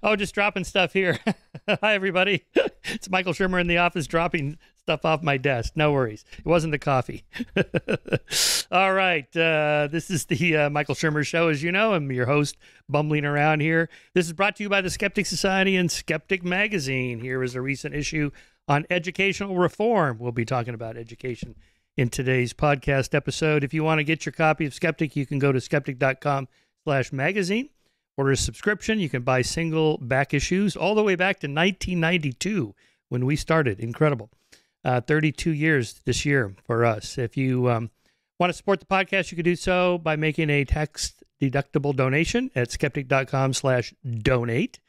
Oh, just dropping stuff here. Hi, everybody. It's Michael Shermer in the office dropping stuff off my desk. No worries. It wasn't the coffee. All right. This is the Michael Shermer Show. As you know, I'm your host, bumbling around here. This is brought to you by the Skeptic Society and Skeptic Magazine. Here is a recent issue on educational reform. We'll be talking about education in today's podcast episode. If you want to get your copy of Skeptic, you can go to skeptic.com/magazine. Order a subscription. You can buy single back issues all the way back to 1992 when we started. Incredible. 32 years this year for us. If you want to support the podcast, you can do so by making a tax-deductible donation at skeptic.com/donate.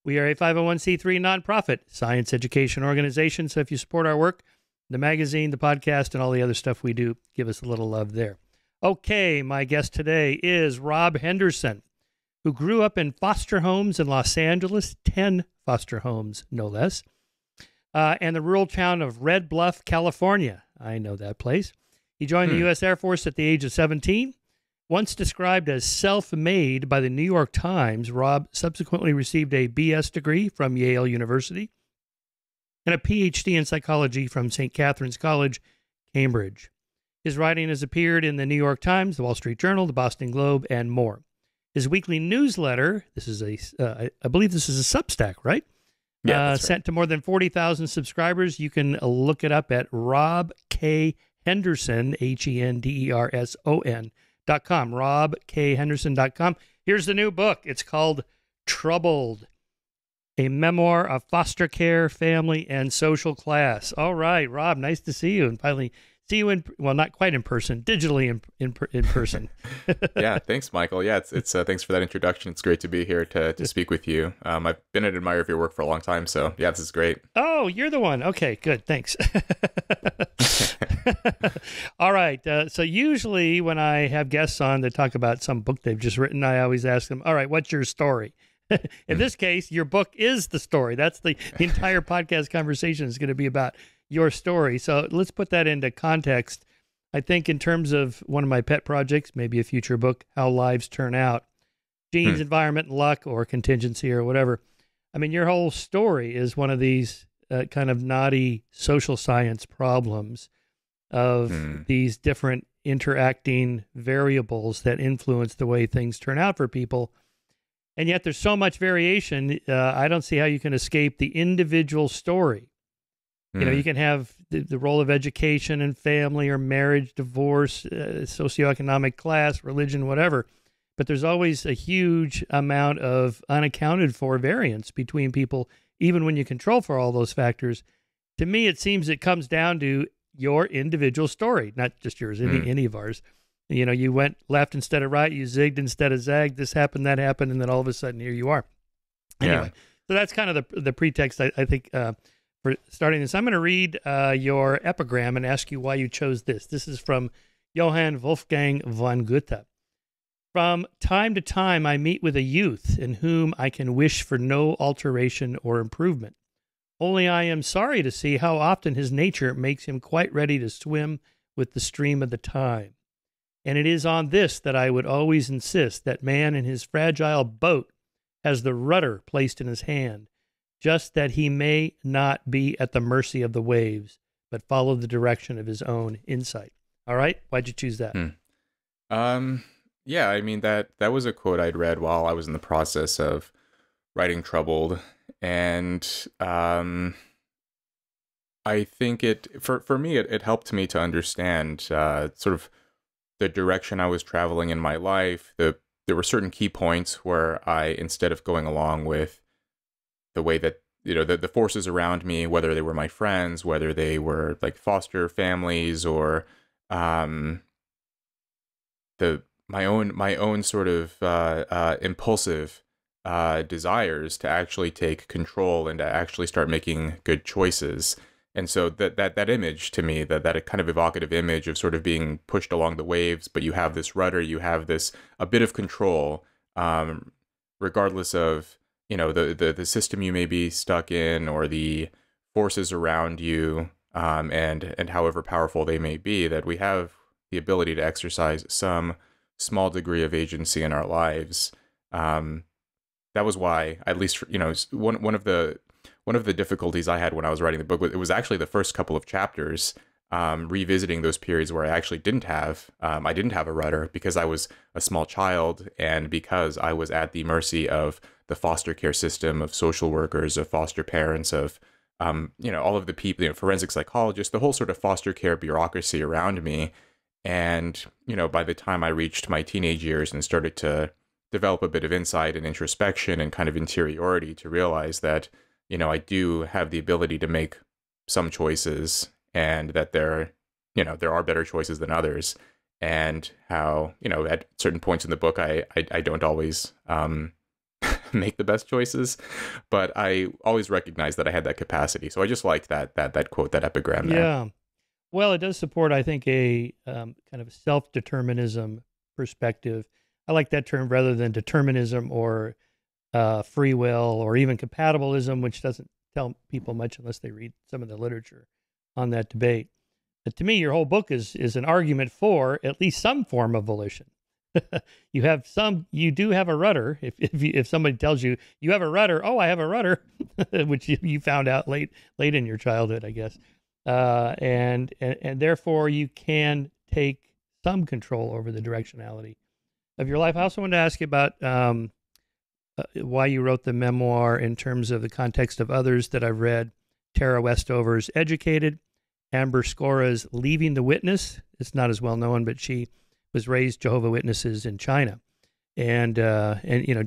We are a 501c3 nonprofit science education organization, so if you support our work, the magazine, the podcast, and all the other stuff we do, give us a little love there. Okay, my guest today is Rob Henderson, who grew up in foster homes in Los Angeles, 10 foster homes, no less, and the rural town of Red Bluff, California. I know that place. He joined the U.S. Air Force at the age of 17. Once described as self-made by the New York Times, Rob subsequently received a BS degree from Yale University and a PhD in psychology from St. Catherine's College, Cambridge. His writing has appeared in the New York Times, the Wall Street Journal, the Boston Globe, and more. His weekly newsletter, this is I believe this is a Substack, right? Yeah, that's right. Sent to more than 40,000 subscribers. You can look it up at Rob K. Henderson, Henderson.com, robkhenderson.com. Here's the new book. It's called Troubled, a memoir of foster care, family, and social class. All right, Rob, nice to see you. And finally, see you in, well, not quite in person, digitally in person. Yeah, thanks, Michael. Yeah, it's thanks for that introduction. It's great to be here to speak with you. I've been an admirer of your work for a long time, so yeah, this is great. Oh, you're the one. Okay, good. Thanks. All right. So usually when I have guests on that talk about some book they've just written, I always ask them, all right, what's your story? In this case, your book is the story. That's the entire podcast conversation is going to be about your story. So let's put that into context. I think in terms of one of my pet projects, maybe a future book, How Lives Turn Out, Genes, Environment, and Luck, or Contingency, or whatever. I mean, your whole story is one of these kind of naughty social science problems of these different interacting variables that influence the way things turn out for people. And yet there's so much variation. I don't see how you can escape the individual story. You know, you can have the role of education and family or marriage, divorce, socioeconomic class, religion, whatever. But there's always a huge amount of unaccounted for variance between people, even when you control for all those factors. To me, it seems it comes down to your individual story, not just yours, any of ours. You know, you went left instead of right, you zigged instead of zagged, this happened, that happened, and then all of a sudden here you are. Anyway, so that's kind of the pretext, I think, for starting this. I'm going to read your epigram and ask you why you chose this. This is from Johann Wolfgang von Goethe. From time to time, I meet with a youth in whom I can wish for no alteration or improvement. Only I am sorry to see how often his nature makes him quite ready to swim with the stream of the time. And it is on this that I would always insist, that man in his fragile boat has the rudder placed in his hand, just that he may not be at the mercy of the waves, but follow the direction of his own insight. All right? Why'd you choose that? Yeah, I mean, that was a quote I'd read while I was in the process of writing Troubled. And I think for me, it helped me to understand sort of the direction I was traveling in my life. There were certain key points where I, instead of going along with the way that, you know, the forces around me, whether they were my friends, whether they were like foster families, or my own sort of impulsive desires to actually take control and to actually start making good choices. And so that image to me, that kind of evocative image of sort of being pushed along the waves, but you have this rudder, you have a bit of control, regardless of, you know, the system you may be stuck in, or the forces around you, and however powerful they may be, that we have the ability to exercise some small degree of agency in our lives. that was why, at least, one of the difficulties I had when I was writing the book, it was actually the first couple of chapters, revisiting those periods where I actually didn't have a rudder, because I was a small child, and because I was at the mercy of the foster care system, of social workers, of foster parents, of all of the people, forensic psychologists, the whole sort of foster care bureaucracy around me. And, by the time I reached my teenage years and started to develop a bit of insight and introspection and kind of interiority, to realize that, I do have the ability to make some choices, and that there are better choices than others, and how, at certain points in the book, I don't always make the best choices, but I always recognize that I had that capacity. So I just liked that quote, that epigram there. Yeah. Well, it does support, I think, a kind of self-determinism perspective. I like that term rather than determinism or free will or even compatibilism, which doesn't tell people much unless they read some of the literature on that debate. But to me, your whole book is an argument for at least some form of volition. You do have a rudder. If somebody tells you you have a rudder, oh, I have a rudder, which you found out late in your childhood, I guess. And therefore you can take some control over the directionality of your life. I also wanted to ask you about why you wrote the memoir in terms of the context of others that I've read. Tara Westover's Educated, Amber Scora's Leaving the Witness. It's not as well known, but she was raised Jehovah's Witnesses in China, and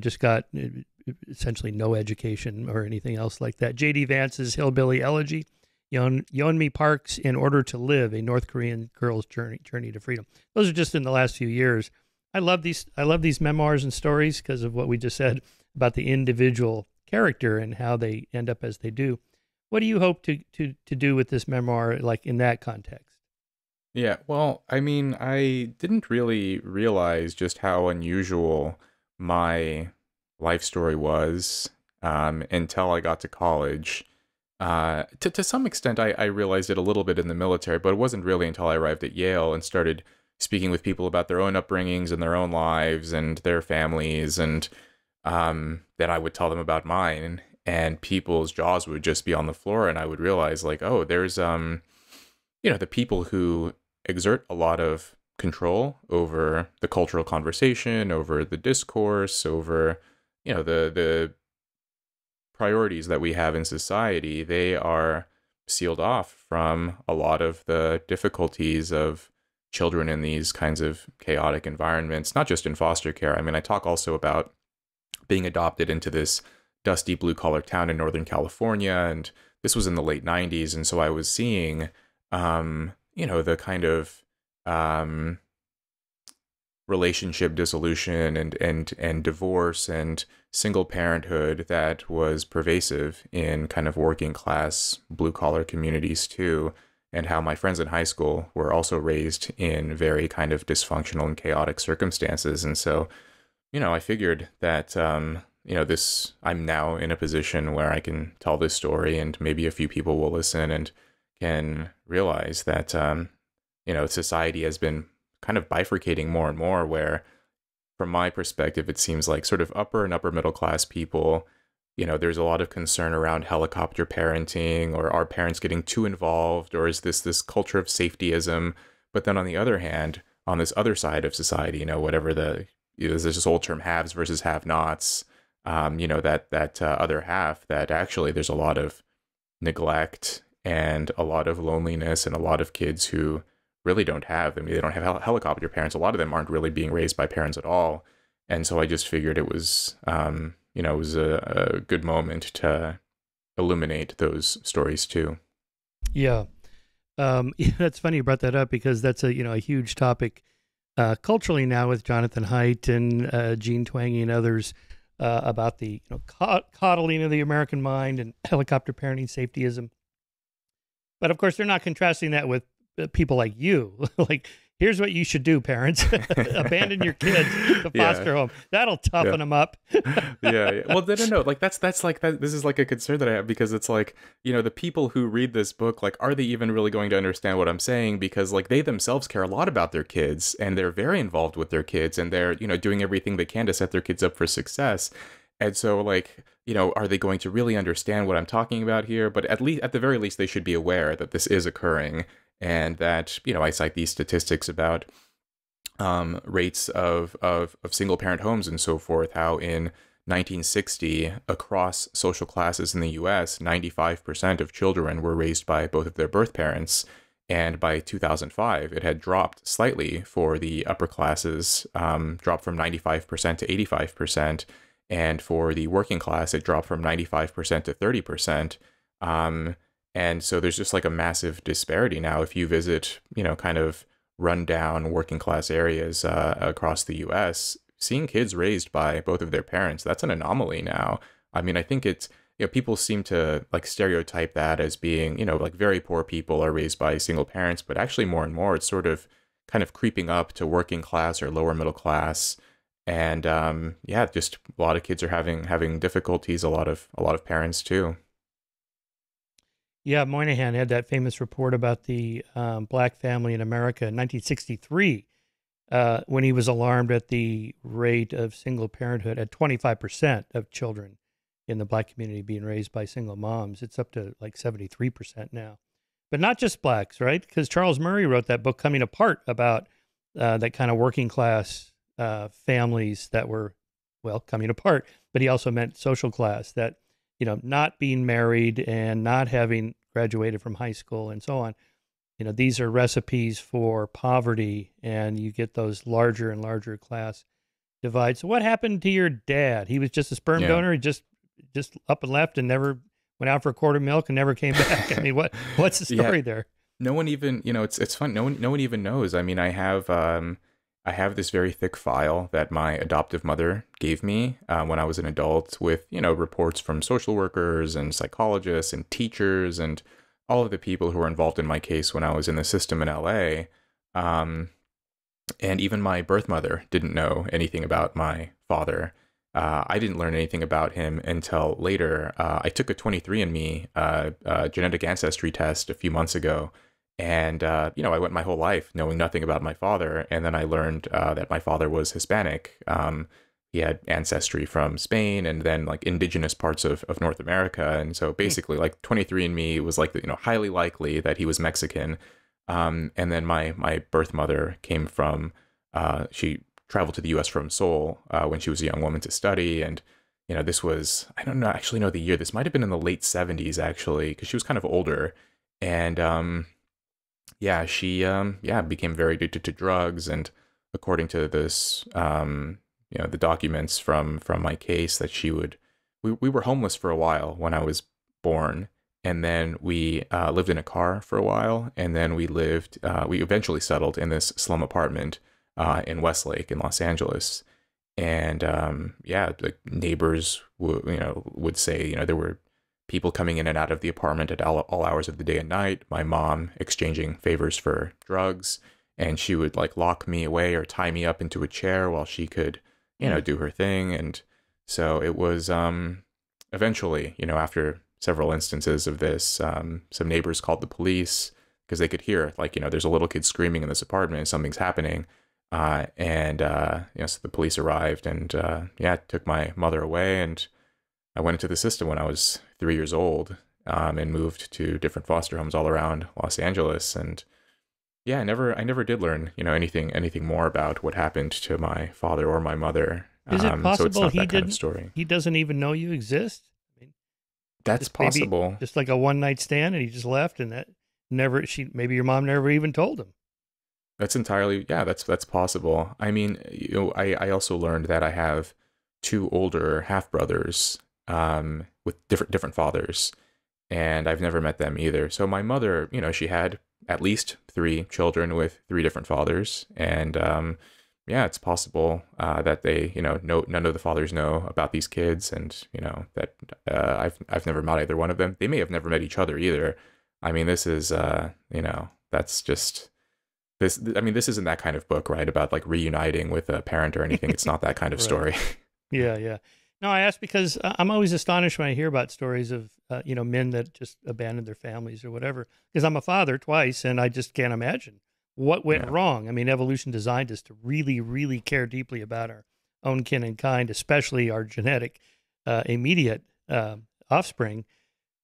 just got essentially no education or anything else like that. J.D. Vance's Hillbilly Elegy, Yeonmi Park's In Order to Live, a North Korean girl's journey to freedom. Those are just in the last few years. I love these memoirs and stories because of what we just said about the individual character and how they end up as they do. What do you hope to do with this memoir, like in that context? Yeah, well, I mean, I didn't really realize just how unusual my life story was until I got to college. To some extent, I realized it a little bit in the military, but it wasn't really until I arrived at Yale and started speaking with people about their own upbringings and their own lives and their families, and then I would tell them about mine, and people's jaws would just be on the floor, and I would realize, like, oh, there's the people who exert a lot of control over the cultural conversation, over the discourse, over the priorities that we have in society. They are sealed off from a lot of the difficulties of children in these kinds of chaotic environments, not just in foster care. I mean, I talk also about being adopted into this dusty blue-collar town in Northern California, and this was in the late 90s, and so I was seeing the kind of relationship dissolution and divorce and single parenthood that was pervasive in kind of working class blue collar communities too, and how my friends in high school were also raised in very kind of dysfunctional and chaotic circumstances. And so, I figured that I'm now in a position where I can tell this story, and maybe a few people will listen and can realize that society has been kind of bifurcating more and more, where from my perspective, it seems like sort of upper and upper middle class people, there's a lot of concern around helicopter parenting, or are parents getting too involved, or is this culture of safetyism? But then on the other hand, on this other side of society, whatever there's this old term, haves versus have-nots, that other half, that actually there's a lot of neglect and a lot of loneliness and a lot of kids who really don't have, they don't have helicopter parents. A lot of them aren't really being raised by parents at all. And so I just figured it was, it was a good moment to illuminate those stories too. Yeah. That's funny you brought that up, because that's a huge topic culturally now with Jonathan Haidt and Gene Twenge and others about the coddling of the American mind and helicopter parenting, safetyism. But of course, they're not contrasting that with people like you. Like, here's what you should do, parents: abandon your kids to foster home. That'll toughen them up. Yeah. Well, no. Like that's like that. This is like a concern that I have, because it's like, the people who read this book, like, are they even really going to understand what I'm saying? Because like they themselves care a lot about their kids, and they're very involved with their kids, and they're doing everything they can to set their kids up for success. And so, like, are they going to really understand what I'm talking about here? But at the very least, they should be aware that this is occurring, and that, I cite these statistics about rates of single parent homes and so forth, how in 1960, across social classes in the US, 95% of children were raised by both of their birth parents. And by 2005, it had dropped slightly for the upper classes, dropped from 95% to 85%. And for the working class, it dropped from 95% to 30%. And so there's just like a massive disparity now. If you visit, kind of rundown working class areas across the US, seeing kids raised by both of their parents, that's an anomaly now. I mean, I think it's, people seem to like stereotype that as being, like very poor people are raised by single parents, but actually more and more it's sort of kind of creeping up to working class or lower middle class. And yeah, just a lot of kids are having difficulties, a lot of parents too. Yeah, Moynihan had that famous report about the black family in America in 1963 when he was alarmed at the rate of single parenthood at 25% of children in the black community being raised by single moms. It's up to like 73% now. But not just blacks, right? Because Charles Murray wrote that book, Coming Apart, about that kind of working class families that were, well, coming apart. But he also meant social class, that, not being married and not having graduated from high school and so on. These are recipes for poverty, and you get those larger and larger class divides. So what happened to your dad? He was just a sperm Yeah. donor. He just up and left and never went out for a quart of milk and never came back. I mean, what's the story there? No one even, it's fun. No one even knows. I mean, I have this very thick file that my adoptive mother gave me when I was an adult with, reports from social workers and psychologists and teachers and all of the people who were involved in my case when I was in the system in LA. And even my birth mother didn't know anything about my father. I didn't learn anything about him until later. I took a 23andMe genetic ancestry test a few months ago. And, I went my whole life knowing nothing about my father. And then I learned that my father was Hispanic. He had ancestry from Spain and then like indigenous parts of North America. And so basically like 23andMe was like, highly likely that he was Mexican. And then my birth mother came from, she traveled to the US from Seoul when she was a young woman to study. And, this was, I don't know, actually know the year. This might have been in the late 70s, actually, because she was kind of older. And, yeah, she became very addicted to drugs, and according to this, the documents from my case, that we were homeless for a while when I was born, and then we lived in a car for a while, and then we eventually settled in this slum apartment in Westlake in Los Angeles, and the neighbors would say there were people coming in and out of the apartment at all hours of the day and night, my mom exchanging favors for drugs, and she would like lock me away or tie me up into a chair while she could, do her thing. And so it was eventually, after several instances of this, some neighbors called the police because they could hear like, there's a little kid screaming in this apartment and something's happening. So the police arrived and took my mother away, and I went into the system when I was 3 years old, and moved to different foster homes all around Los Angeles. And yeah, I never did learn, anything more about what happened to my father or my mother. Is it possible so it's not he that kind didn't? of story. He doesn't even know you exist. I mean, That's possible. Just like a one night stand, and he just left, and that maybe your mom never even told him. That's entirely, that's possible. I mean, I also learned that I have two older half brothers with different fathers, and I've never met them either. So my mother, she had at least 3 children with 3 different fathers, and it's possible that they, none of the fathers know about these kids, and that I've never met either one of them. They may have never met each other either. I mean, this is that's just this. I mean, this isn't that kind of book, right? About like reuniting with a parent or anything. It's not that kind of Right. story. Yeah. No, I ask because I'm always astonished when I hear about stories of, men that just abandoned their families or whatever. Because I'm a father twice, and I just can't imagine what went wrong. I mean, evolution designed us to really, really care deeply about our own kin and kind, especially our genetic immediate offspring.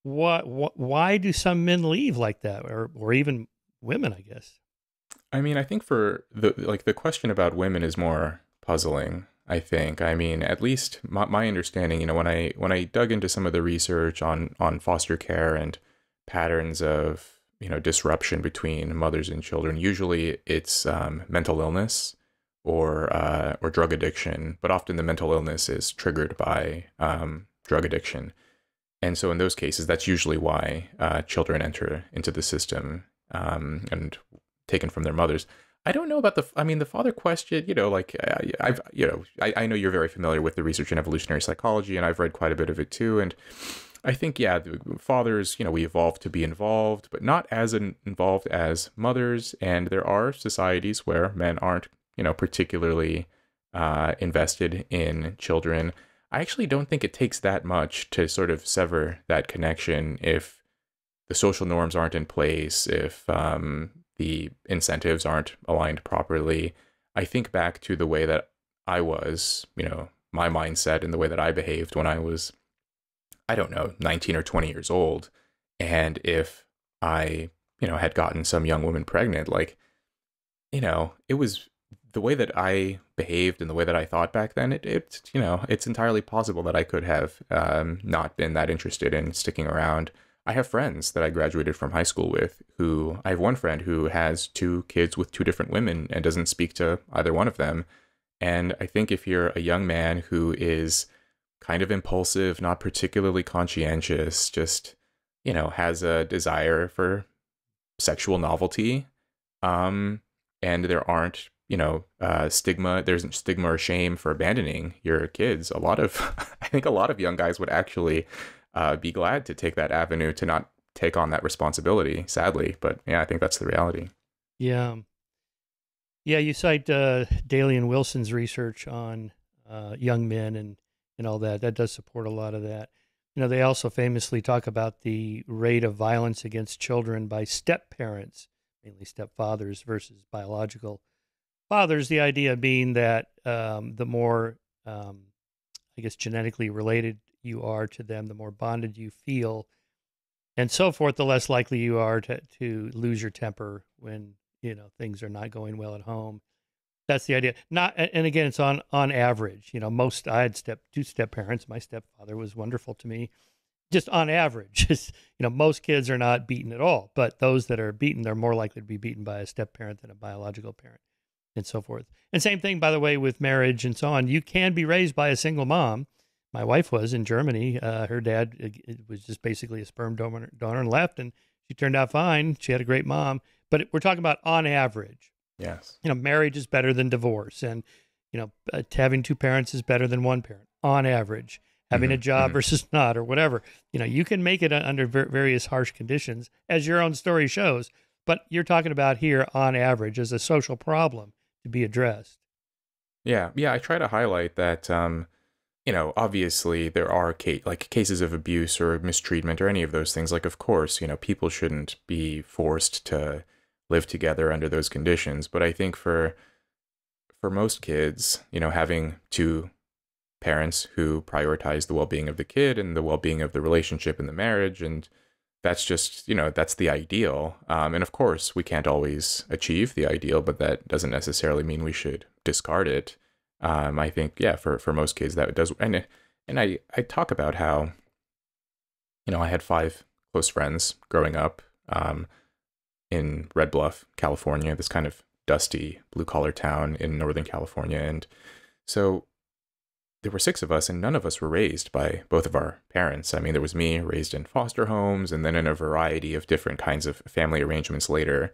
Why do some men leave like that, or even women, I guess? I mean, I think for the question about women is more puzzling. I think. I mean, at least my understanding, when I dug into some of the research on foster care and patterns of disruption between mothers and children, usually it's mental illness or drug addiction, but often the mental illness is triggered by drug addiction. And so in those cases, that's usually why children enter into the system and taken from their mothers. I don't know about the father question, I know you're very familiar with the research in evolutionary psychology, and I've read quite a bit of it too. And I think, yeah, the fathers, we evolved to be involved, but not as involved as mothers. And there are societies where men aren't, particularly invested in children. I actually don't think it takes that much to sort of sever that connection if the social norms aren't in place, if the incentives aren't aligned properly. I think back to the way that I was, my mindset and the way that I behaved when I was, I don't know, 19 or 20 years old. And if I, had gotten some young woman pregnant, it was the way that I behaved and the way that I thought back then, it's entirely possible that I could have not been that interested in sticking around. I have friends that I graduated from high school with I have one friend who has 2 kids with 2 different women and doesn't speak to either one of them. And I think if you're a young man who is kind of impulsive, not particularly conscientious, just, has a desire for sexual novelty, and there aren't, there isn't stigma or shame for abandoning your kids. I think a lot of young guys would actually be glad to take that avenue to not take on that responsibility, sadly. But yeah, I think that's the reality. Yeah. Yeah, you cite Daly and Wilson's research on young men and all that. That does support a lot of that. They also famously talk about the rate of violence against children by step parents, mainly stepfathers versus biological fathers. The idea being that the more, I guess, genetically related you are to them, the more bonded you feel, and so forth, the less likely you are to lose your temper when things are not going well at home. That's the idea. Not, and again, it's on average. I had 2 step parents. My stepfather was wonderful to me. Just on average, most kids are not beaten at all, but those that are beaten, they're more likely to be beaten by a step parent than a biological parent, and so forth. And same thing, by the way, with marriage and so on. You can be raised by a single mom. My wife was in Germany. Her dad it was just basically a sperm donor and left, and she turned out fine. She had a great mom. But we're talking about on average. Yes. Marriage is better than divorce, and having 2 parents is better than 1 parent on average. Having a job versus not, or whatever. You can make it under various harsh conditions, as your own story shows. But you're talking about here on average as a social problem to be addressed. Yeah. I try to highlight that. Obviously there are cases of abuse or mistreatment or any of those things. Of course, people shouldn't be forced to live together under those conditions. But I think for most kids, having 2 parents who prioritize the well-being of the kid and the well-being of the relationship and the marriage, and that's just, that's the ideal. And of course, we can't always achieve the ideal, but that doesn't necessarily mean we should discard it. I think, yeah, for most kids that does. And I talk about how, I had 5 close friends growing up in Red Bluff, California, this kind of dusty blue collar town in Northern California. And so there were 6 of us, and none of us were raised by both of our parents. I mean, there was me raised in foster homes and then in a variety of different kinds of family arrangements later.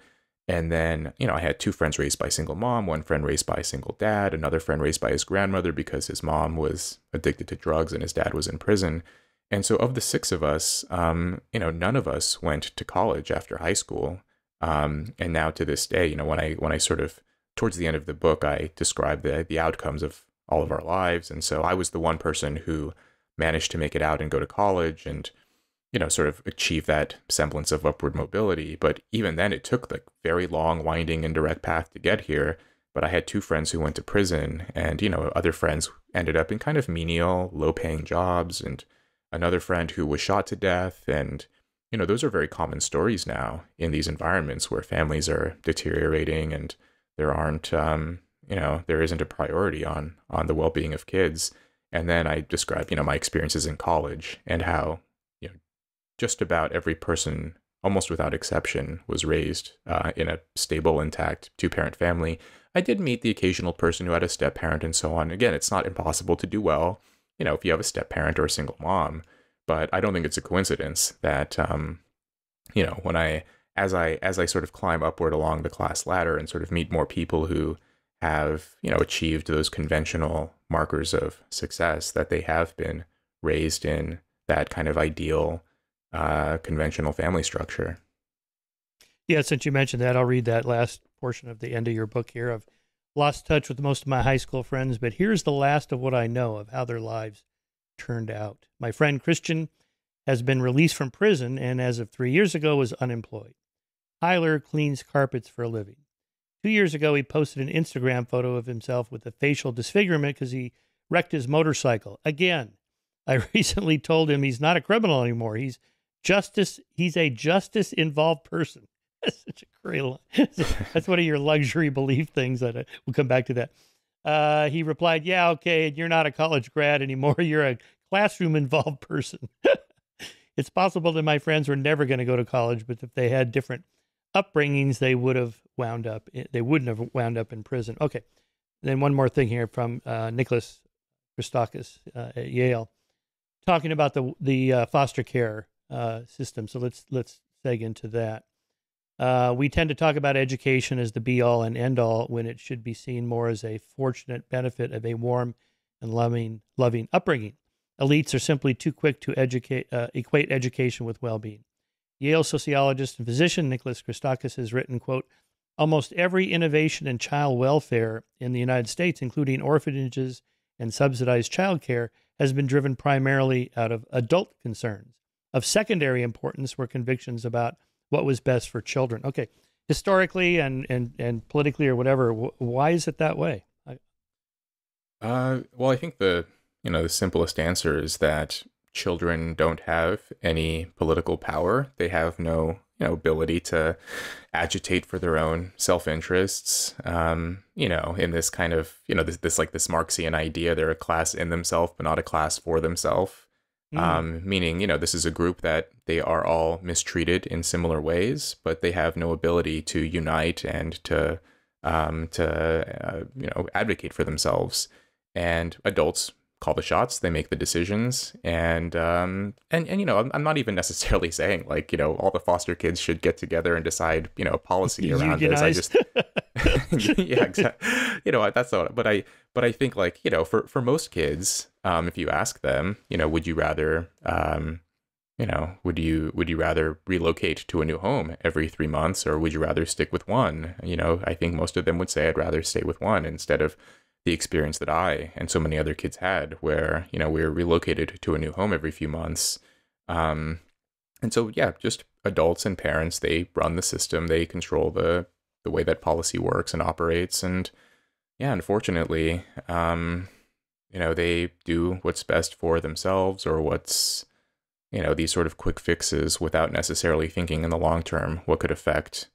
And then, I had 2 friends raised by a single mom, 1 friend raised by a single dad, another friend raised by his grandmother because his mom was addicted to drugs and his dad was in prison. And so of the 6 of us, none of us went to college after high school. And now to this day, when I sort of, towards the end of the book, I describe the outcomes of all of our lives. And so I was the one person who managed to make it out and go to college and, sort of achieve that semblance of upward mobility. But even then, it took the very long, winding, and direct path to get here. But I had two friends who went to prison, and, other friends ended up in kind of menial, low-paying jobs, and another friend who was shot to death. And, those are very common stories now in these environments where families are deteriorating and there aren't, there isn't a priority on the well-being of kids. And then I described, my experiences in college and how, just about every person, almost without exception, was raised in a stable, intact two-parent family. I did meet the occasional person who had a step-parent and so on. Again, it's not impossible to do well, if you have a step-parent or a single mom. But I don't think it's a coincidence that, when as I sort of climb upward along the class ladder and sort of meet more people who have, achieved those conventional markers of success, that they have been raised in that kind of ideal, conventional family structure. Yeah, since you mentioned that, I'll read that last portion of the end of your book here. I've lost touch with most of my high school friends, but here's the last of what I know of how their lives turned out. My friend Christian has been released from prison and as of 3 years ago was unemployed. Tyler cleans carpets for a living. 2 years ago, he posted an Instagram photo of himself with a facial disfigurement because he wrecked his motorcycle. Again, I recently told him he's not a criminal anymore. He's a justice-involved person. That's such a great line. That's one of your luxury belief things that we'll come back to that. He replied, yeah, okay, you're not a college grad anymore. You're a classroom-involved person. It's possible that my friends were never going to go to college, but if they had different upbringings, they wouldn't have wound up in prison. Okay. Then one more thing here from Nicholas Christakis at Yale, talking about the foster care system. So let's seg into that. We tend to talk about education as the be-all and end-all when it should be seen more as a fortunate benefit of a warm and loving upbringing. Elites are simply too quick to equate education with well-being. Yale sociologist and physician Nicholas Christakis has written, quote, almost every innovation in child welfare in the United States, including orphanages and subsidized childcare, has been driven primarily out of adult concerns. Of secondary importance were convictions about what was best for children. Okay, historically and politically or whatever, why is it that way? Well, I think the simplest answer is that children don't have any political power. They have no, ability to agitate for their own self-interests. In this kind of, this Marxian idea, they're a class in themselves, but not a class for themselves. Meaning, this is a group that they are all mistreated in similar ways, but they have no ability to unite and to advocate for themselves. And adults call the shots, they make the decisions, and I'm not even necessarily saying all the foster kids should get together and decide policy around this. I just yeah, exactly. That's not. But I think for most kids, if you ask them, would you rather would you rather relocate to a new home every 3 months, or would you rather stick with one? I think most of them would say I'd rather stay with one instead of the experience that I and so many other kids had where, we were relocated to a new home every few months. And so, yeah, just adults and parents, they run the system, they control the way that policy works and operates. And yeah, unfortunately, they do what's best for themselves or what's, these sort of quick fixes without necessarily thinking in the long term what could affect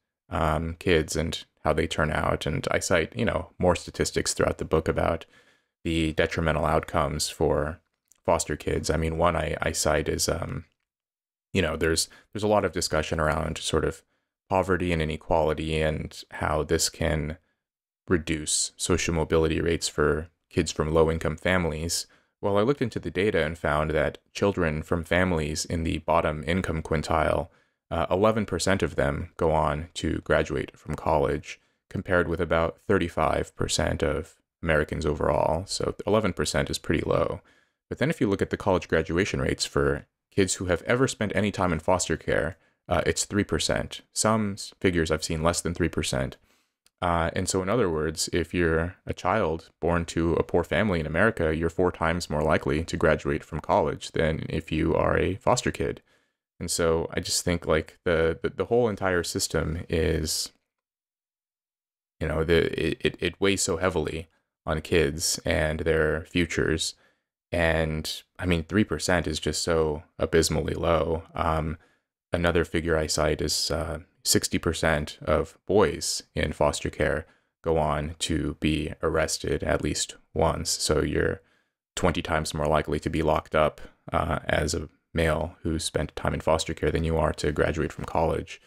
kids and how they turn out. And I cite, more statistics throughout the book about the detrimental outcomes for foster kids. I mean, one I cite is, there's a lot of discussion around sort of poverty and inequality and how this can reduce social mobility rates for kids from low-income families. Well, I looked into the data and found that children from families in the bottom income quintile, 11% of them go on to graduate from college, compared with about 35% of Americans overall. So 11% is pretty low. But then if you look at the college graduation rates for kids who have ever spent any time in foster care, it's 3%. Some figures I've seen less than 3%. And so in other words, if you're a child born to a poor family in America, you're 4 times more likely to graduate from college than if you are a foster kid. And so I just think the whole entire system is it weighs so heavily on kids and their futures. And I mean, 3% is just so abysmally low. Another figure I cite is 60% of boys in foster care go on to be arrested at least once. So you're 20 times more likely to be locked up as a male who spent time in foster care than you are to graduate from college.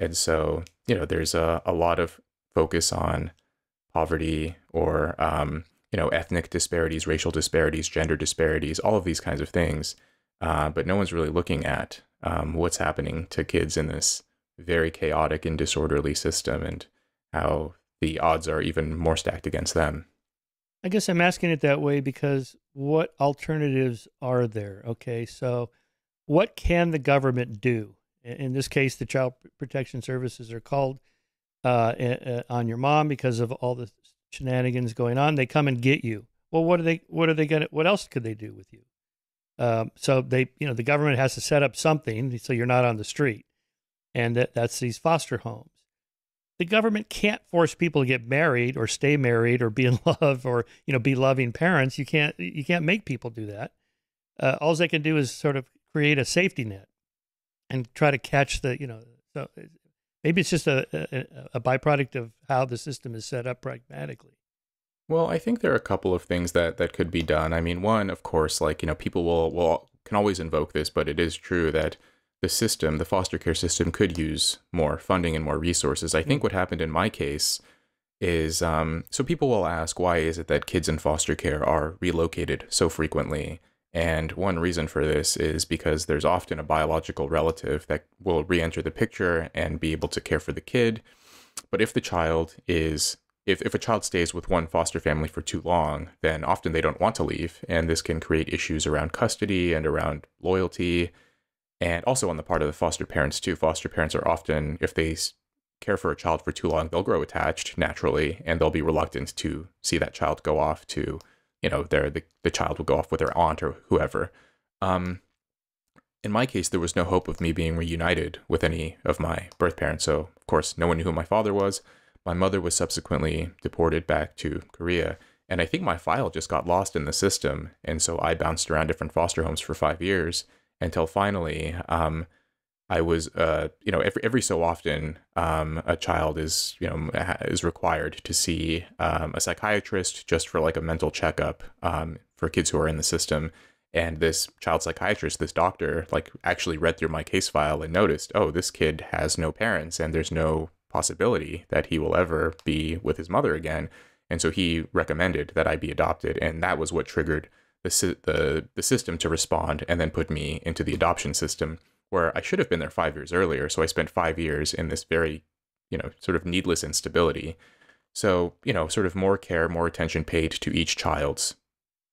And so, there's a lot of focus on poverty or, ethnic disparities, racial disparities, gender disparities, all of these kinds of things. But no one's really looking at what's happening to kids in this very chaotic and disorderly system and how the odds are even more stacked against them. I guess I'm asking it that way because what alternatives are there? Okay, so what can the government do? In this case, the Child Protection Services are called on your mom because of all the shenanigans going on. They come and get you. Well, what are they gonna? What else could they do with you? So the government has to set up something so you're not on the street, and that's these foster homes. The government can't force people to get married or stay married or be in love or be loving parents. You can't make people do that. All they can do is sort of create a safety net and try to catch the. So maybe it's just a byproduct of how the system is set up pragmatically. Well, I think there are a couple of things that could be done. I mean, one, of course, people can always invoke this, but it is true that the foster care system could use more funding and more resources. I think what happened in my case is, so people will ask, why is it that kids in foster care are relocated so frequently? And one reason for this is because there's often a biological relative that will re-enter the picture and be able to care for the kid. But if a child stays with one foster family for too long, then often they don't want to leave. And this can create issues around custody and around loyalty. And also on the part of the foster parents too. Foster parents are often, if they care for a child for too long, they'll grow attached naturally, and they'll be reluctant to see that child go off to, the child will go off with their aunt or whoever. In my case, there was no hope of me being reunited with any of my birth parents. So, of course, no one knew who my father was. My mother was subsequently deported back to Korea. And I think my file just got lost in the system. And so I bounced around different foster homes for 5 years until finally I was, every so often a child is required to see a psychiatrist just for like a mental checkup for kids who are in the system. And this child psychiatrist, this doctor, actually read through my case file and noticed, oh, this kid has no parents and there's no possibility that he will ever be with his mother again. And so he recommended that I be adopted. And that was what triggered the system to respond and then put me into the adoption system, where I should have been there 5 years earlier. So I spent 5 years in this very, sort of needless instability. So, sort of more care, more attention paid to each child's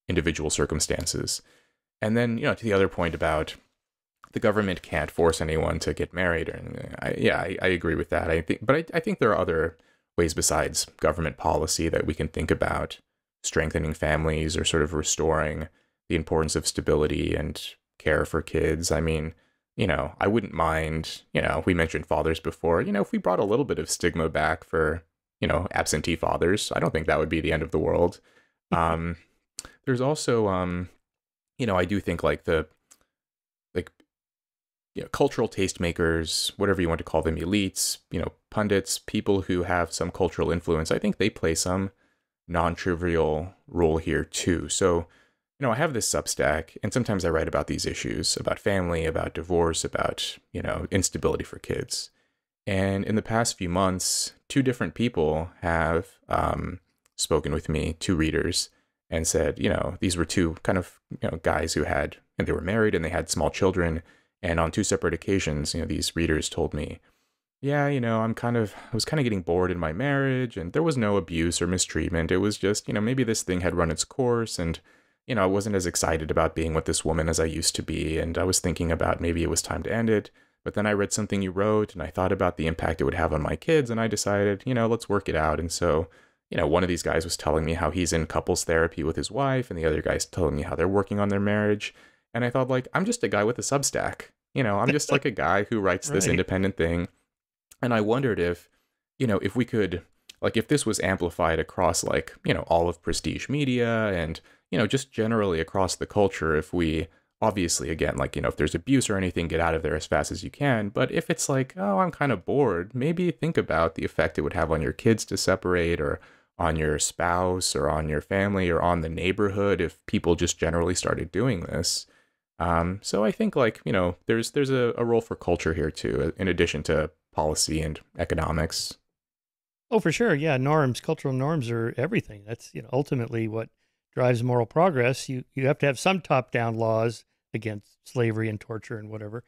individual circumstances. And then, to the other point about the government can't force anyone to get married. And I agree with that. I think there are other ways besides government policy that we can think about strengthening families or sort of restoring the importance of stability and care for kids. I mean, I wouldn't mind, we mentioned fathers before, if we brought a little bit of stigma back for, absentee fathers, I don't think that would be the end of the world. There's also, I do think cultural tastemakers, whatever you want to call them, elites, pundits, people who have some cultural influence, I think they play some non-trivial role here too. So, I have this Substack, and sometimes I write about these issues, about family, about divorce, about, instability for kids. And in the past few months, 2 different people have spoken with me, 2 readers, and said, these were 2 kind of, guys and they were married and they had small children. And on 2 separate occasions, these readers told me, yeah, I was kind of getting bored in my marriage, and there was no abuse or mistreatment. It was just, maybe this thing had run its course, and, I wasn't as excited about being with this woman as I used to be. And I was thinking about maybe it was time to end it. But then I read something you wrote, and I thought about the impact it would have on my kids. And I decided, let's work it out. And so, one of these guys was telling me how he's in couples therapy with his wife, and the other guy's telling me how they're working on their marriage. And I thought, I'm just a guy with a Substack. I'm just like a guy who writes this independent thing. And I wondered if we could like if this was amplified across like, all of prestige media and, just generally across the culture, if we obviously, again, like, if there's abuse or anything, get out of there as fast as you can. But if it's like, oh, I'm kind of bored, maybe think about the effect it would have on your kids to separate, or on your spouse, or on your family, or on the neighborhood if people just generally started doing this. So I think, like, there's a role for culture here too, in addition to policy and economics. Oh, for sure. Yeah. Norms, cultural norms are everything. That's, ultimately what drives moral progress. You have to have some top-down laws against slavery and torture and whatever.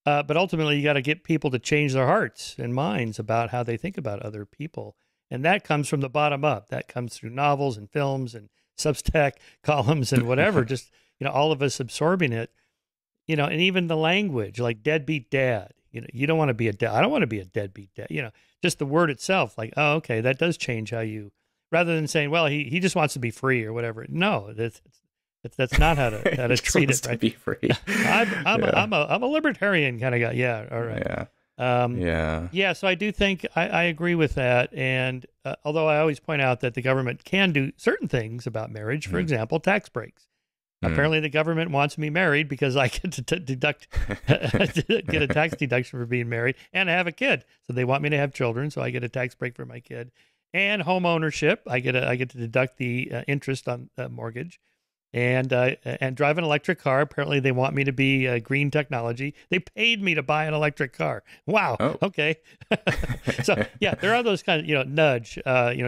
But ultimately, you got to get people to change their hearts and minds about how they think about other people. And that comes from the bottom up. That comes through novels and films and Substack columns and whatever, just, all of us absorbing it, and even the language, like deadbeat dad. You don't want to be a dad. I don't want to be a deadbeat dad. Just the word itself, like, oh, okay, that does change how you, rather than saying, well, he just wants to be free or whatever. No, that's not how to treat it. To right? be free. I'm a libertarian kind of guy. Yeah. All right. Yeah. So I do think I agree with that. And although I always point out that the government can do certain things about marriage, for example, tax breaks. Apparently, the government wants me married because I get to deduct, get a tax deduction for being married, and I have a kid. So they want me to have children, so I get a tax break for my kid. And home ownership, I get to deduct the interest on the mortgage, and drive an electric car. Apparently, they want me to be green technology. They paid me to buy an electric car. Wow. Oh. Okay. So yeah, there are those kind of nudge,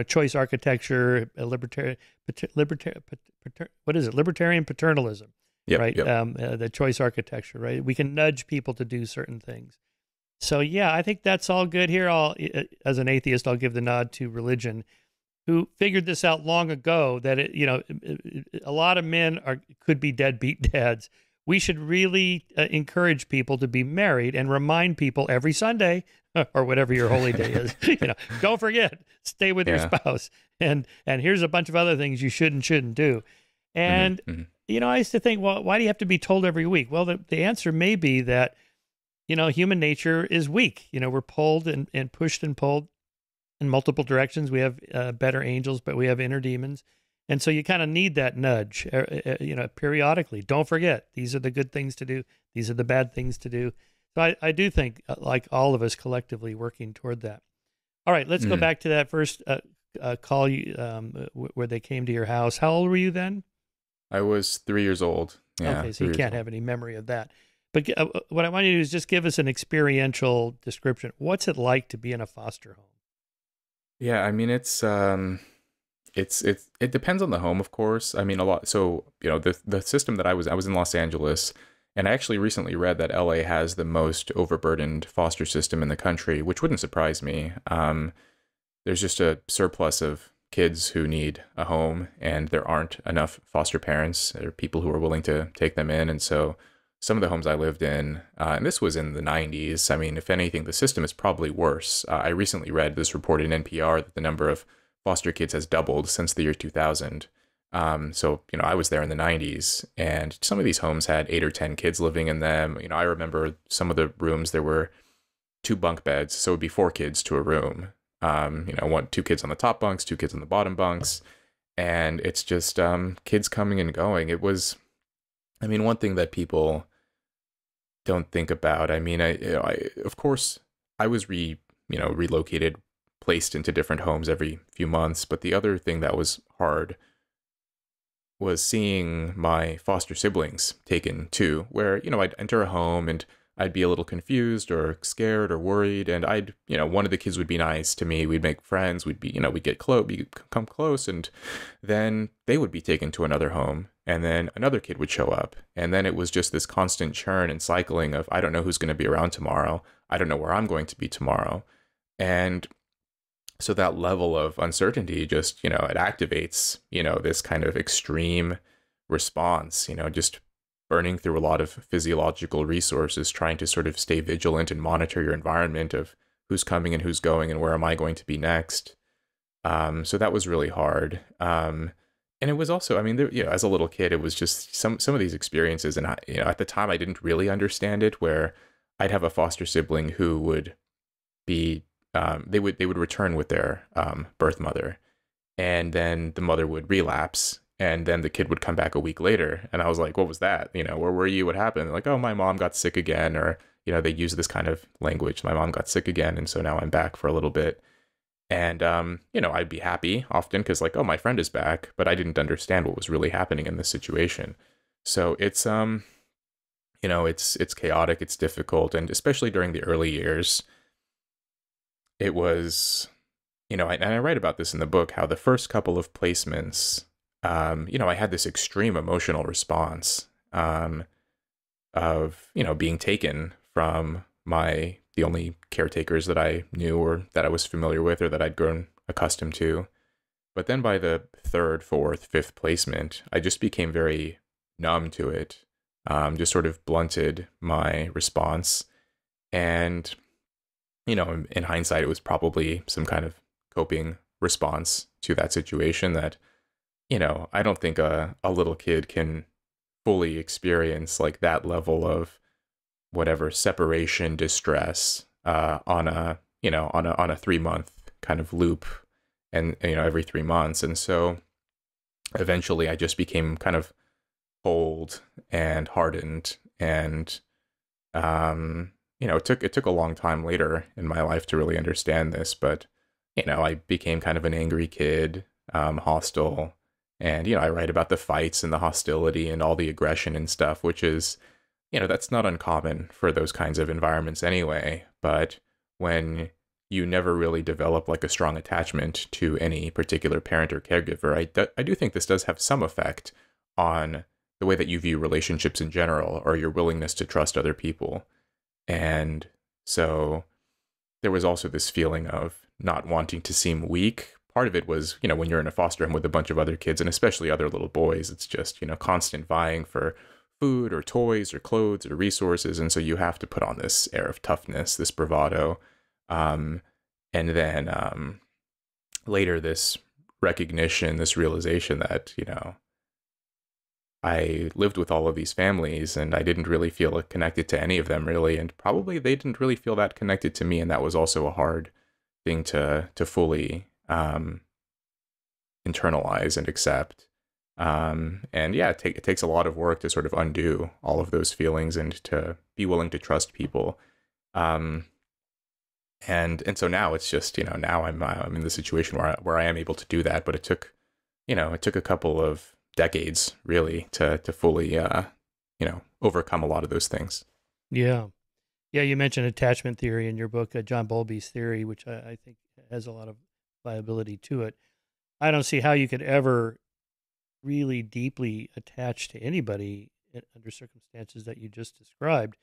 choice architecture, libertarian. What is it? Libertarian paternalism, right? Yep. The choice architecture, right? We can nudge people to do certain things. So yeah, I think that's all good here. As an atheist, I'll give the nod to religion, who figured this out long ago, that a lot of men could be deadbeat dads. We should really encourage people to be married and remind people every Sunday or whatever your holy day is. Don't forget, stay with your spouse. And here's a bunch of other things you should and shouldn't do. And, I used to think, well, why do you have to be told every week? Well, the answer may be that, human nature is weak. We're pulled and pushed and pulled in multiple directions. We have better angels, but we have inner demons. And so you kind of need that nudge, periodically. Don't forget, these are the good things to do. These are the bad things to do. So I do think, like all of us collectively, working toward that. All right, let's go back to that first call where they came to your house. How old were you then? I was 3 years old. Yeah, okay, so you can't have any memory of that. But what I want you to do is just give us an experiential description. What's it like to be in a foster home? Yeah, I mean, it depends on the home, of course. I mean, a lot. So, the system that I was in Los Angeles, and I actually recently read that LA has the most overburdened foster system in the country, which wouldn't surprise me. There's just a surplus of kids who need a home, and there aren't enough foster parents or people who are willing to take them in. And so some of the homes I lived in, and this was in the 90s, I mean, if anything, the system is probably worse. I recently read this report in NPR that the number of foster kids has doubled since the year 2000. So, I was there in the 90s, and some of these homes had 8 or 10 kids living in them. I remember some of the rooms, there were 2 bunk beds, so it would be 4 kids to a room. 2 kids on the top bunks, 2 kids on the bottom bunks. And it's just kids coming and going. It was, one thing that people don't think about. Of course, I was relocated, placed into different homes every few months. But the other thing that was hard was seeing my foster siblings taken too, where, I'd enter a home and I'd be a little confused or scared or worried. And one of the kids would be nice to me. We'd make friends. We'd get close, come close. And then they would be taken to another home. And then another kid would show up. And then it was just this constant churn and cycling of, I don't know who's going to be around tomorrow. I don't know where I'm going to be tomorrow. And so that level of uncertainty just, it activates, this kind of extreme response, just burning through a lot of physiological resources, trying to sort of stay vigilant and monitor your environment of who's coming and who's going and where am I going to be next. So that was really hard. And it was also, as a little kid, it was just some of these experiences. And, at the time I didn't really understand it, where I'd have a foster sibling who would be they would return with their birth mother, and then the mother would relapse, and then the kid would come back a week later, and I was like, what was that? Where were you? What happened? They're like, oh, my mom got sick again, or they use this kind of language. My mom got sick again, and so now I'm back for a little bit. And I'd be happy often because like, oh, my friend is back, but I didn't understand what was really happening in this situation. So it's it's chaotic, it's difficult, and especially during the early years, it was, and I write about this in the book, how the first couple of placements, I had this extreme emotional response of, being taken from the only caretakers that I knew or that I was familiar with or that I'd grown accustomed to. But then by the third, fourth, fifth placement, I just became very numb to it, just sort of blunted my response. And, in hindsight, it was probably some kind of coping response to that situation that, I don't think a little kid can fully experience like that level of whatever separation distress on a 3-month kind of loop, and every 3 months. And so eventually I just became kind of cold and hardened, and it took a long time later in my life to really understand this, but I became kind of an angry kid, hostile, and I write about the fights and the hostility and all the aggression and stuff, which is that's not uncommon for those kinds of environments anyway. But when you never really develop like a strong attachment to any particular parent or caregiver, I do think this does have some effect on the way that you view relationships in general, or your willingness to trust other people. And so there was also this feeling of not wanting to seem weak. Part of it was, when you're in a foster home with a bunch of other kids, and especially other little boys, it's just, constant vying for food or toys or clothes or resources. And so you have to put on this air of toughness, this bravado. And then later, this recognition, this realization that, I lived with all of these families and I didn't really feel connected to any of them really. And probably they didn't really feel that connected to me. And that was also a hard thing to fully internalize and accept. And yeah, it takes a lot of work to sort of undo all of those feelings and to be willing to trust people. And so now it's just, now I'm in the situation where I am able to do that, but it took a couple of decades really to fully, overcome a lot of those things. Yeah. Yeah. You mentioned attachment theory in your book, John Bowlby's theory, which I think has a lot of viability to it. I don't see how you could ever really deeply attach to anybody under circumstances that you just described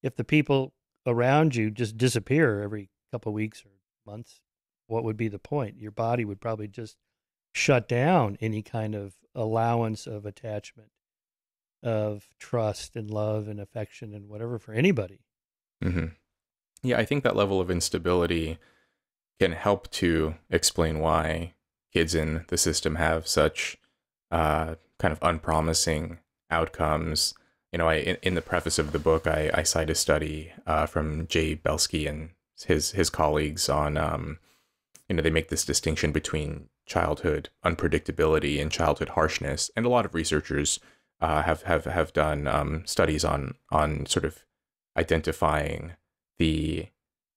if the people around you just disappear every couple of weeks or months. What would be the point? Your body would probably just shut down any kind of allowance of attachment, of trust and love and affection and whatever for anybody. Mm-hmm. Yeah, I think that level of instability can help to explain why kids in the system have such kind of unpromising outcomes. In the preface of the book, I cite a study from Jay Belsky and his colleagues on, they make this distinction between childhood unpredictability and childhood harshness, and a lot of researchers have done studies on sort of identifying the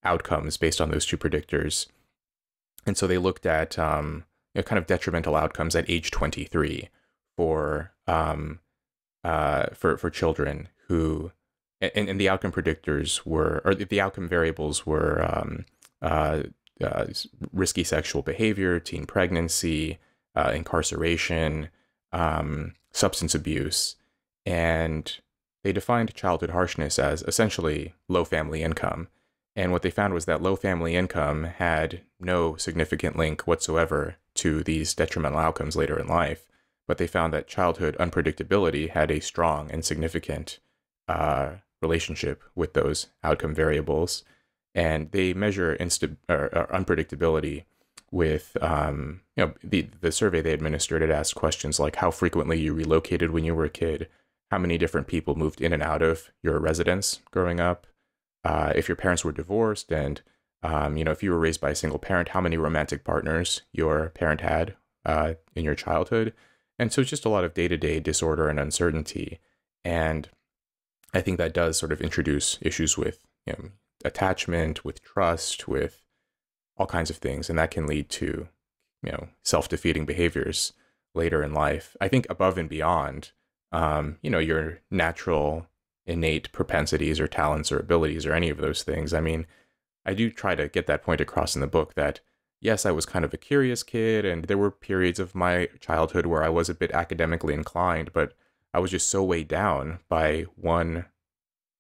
outcomes based on those two predictors. And so they looked at kind of detrimental outcomes at age 23 for children who, and the outcome predictors were, or the outcome variables were risky sexual behavior, teen pregnancy, incarceration, substance abuse, and they defined childhood harshness as essentially low family income. And what they found was that low family income had no significant link whatsoever to these detrimental outcomes later in life. But they found that childhood unpredictability had a strong and significant relationship with those outcome variables. And they measure unpredictability with, the survey they administered. It asked questions like how frequently you relocated when you were a kid, how many different people moved in and out of your residence growing up, if your parents were divorced, and If you were raised by a single parent, how many romantic partners your parent had in your childhood. And so it's just a lot of day-to-day disorder and uncertainty. And I think that does sort of introduce issues with attachment, with trust, with all kinds of things. And that can lead to, self-defeating behaviors later in life. I think above and beyond, your natural innate propensities or talents or abilities or any of those things. I mean, I do try to get that point across in the book that, yes, I was kind of a curious kid, and there were periods of my childhood where I was a bit academically inclined, but I was just so weighed down by one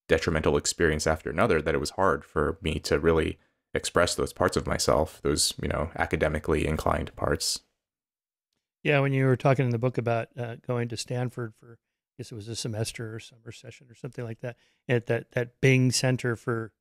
detrimental experience after another that it was hard for me to really express those parts of myself, those, academically inclined parts. Yeah, when you were talking in the book about going to Stanford for, I guess it was a semester or summer session or something like that, at that Bing Center for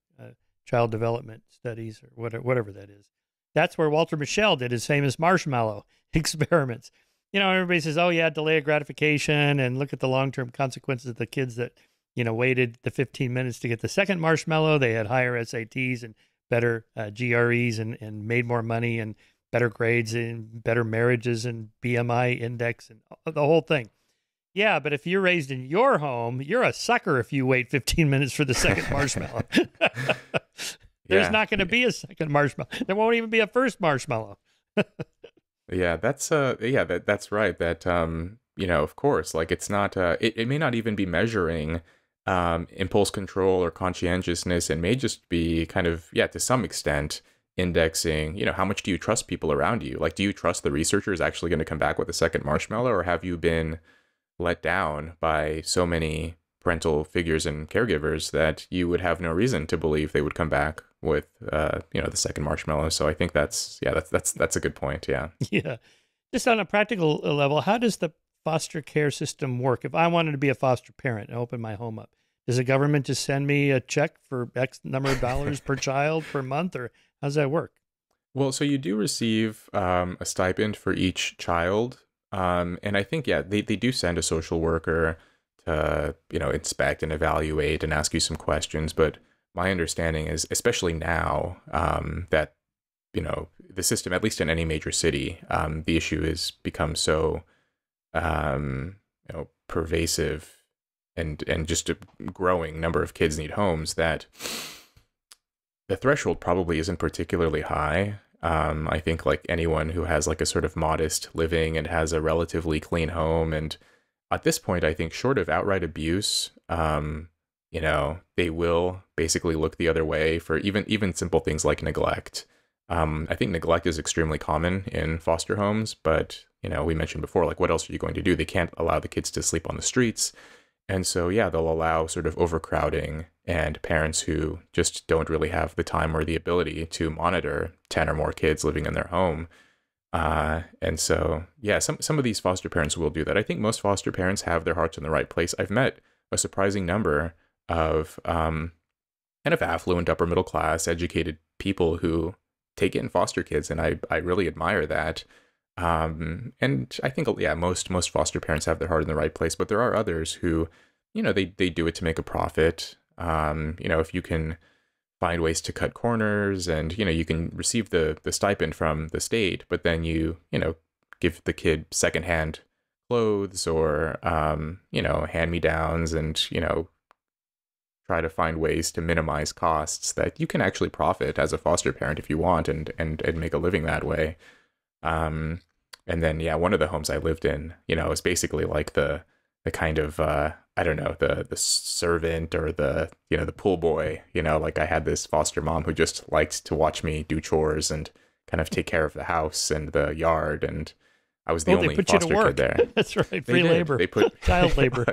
Child Development Studies or whatever that is. That's where Walter Mischel did his famous marshmallow experiments. Everybody says, oh, yeah, delay of gratification and look at the long-term consequences of the kids that, waited the 15 minutes to get the second marshmallow. They had higher SATs and better GREs and made more money and better grades and better marriages and BMI index and the whole thing. Yeah, but if you're raised in your home, you're a sucker if you wait 15 minutes for the second marshmallow. There's not going to be a second marshmallow. There won't even be a first marshmallow. Yeah, that's that's right. That of course, like it's not it may not even be measuring impulse control or conscientiousness. It may just be kind of, to some extent indexing, how much do you trust people around you? Like, do you trust the researcher is actually going to come back with a second marshmallow, or have you been let down by so many parental figures and caregivers that you would have no reason to believe they would come back with the second marshmallow? So I think that's a good point. Yeah. Yeah. Just on a practical level, how does the foster care system work? If I wanted to be a foster parent and open my home up, does the government just send me a check for X number of dollars per child per month, or how does that work? Well, so you do receive a stipend for each child. And I think, they do send a social worker to, inspect and evaluate and ask you some questions. But my understanding is, especially now, that, the system, at least in any major city, the issue has become so, pervasive and just a growing number of kids need homes that the threshold probably isn't particularly high. I think like anyone who has like a sort of modest living and has a relatively clean home, and at this point, I think short of outright abuse, they will basically look the other way for even simple things like neglect. I think neglect is extremely common in foster homes, but we mentioned before, like, what else are you going to do? They can't allow the kids to sleep on the streets. And so, they'll allow sort of overcrowding and parents who just don't really have the time or the ability to monitor 10 or more kids living in their home. And so, some of these foster parents will do that. I think most foster parents have their hearts in the right place. I've met a surprising number of kind of affluent, upper middle class, educated people who take in foster kids, and I really admire that. And I think, most foster parents have their heart in the right place, but there are others who, they do it to make a profit. If you can find ways to cut corners and, you can receive the stipend from the state, but then you give the kid secondhand clothes or, hand-me-downs and, try to find ways to minimize costs that you can actually profit as a foster parent if you want and make a living that way. And then, one of the homes I lived in, was basically like the kind of, the servant or the pool boy, like I had this foster mom who just liked to watch me do chores and kind of take care of the house and the yard. And I was the only foster kid there. That's right. Free labor. They put child labor.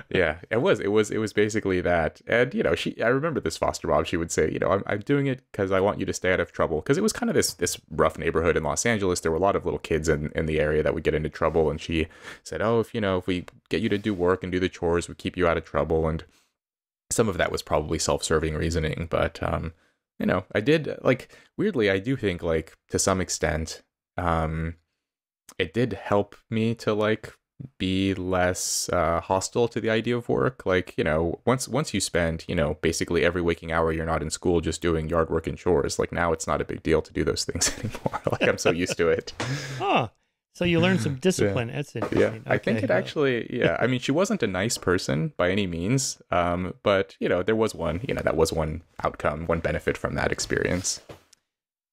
It was basically that. And, I remember this foster mom, she would say, I'm doing it because I want you to stay out of trouble. Because it was kind of this rough neighborhood in Los Angeles. There were a lot of little kids in the area that would get into trouble. And she said, if we get you to do work and do the chores, we keep you out of trouble. And some of that was probably self-serving reasoning. But, I did, weirdly, I do think, to some extent, it did help me to be less hostile to the idea of work. Like, once you spend, basically every waking hour you're not in school just doing yard work and chores, like now it's not a big deal to do those things anymore. Like I'm so used to it. Oh, so you learned some discipline. Yeah. That's interesting. I think it actually, I mean, she wasn't a nice person by any means, but, there was one, that was one outcome, one benefit from that experience.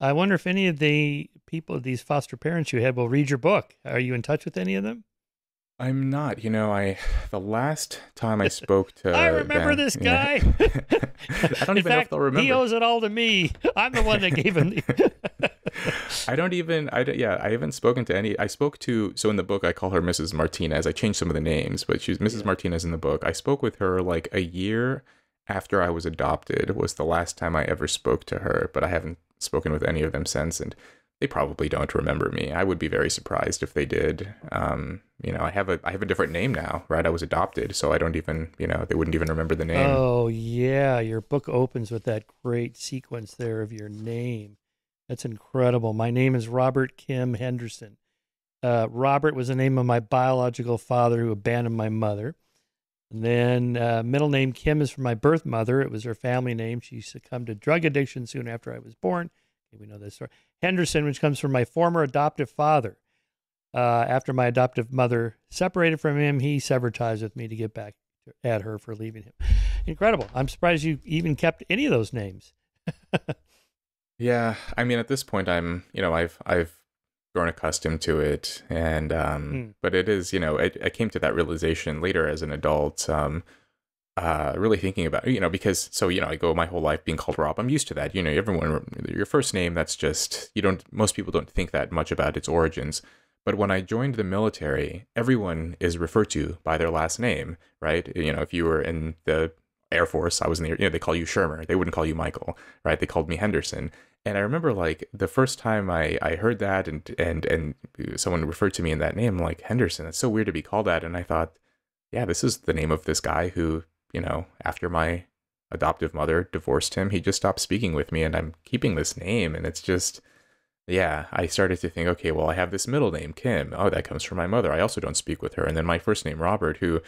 I wonder if any of the people, these foster parents you had, will read your book. Are you in touch with any of them? I'm not. The last time I spoke to I remember this guy. I don't even know if they'll remember. He owes it all to me. I'm the one that gave him. I haven't spoken to any. I spoke to, so in the book I call her Mrs. Martinez. I changed some of the names, but she's Mrs. Martinez in the book. I spoke with her like a year after I was adopted was the last time I ever spoke to her, but I haven't spoken with any of them since, and they probably don't remember me. I would be very surprised if they did. I have a different name now, right? I was adopted, so I don't even, they wouldn't even remember the name. Oh yeah, your book opens with that great sequence there of your name. That's incredible. My name is Robert Kim Henderson. Robert was the name of my biological father who abandoned my mother. And then middle name Kim is from my birth mother. It was her family name. She succumbed to drug addiction soon after I was born. Okay, we know this story. Henderson, which comes from my former adoptive father. After my adoptive mother separated from him, he severed ties with me to get back at her for leaving him. Incredible. I'm surprised you even kept any of those names. Yeah, I mean, at this point, I've grown accustomed to it, and but it is, I came to that realization later as an adult, really thinking about, because I go my whole life being called Rob. I'm used to that. Everyone, your first name, that's just, most people don't think that much about its origins. But when I joined the military, everyone is referred to by their last name, right? If you were in the Air Force, I was in the, they call you Shermer. They wouldn't call you Michael, right? They called me Henderson. And I remember like the first time I heard that and someone referred to me in that name, like Henderson, it's so weird to be called that. And I thought, yeah, this is the name of this guy who, after my adoptive mother divorced him, he just stopped speaking with me, and I'm keeping this name. And it's just, yeah, I started to think, okay, well, I have this middle name, Kim. Oh, that comes from my mother. I also don't speak with her. And then my first name, Robert, who,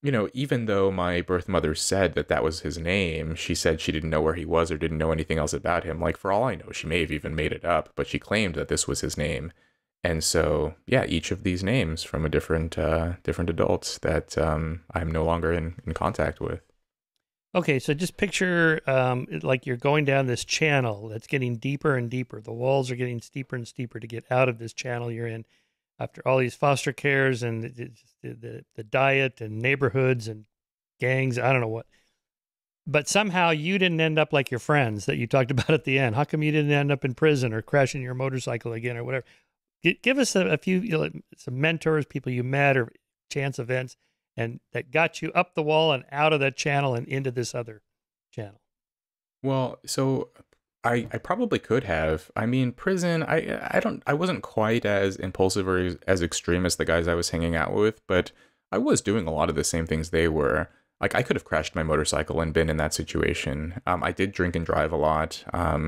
even though my birth mother said that was his name, she said she didn't know where he was or didn't know anything else about him. Like, for all I know, she may have even made it up, but she claimed that this was his name. And so, yeah, each of these names from a different adults that I'm no longer in contact with. Okay, so just picture like you're going down this channel that's getting deeper and deeper. The walls are getting steeper and steeper to get out of this channel you're in after all these foster cares and the diet and neighborhoods and gangs, I don't know what. But somehow you didn't end up like your friends that you talked about at the end. How come you didn't end up in prison or crashing your motorcycle again or whatever? Give us a few, some mentors, people you met or chance events, and that got you up the wall and out of that channel and into this other channel. Well, so I probably could have. I mean, prison, I wasn't quite as impulsive or as extreme as the guys I was hanging out with, but I was doing a lot of the same things they were. Like, I could have crashed my motorcycle and been in that situation. I did drink and drive a lot.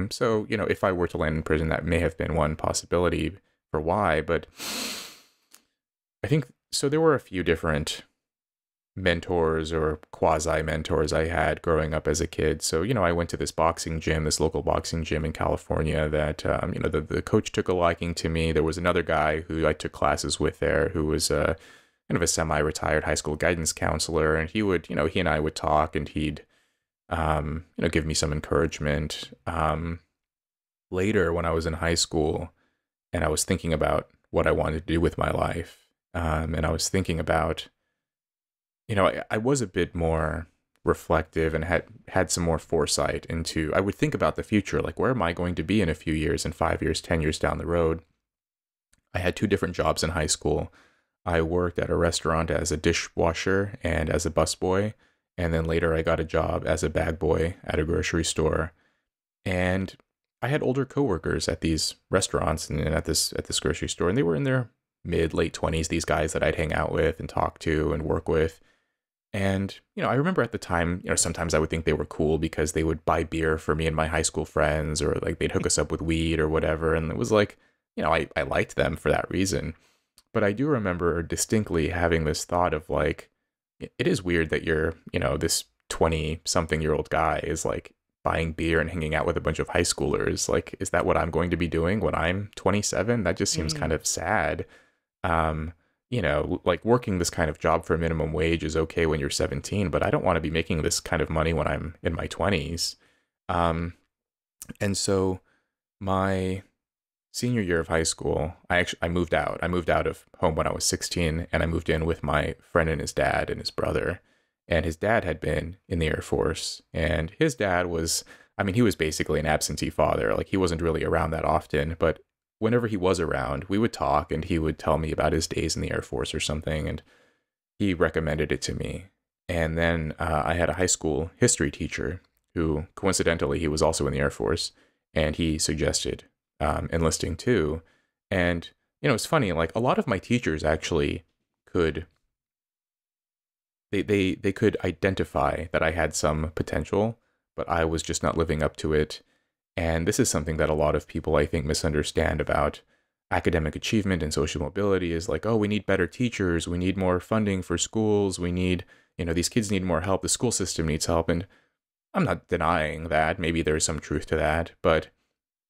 So, if I were to land in prison, that may have been one possibility for why, but I think, so there were a few different mentors or quasi-mentors I had growing up as a kid. So, I went to this local boxing gym in California that, the coach took a liking to me. There was another guy who I took classes with there who was kind of a semi-retired high school guidance counselor. And he and I would talk, and he'd, give me some encouragement. Later, when I was in high school and I was thinking about what I wanted to do with my life, and I was thinking about, I was a bit more reflective and had some more foresight into, I would think about the future, like, where am I going to be in a few years, in 5 years, 10 years down the road? I had 2 different jobs in high school. I worked at a restaurant as a dishwasher and as a busboy, and then later I got a job as a bag boy at a grocery store. And I had older coworkers at these restaurants and at this grocery store, and they were in their late 20s, these guys that I'd hang out with and talk to and work with. And, I remember at the time, sometimes I would think they were cool because they would buy beer for me and my high school friends, or like they'd hook us up with weed or whatever. And it was like, I liked them for that reason. But I do remember distinctly having this thought of like, it is weird that you're, this 20 something year old guy is like buying beer and hanging out with a bunch of high schoolers. Like, is that what I'm going to be doing when I'm 27? That just seems kind of sad. Um, like working this kind of job for a minimum wage is okay when you're 17, but I don't want to be making this kind of money when I'm in my 20s. And so my senior year of high school, I moved out. I moved out of home when I was 16, and I moved in with my friend and his dad and his brother. And his dad had been in the Air Force, and his dad was, he was basically an absentee father. Like, he wasn't really around that often, but whenever he was around, we would talk, and he would tell me about his days in the Air Force or something, and he recommended it to me. And then I had a high school history teacher who, coincidentally, he was also in the Air Force, and he suggested enlisting too. And, it's funny, like a lot of my teachers actually could, they could identify that I had some potential, but I was just not living up to it. And this is something that a lot of people, I think, misunderstand about academic achievement and social mobility is like, oh, we need better teachers. We need more funding for schools. We need, these kids need more help. The school system needs help. And I'm not denying that. Maybe there's some truth to that. But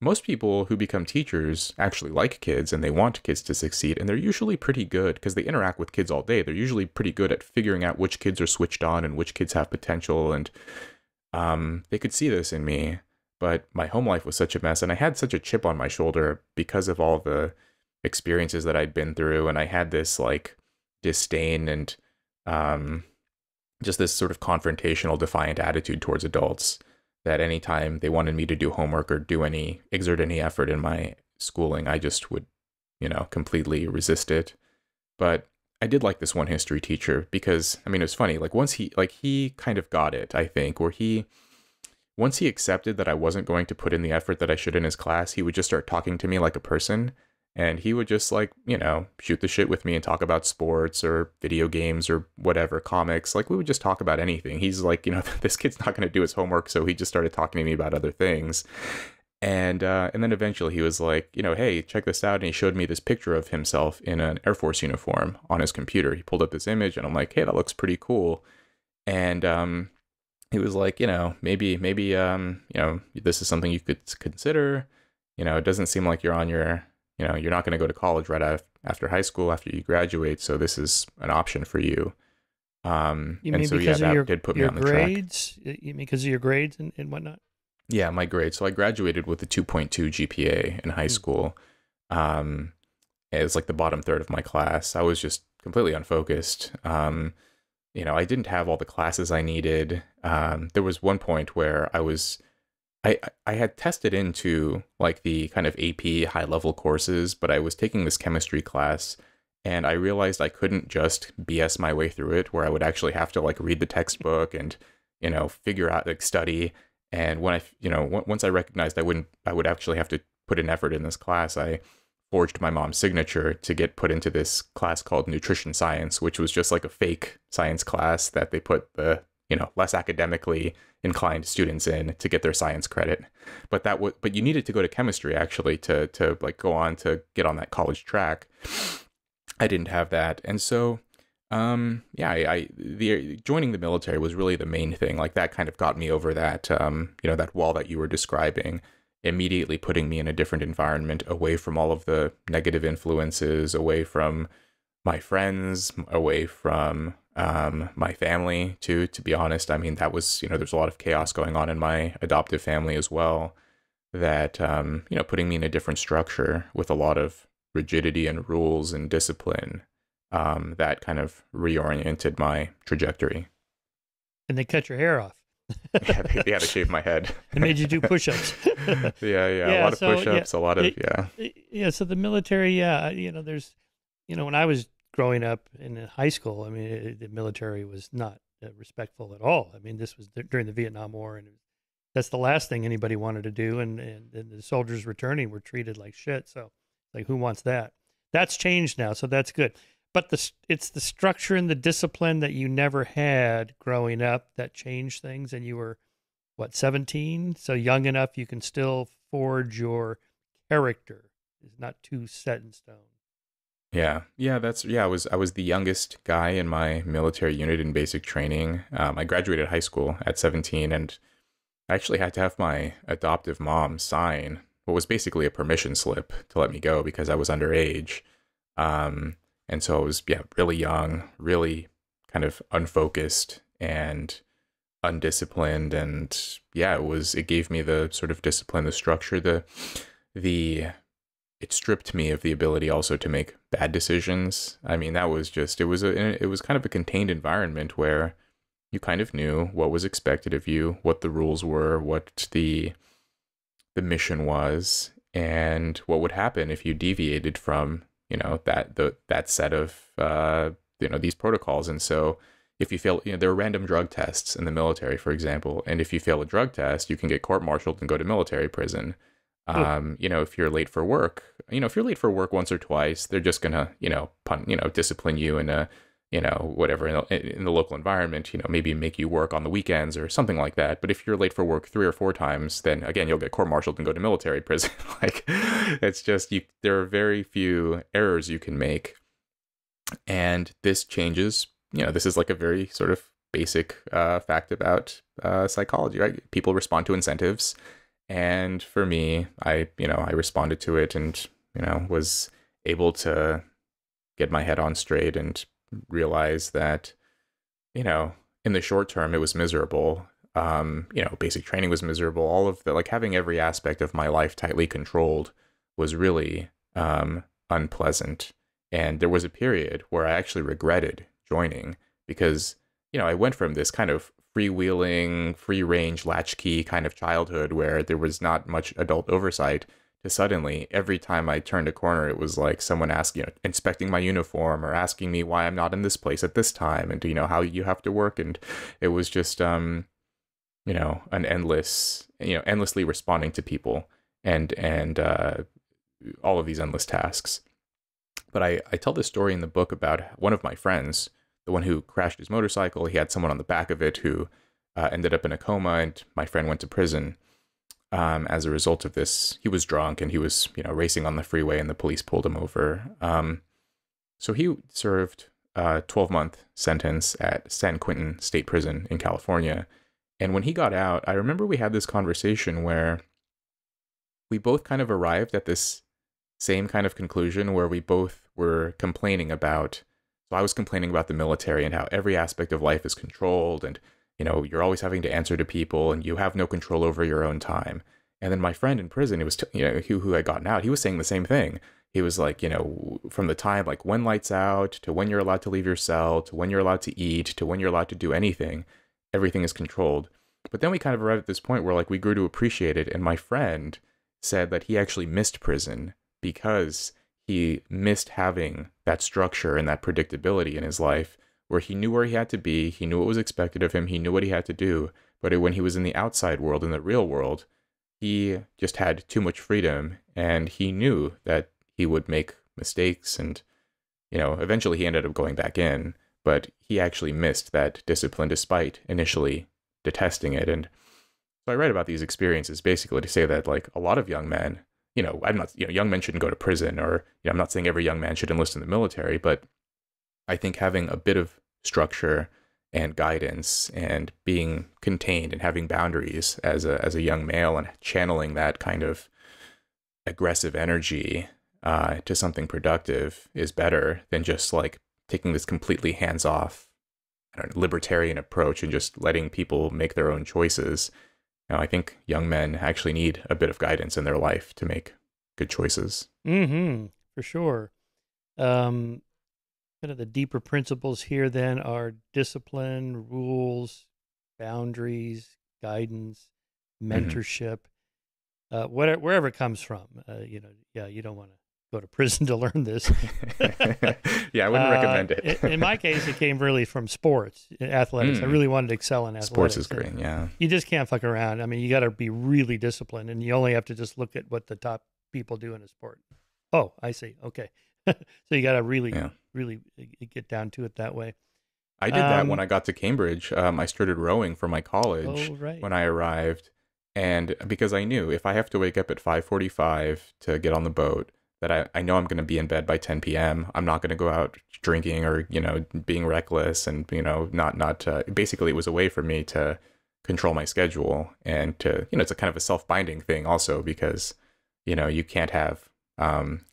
most people who become teachers actually like kids and they want kids to succeed. And they're usually pretty good because they interact with kids all day. They're usually pretty good at figuring out which kids are switched on and which kids have potential. And they could see this in me. But my home life was such a mess, and I had such a chip on my shoulder because of all the experiences that I'd been through, and I had this like disdain and just this sort of confrontational, defiant attitude towards adults that anytime they wanted me to do homework or exert any effort in my schooling, I just would, completely resist it. But I did like this one history teacher because, it was funny. Like once he kind of got it, I think, once he accepted that I wasn't going to put in the effort that I should in his class, he would just start talking to me like a person. And he would just like, shoot the shit with me and talk about sports or video games or whatever, comics. Like we would just talk about anything. He's like, this kid's not going to do his homework. So he just started talking to me about other things. And then eventually he was like, hey, check this out. And he showed me this picture of himself in an Air Force uniform on his computer. He pulled up this image and I'm like, hey, that looks pretty cool. And, he was like, maybe, this is something you could consider. It doesn't seem like you're on your, you're not going to go to college right after high school, after you graduate. So this is an option for you. You mean because that did put me on the grades? You mean because of your grades and whatnot? Yeah, my grades. So I graduated with a 2.2 GPA in high school. It was like the bottom third of my class. I was just completely unfocused. I didn't have all the classes I needed. There was one point where I had tested into like the kind of AP high level courses, but I was taking this chemistry class and I realized I couldn't just BS my way through it, where I would actually have to like read the textbook and, figure out, like study. And when once I recognized I would actually have to put an effort in this class, I forged my mom's signature to get put into this class called nutrition science, which was just like a fake science class that they put the, less academically inclined students in to get their science credit. But but you needed to go to chemistry actually to like go on to get on that college track. I didn't have that. And so, joining the military was really the main thing. Like that kind of got me over that, that wall that you were describing, immediately putting me in a different environment, away from all of the negative influences, away from my friends, away from my family too, to be honest. That was, there's a lot of chaos going on in my adoptive family as well, that, putting me in a different structure with a lot of rigidity and rules and discipline, that kind of reoriented my trajectory. And they cut your hair off. They had to shave my head. They made you do push-ups. Yeah, a lot of push-ups, a lot of, Yeah, so the military, there's, when I was growing up in high school, the military was not respectful at all. This was during the Vietnam War, and that's the last thing anybody wanted to do, and the soldiers returning were treated like shit, so like, who wants that? That's changed now, so that's good. But it's the structure and the discipline that you never had growing up that changed things. And you were, 17? So young enough you can still forge your character. It's not too set in stone. I was the youngest guy in my military unit in basic training. I graduated high school at 17, and I actually had to have my adoptive mom sign what was basically a permission slip to let me go because I was underage. Um, and so I was, really young, really kind of unfocused and undisciplined. And it gave me the sort of discipline, the structure, the it stripped me of the ability also to make bad decisions. I mean, that was just, it was kind of a contained environment where you kind of knew what was expected of you, what the rules were, what the mission was, and what would happen if you deviated from, that set of, these protocols. And so if you fail, there are random drug tests in the military, for example, and if you fail a drug test, you can get court-martialed and go to military prison. If you're late for work, if you're late for work once or twice, they're just gonna, discipline you in a, whatever in the local environment, maybe make you work on the weekends or something like that. But if you're late for work 3 or 4 times, then again, you'll get court-martialed and go to military prison. Like, it's just, there are very few errors you can make. And this changes, this is like a very sort of basic fact about psychology, right? People respond to incentives. And for me, I responded to it and, was able to get my head on straight and realize that, in the short term, it was miserable. Basic training was miserable. All of the, like, having every aspect of my life tightly controlled was really unpleasant. And there was a period where I actually regretted joining because, I went from this kind of freewheeling, free-range, latchkey kind of childhood where there was not much adult oversight to suddenly, every time I turned a corner, it was like someone asking, inspecting my uniform or asking me why I'm not in this place at this time and, how you have to work. And it was just, an endlessly responding to people and all of these endless tasks. But I tell this story in the book about one of my friends, the one who crashed his motorcycle. He had someone on the back of it who ended up in a coma, and my friend went to prison as a result of this. He was drunk and he was, racing on the freeway, and the police pulled him over. So he served a 12-month sentence at San Quentin State Prison in California. And when he got out, I remember we had this conversation where we both kind of arrived at this same kind of conclusion where we both were complaining about. So I was complaining about the military and how every aspect of life is controlled and, you're always having to answer to people and you have no control over your own time. And then my friend in prison, it was, who had gotten out, he was saying the same thing. He was like, from the time, like when lights out to when you're allowed to leave your cell, to when you're allowed to eat, to when you're allowed to do anything, everything is controlled. But then we kind of arrived at this point where like we grew to appreciate it. And my friend said that he actually missed prison because he missed having that structure and that predictability in his life where he knew where he had to be, he knew what was expected of him, he knew what he had to do. But when he was in the outside world, in the real world, he just had too much freedom and he knew that he would make mistakes and, eventually he ended up going back in, but he actually missed that discipline despite initially detesting it. And so I write about these experiences basically to say that like a lot of young men, I'm not, young men shouldn't go to prison or, I'm not saying every young man should enlist in the military, but I think having a bit of structure and guidance and being contained and having boundaries as a young male and channeling that kind of aggressive energy to something productive is better than just like taking this completely hands-off, libertarian approach and just letting people make their own choices. I think young men actually need a bit of guidance in their life to make good choices. Mm-hmm, for sure. Kind of the deeper principles here then are discipline, rules, boundaries, guidance, mentorship, wherever it comes from. You don't want to go to prison to learn this. Yeah, I wouldn't recommend it. In my case, it came really from sports, athletics. I really wanted to excel in athletics. Sports is great, yeah. You just can't fuck around. I mean, you got to be really disciplined, and you only have to just look at what the top people do in a sport. Oh, I see. Okay. So you got to really get down to it that way. I did that when I got to Cambridge. I started rowing for my college when I arrived. And because I knew if I have to wake up at 5:45 to get on the boat, that I know I'm going to be in bed by 10 p.m. I'm not going to go out drinking or, being reckless and, not basically it was a way for me to control my schedule and to, it's a kind of a self-binding thing also because, you can't have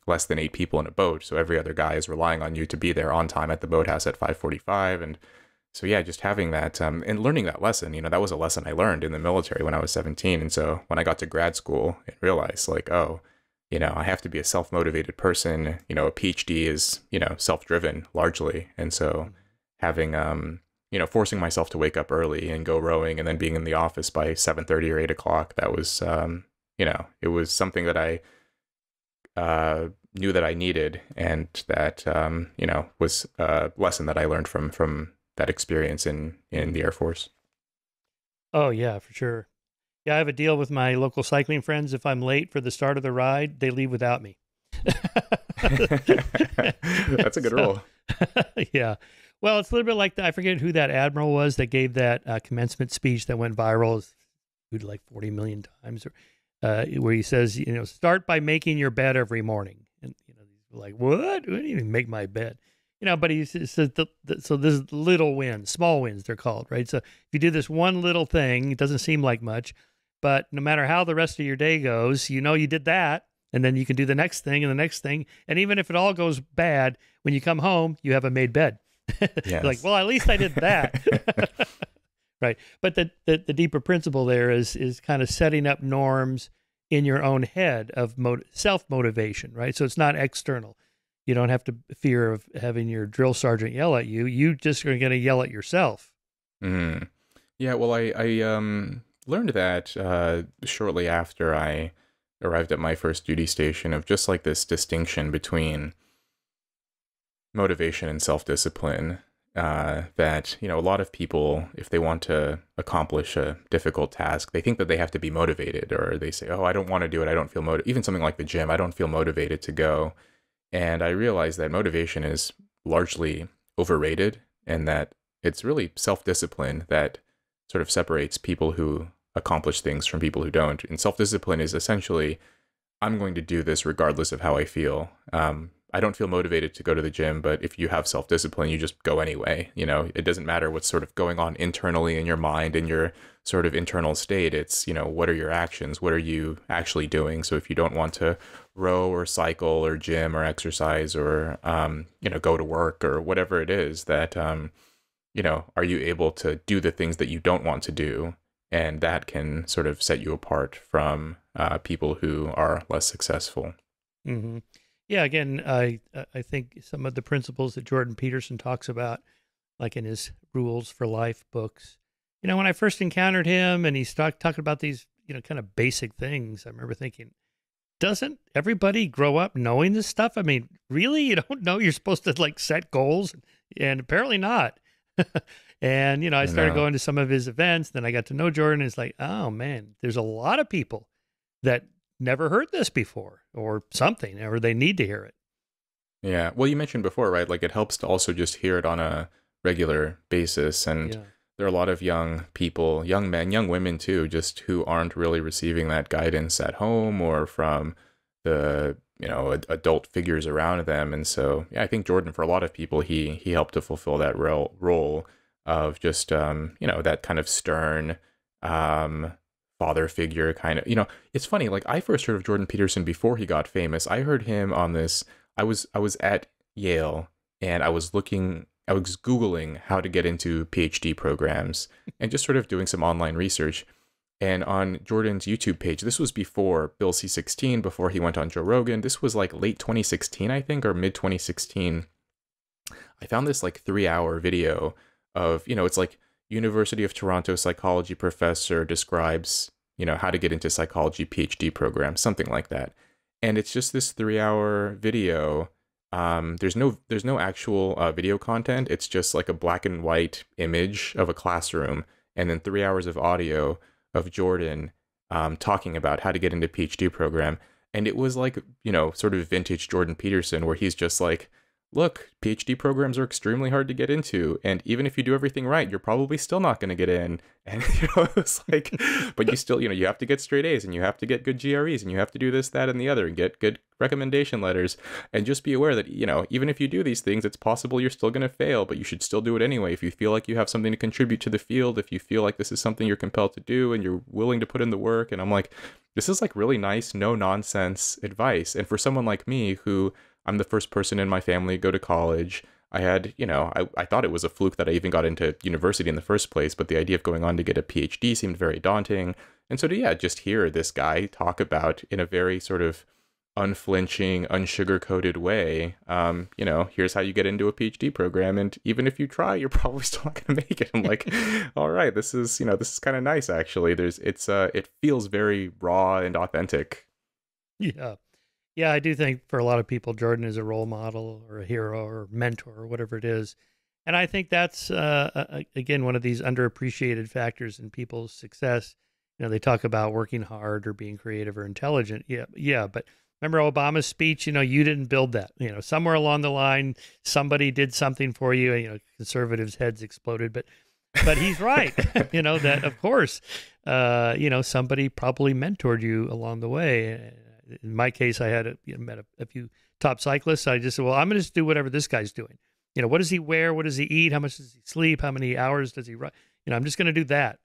less than 8 people in a boat. So every other guy is relying on you to be there on time at the boathouse at 5:45. And so, yeah, just having that and learning that lesson, that was a lesson I learned in the military when I was 17. And so when I got to grad school, I realized like, oh, I have to be a self-motivated person. A PhD is, self-driven largely. And so having, forcing myself to wake up early and go rowing and then being in the office by 7:30 or 8 o'clock, that was, it was something that I knew that I needed and that, was a lesson that I learned from that experience in the Air Force. Oh, yeah, for sure. Yeah, I have a deal with my local cycling friends. If I'm late for the start of the ride, they leave without me. That's a good rule. Yeah. Well, it's a little bit like I forget who that admiral was that gave that commencement speech that went viral like 40 million times, where he says, start by making your bed every morning. And, like, what? I didn't even make my bed. But he says, so there's little wins, small wins, they're called, right? So if you do this one little thing, it doesn't seem like much, but no matter how the rest of your day goes, you did that, and then you can do the next thing and the next thing. And even if it all goes bad, when you come home, you have a made bed. Yes. Like, well, at least I did that. Right. But the deeper principle there is kind of setting up norms in your own head of self-motivation, right? So it's not external. You don't have to fear of having your drill sergeant yell at you. You just are going to yell at yourself. Mm. Yeah, well, I learned that shortly after I arrived at my first duty station of just like this distinction between motivation and self-discipline. That, a lot of people, if they want to accomplish a difficult task, they think that they have to be motivated, or they say, oh, I don't want to do it. I don't feel motivated. Even something like the gym, I don't feel motivated to go. And I realized that motivation is largely overrated and that it's really self-discipline that sort of separates people who accomplish things from people who don't. And self-discipline is essentially, I'm going to do this regardless of how I feel. I don't feel motivated to go to the gym, but if you have self-discipline, you just go anyway. It doesn't matter what's sort of going on internally in your mind and your sort of internal state. It's, what are your actions? What are you actually doing? So if you don't want to row or cycle or gym or exercise or, go to work or whatever it is that, are you able to do the things that you don't want to do? And that can sort of set you apart from people who are less successful. Mm-hmm. Yeah, again, I think some of the principles that Jordan Peterson talks about, like in his Rules for Life books, when I first encountered him and he's talking about these, kind of basic things, I remember thinking, doesn't everybody grow up knowing this stuff? I mean, really? You don't know you're supposed to like set goals? And apparently not. And, I started going to some of his events. Then I got to know Jordan. And it's like, oh, man, there's a lot of people that never heard this before or something, or they need to hear it. Yeah. Well, you mentioned before, right? Like it helps to also just hear it on a regular basis. And there are a lot of young people, young men, young women too, just who aren't really receiving that guidance at home or from the, adult figures around them. And so, yeah, I think Jordan, for a lot of people, he helped to fulfill that role of just, that kind of stern, father figure kind of, it's funny, like I first heard of Jordan Peterson before he got famous. I heard him on this, I was at Yale and I was Googling how to get into PhD programs and just sort of doing some online research. And on Jordan's YouTube page, this was before Bill C-16, before he went on Joe Rogan. This was like late 2016, I think, or mid 2016. I found this like 3-hour video of, it's like University of Toronto psychology professor describes, how to get into psychology PhD program, something like that. And it's just this 3-hour video. There's no actual video content. It's just like a black and white image of a classroom and then 3 hours of audio of Jordan talking about how to get into PhD program. And it was like, sort of vintage Jordan Peterson, where he's just like look, PhD programs are extremely hard to get into, and even if you do everything right, you're probably still not going to get in. And it's like, but you still, you have to get straight A's, and you have to get good GREs, and you have to do this, that, and the other, and get good recommendation letters. And just be aware that, even if you do these things, it's possible you're still going to fail, but you should still do it anyway. If you feel like you have something to contribute to the field, if you feel like this is something you're compelled to do, and you're willing to put in the work. And I'm like, this is like really nice, no nonsense advice. And for someone like me, who I'm the first person in my family to go to college. I had, I thought it was a fluke that I even got into university in the first place, but the idea of going on to get a PhD seemed very daunting. And so just hear this guy talk about, in a very sort of unflinching, unsugar-coated way, here's how you get into a PhD program. And even if you try, you're probably still not going to make it. I'm like, all right, this is kind of nice, actually. It feels very raw and authentic. Yeah. Yeah, I do think for a lot of people, Jordan is a role model or a hero or mentor or whatever it is. And I think that's, again, one of these underappreciated factors in people's success. They talk about working hard or being creative or intelligent. Yeah. But remember Obama's speech, you didn't build that. Somewhere along the line, somebody did something for you. Conservatives' heads exploded. But he's right, that, of course, somebody probably mentored you along the way. In my case, I had met a few top cyclists. I just said, well, I'm going to just do whatever this guy's doing. What does he wear? What does he eat? How much does he sleep? How many hours does he run? I'm just going to do that.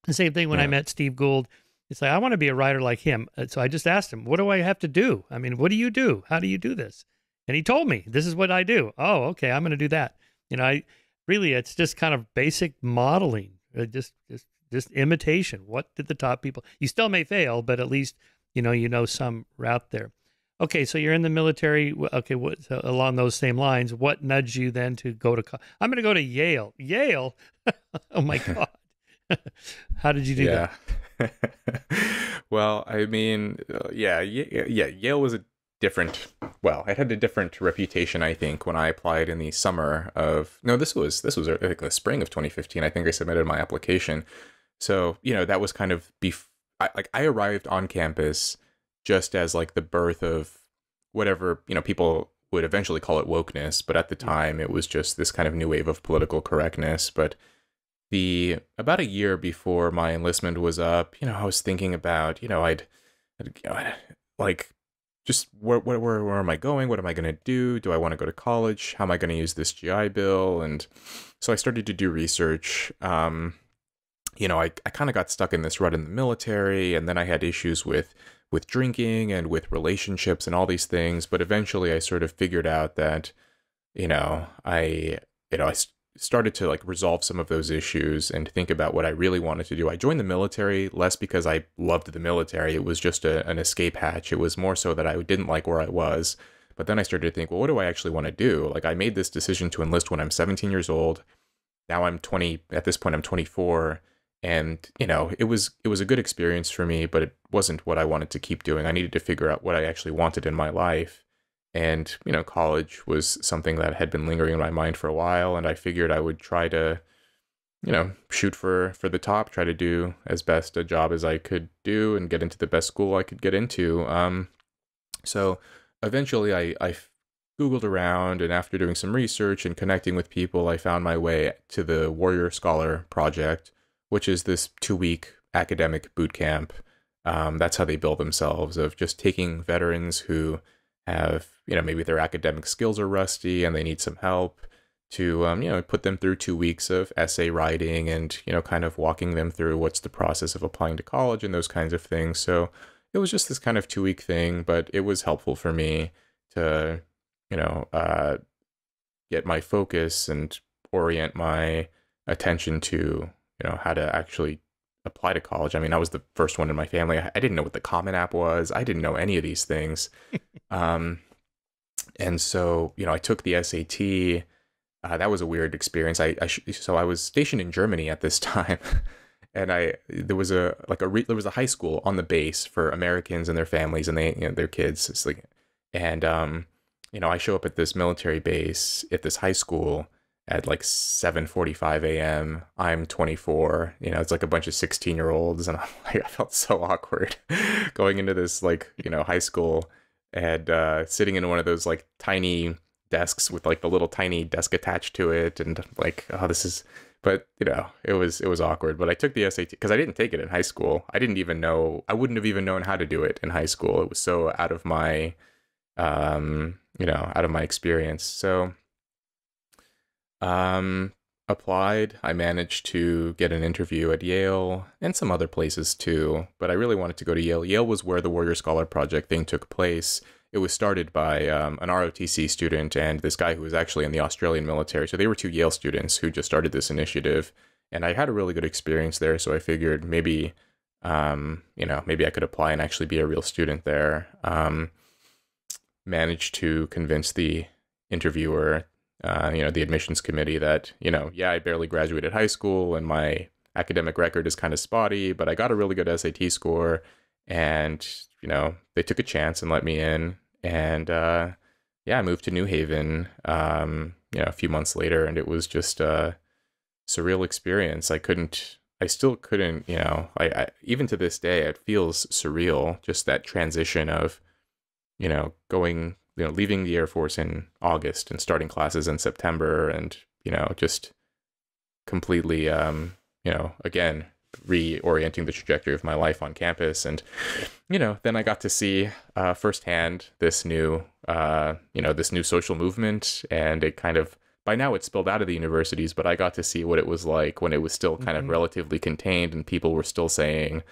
The same thing when I met Steve Gould. It's like, I want to be a writer like him. So I just asked him, what do I have to do? I mean, what do you do? How do you do this? And he told me, this is what I do. Oh, okay, I'm going to do that. It's just kind of basic modeling, just imitation. What did the top people? You still may fail, but at least some route there. Okay, so you're in the military. Okay, so along those same lines, what nudged you then to go to I'm going to go to Yale. Yale? Oh, my God. How did you do that? Well, I mean, Yale was it had a different reputation, I think, when I applied in the summer of, no, this was I think the spring of 2015. I think I submitted my application. So, that was kind of I arrived on campus just as like the birth of whatever, people would eventually call it wokeness. But at the time, it was just this kind of new wave of political correctness. But about a year before my enlistment was up, I was thinking about, like, just where am I going? What am I going to do? Do I want to go to college? How am I going to use this GI Bill? And so I started to do research. I kind of got stuck in this rut in the military, and then I had issues with drinking and with relationships and all these things. But eventually I sort of figured out that, I started to like resolve some of those issues and think about what I really wanted to do. I joined the military less because I loved the military. It was just an escape hatch. It was more so that I didn't like where I was. But then I started to think, well, what do I actually want to do? Like, I made this decision to enlist when I'm 17 years old. Now I'm 20. At this point, I'm 24. And, it was a good experience for me, but it wasn't what I wanted to keep doing. I needed to figure out what I actually wanted in my life. And, college was something that had been lingering in my mind for a while. And I figured I would try to, shoot for the top, try to do as best a job as I could do and get into the best school I could get into. So eventually I Googled around, and after doing some research and connecting with people, I found my way to the Warrior Scholar Project, which is this 2-week academic boot camp. That's how they build themselves, of just taking veterans who have, maybe their academic skills are rusty and they need some help to, put them through 2 weeks of essay writing and, kind of walking them through what's the process of applying to college and those kinds of things. So it was just this kind of 2-week thing, but it was helpful for me to, get my focus and orient my attention to, how to actually apply to college. I mean, I was the first one in my family. I didn't know what the Common App was. I didn't know any of these things. And so, I took the SAT. That was a weird experience. So I was stationed in Germany at this time, and there was a high school on the base for Americans and their families and their kids. It's like, and I show up at this military base at this high school at like 7:45 a.m. I'm 24. It's like a bunch of 16-year-olds, and I felt so awkward going into this high school and sitting in one of those like tiny desks with like the little tiny desk attached to it, and like, oh, this is. But it was awkward. But I took the SAT because I didn't take it in high school. I didn't even know. I wouldn't have even known how to do it in high school. It was so out of my, out of my experience. So, applied. I managed to get an interview at Yale and some other places too. But I really wanted to go to Yale. Yale was where the Warrior Scholar Project thing took place. It was started by an ROTC student and this guy who was actually in the Australian military. So they were two Yale students who just started this initiative. And I had a really good experience there. So I figured maybe, maybe I could apply and actually be a real student there. Managed to convince the interviewer, the admissions committee that, I barely graduated high school and my academic record is kind of spotty, but I got a really good SAT score. And, they took a chance and let me in. And I moved to New Haven, a few months later, and it was just a surreal experience. I still couldn't, I even to this day, it feels surreal, just that transition of, going, leaving the Air Force in August and starting classes in September and, just completely, again, reorienting the trajectory of my life on campus. And, then I got to see firsthand this new social movement, and it kind of, by now it's spilled out of the universities, but I got to see what it was like when it was still kind of relatively contained and people were still saying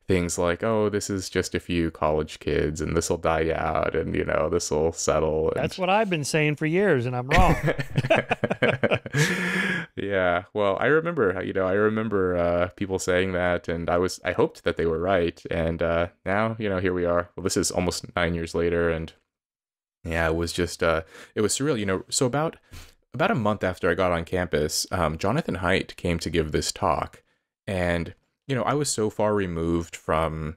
things like, oh, this is just a few college kids and this will die out and, this will settle. And that's what I've been saying for years, and I'm wrong. Yeah. Well, I remember people saying that, and I hoped that they were right. And now, here we are. Well, this is almost 9 years later. And yeah, it was just, it was surreal, so about a month after I got on campus, Jonathan Haidt came to give this talk. And, I was so far removed from,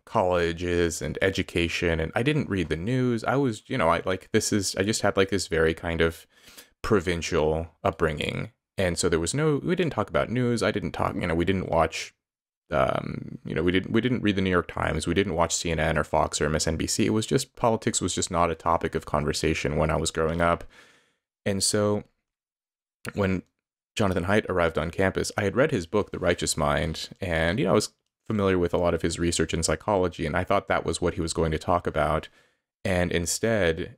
colleges and education, and I didn't read the news. I was, I just had like this very kind of provincial upbringing. And so we didn't talk about news. I didn't talk, we didn't watch, we didn't read the New York Times. We didn't watch CNN or Fox or MSNBC. It was just, politics was just not a topic of conversation when I was growing up. And so when Jonathan Haidt arrived on campus, I had read his book, The Righteous Mind, and, I was familiar with a lot of his research in psychology, and I thought that was what he was going to talk about. And instead,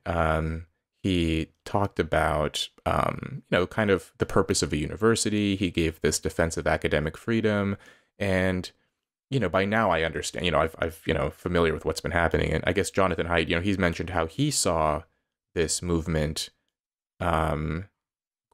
he talked about, kind of the purpose of a university. He gave this defense of academic freedom. And, by now I understand, I've familiar with what's been happening. And I guess Jonathan Haidt, he's mentioned how he saw this movement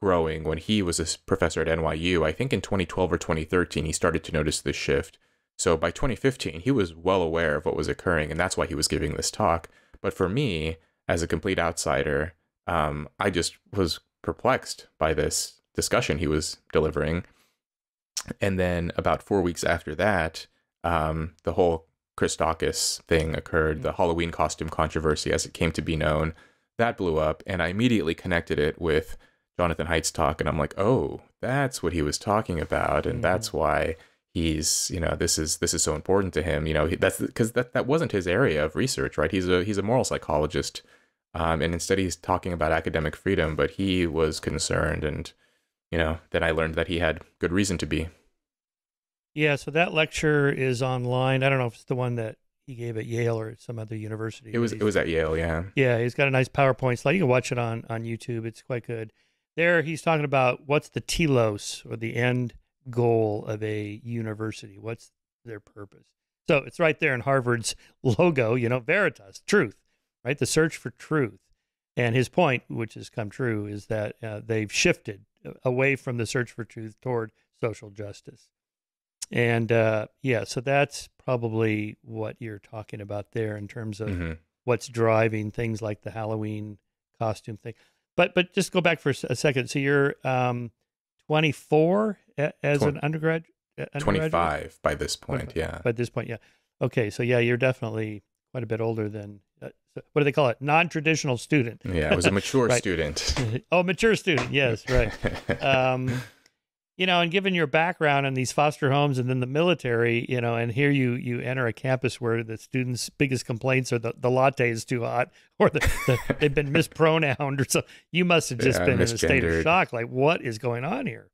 growing when he was a professor at NYU. I think in 2012 or 2013, he started to notice this shift. So by 2015, he was well aware of what was occurring, and that's why he was giving this talk. But for me, as a complete outsider, I just was perplexed by this discussion he was delivering. And then about 4 weeks after that, the whole Christakis thing occurred, the Halloween costume controversy, as it came to be known. That blew up, and I immediately connected it with Jonathan Haidt's talk, and I'm like, oh, that's what he was talking about, and that's why he's, this is so important to him. That's because that wasn't his area of research, right? He's a moral psychologist, and instead he's talking about academic freedom, but he was concerned, and then I learned that he had good reason to be. Yeah, so that lecture is online. I don't know if it's the one that he gave at Yale or some other university. It was at Yale, yeah. Yeah, he's got a nice PowerPoint slide. You can watch it on YouTube. It's quite good. There, he's talking about what's the telos, or the end goal of a university. What's their purpose? So it's right there in Harvard's logo, Veritas, truth, right? The search for truth. And his point, which has come true, is that they've shifted away from the search for truth toward social justice. And so that's probably what you're talking about there in terms of what's driving things like the Halloween costume thing. But just go back for a second. So you're 24 as an undergraduate? 25 by this point, yeah. By this point, yeah. Okay, so yeah, you're definitely quite a bit older than, what do they call it? Non-traditional student. Yeah, I was a mature student. Oh, mature student, yes, right. And given your background in these foster homes and then the military, and here you enter a campus where the students' biggest complaints are the latte is too hot, or they've been mispronounced, or so. You must have just been in a state of shock. Like, what is going on here?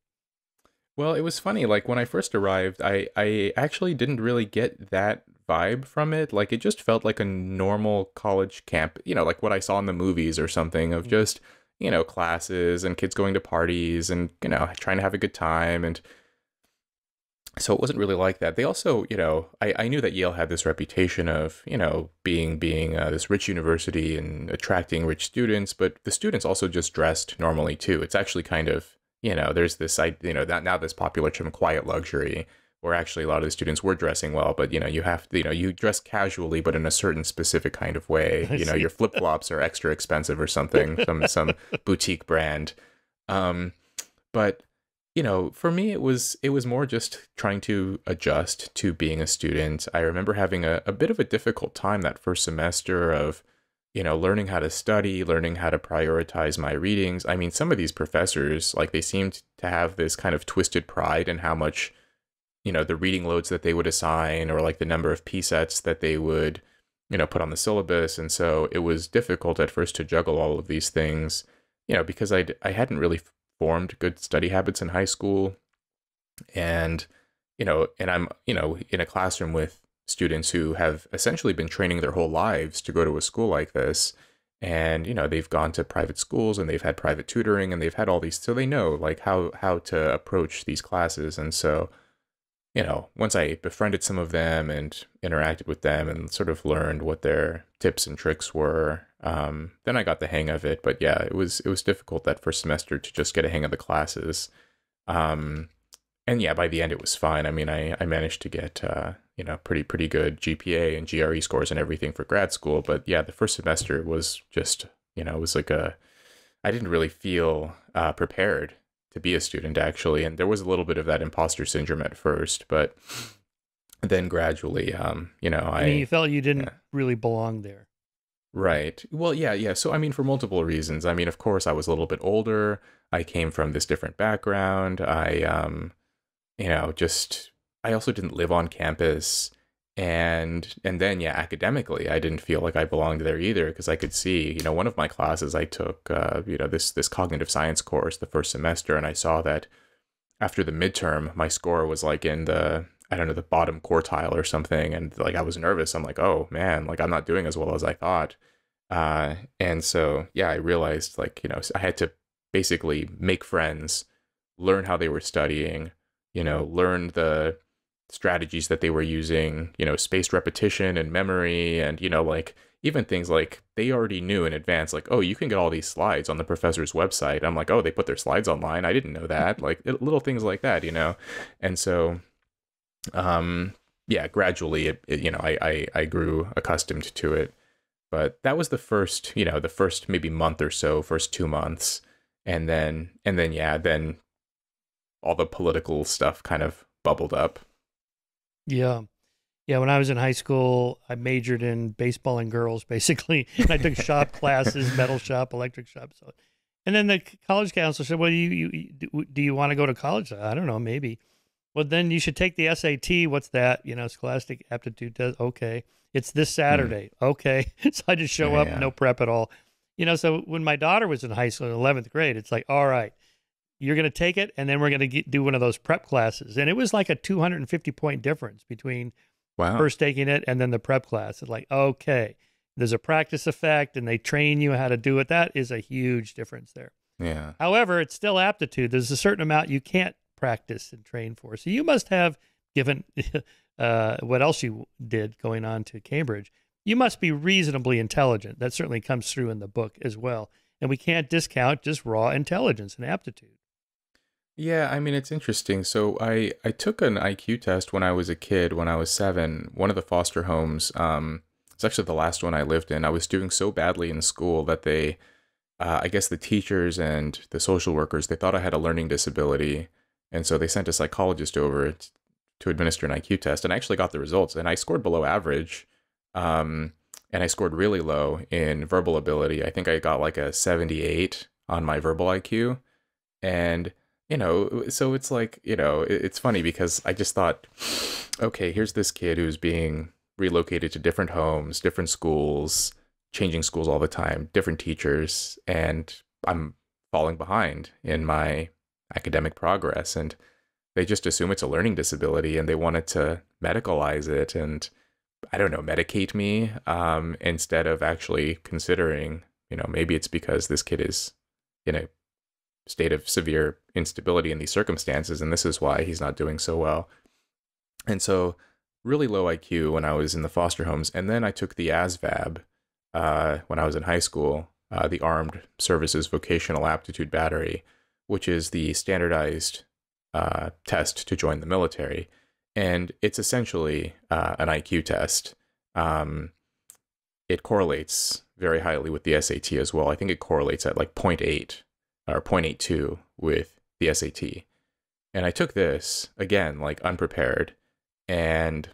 Well, it was funny. Like, when I first arrived, I actually didn't really get that vibe from it. Like, it just felt like a normal college camp, like what I saw in the movies or something, of just, classes and kids going to parties and, trying to have a good time. And so it wasn't really like that. They also, I knew that Yale had this reputation of, being this rich university and attracting rich students, but the students also just dressed normally too. It's actually kind of, there's this, now this popular term, quiet luxury, where actually a lot of the students were dressing well, but, you have to, you dress casually, but in a certain specific kind of way. Your flip-flops are extra expensive or something, some boutique brand. But, for me, it was more just trying to adjust to being a student. I remember having a bit of a difficult time that first semester of, learning how to study, learning how to prioritize my readings. I mean, some of these professors, like, they seemed to have this kind of twisted pride in how much, the reading loads that they would assign, or like the number of P-sets that they would, put on the syllabus. And so it was difficult at first to juggle all of these things, because I hadn't really formed good study habits in high school. And, and I'm, in a classroom with students who have essentially been training their whole lives to go to a school like this. And, they've gone to private schools and they've had private tutoring and they've had all these, so they know like how to approach these classes. And so, once I befriended some of them and interacted with them and sort of learned what their tips and tricks were, then I got the hang of it. But yeah, it was difficult that first semester to just get a hang of the classes. And yeah, by the end it was fine. I mean, I managed to get, pretty good GPA and GRE scores and everything for grad school. But yeah, the first semester was just, it was like I didn't really feel prepared to be a student, actually. And there was a little bit of that imposter syndrome at first, but then gradually, you felt you didn't really belong there. Right. Well, yeah. So, I mean, for multiple reasons. I mean, of course, I was a little bit older. I came from this different background. I also didn't live on campus. And then, yeah, academically, I didn't feel like I belonged there either, because I could see, one of my classes I took, this cognitive science course the first semester, and I saw that after the midterm, my score was like in the bottom quartile or something, and like I was nervous. I'm like, oh man, like I'm not doing as well as I thought. And so, yeah, I realized like, I had to basically make friends, learn how they were studying, learn the strategies that they were using, spaced repetition and memory, and, like even things like they already knew in advance, like, oh, you can get all these slides on the professor's website. I'm like, oh, they put their slides online. I didn't know that. Like little things like that, And so, yeah, gradually I grew accustomed to it. But that was the first maybe month or so, first 2 months. And then all the political stuff kind of bubbled up. Yeah. Yeah, when I was in high school, I majored in baseball and girls, basically. And I took shop classes, metal shop, electric shop. So, and then the college counselor said, well, do you want to go to college? I don't know, maybe. Well, then you should take the SAT. What's that? Scholastic aptitude test. Okay. It's this Saturday. Okay. So I just show up, no prep at all. So when my daughter was in high school in 11th grade, it's like, all right, you're going to take it, and then we're going to do one of those prep classes. And it was like a 250-point difference between first taking it and then the prep class. It's like, okay, there's a practice effect, and they train you how to do it. That is a huge difference there. Yeah. However, it's still aptitude. There's a certain amount you can't practice and train for. So you must have, given what else you did going on to Cambridge, you must be reasonably intelligent. That certainly comes through in the book as well. And we can't discount just raw intelligence and aptitude. Yeah, I mean, it's interesting. So I took an IQ test when I was a kid, when I was 7, one of the foster homes. It's actually the last one I lived in. I was doing so badly in school that they, I guess the teachers and the social workers, they thought I had a learning disability. And so they sent a psychologist over to administer an IQ test, and I actually got the results, and I scored below average. And I scored really low in verbal ability. I think I got like a 78 on my verbal IQ. And So it's like, it's funny because I just thought, okay, here's this kid who's being relocated to different homes, different schools, changing schools all the time, different teachers, and I'm falling behind in my academic progress. And they just assume it's a learning disability and they wanted to medicalize it and, I don't know, medicate me, instead of actually considering, maybe it's because this kid is in a state of severe instability in these circumstances, and this is why he's not doing so well. And so, really low IQ when I was in the foster homes, and then I took the ASVAB when I was in high school, the Armed Services Vocational Aptitude Battery, which is the standardized test to join the military, and it's essentially an IQ test. It correlates very highly with the SAT as well. I think it correlates at like zero point 0.8 or 0.82 with the SAT. And I took this again, like unprepared, and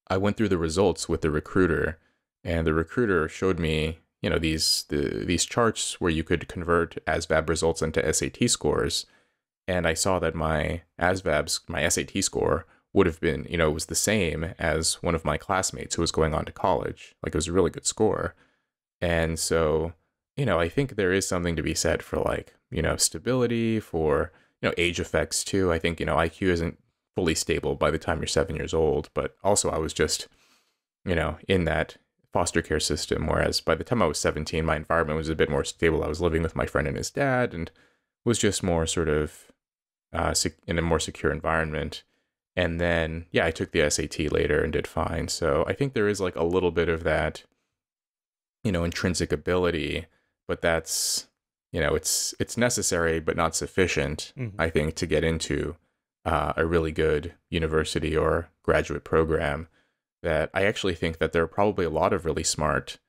I went through the results with the recruiter, and the recruiter showed me, these charts where you could convert ASVAB results into SAT scores, and I saw that my SAT score would have been, it was the same as one of my classmates who was going on to college. Like, it was a really good score. And so, I think there is something to be said for like, stability, for, age effects too. I think, IQ isn't fully stable by the time you're 7 years old, but also I was just, in that foster care system, whereas by the time I was 17, my environment was a bit more stable. I was living with my friend and his dad and was just more sort of in a more secure environment. And then, yeah, I took the SAT later and did fine. So I think there is like a little bit of that, intrinsic ability, but that's, it's necessary but not sufficient, Mm-hmm. I think, to get into a really good university or graduate program. That I actually think that there are probably a lot of really smart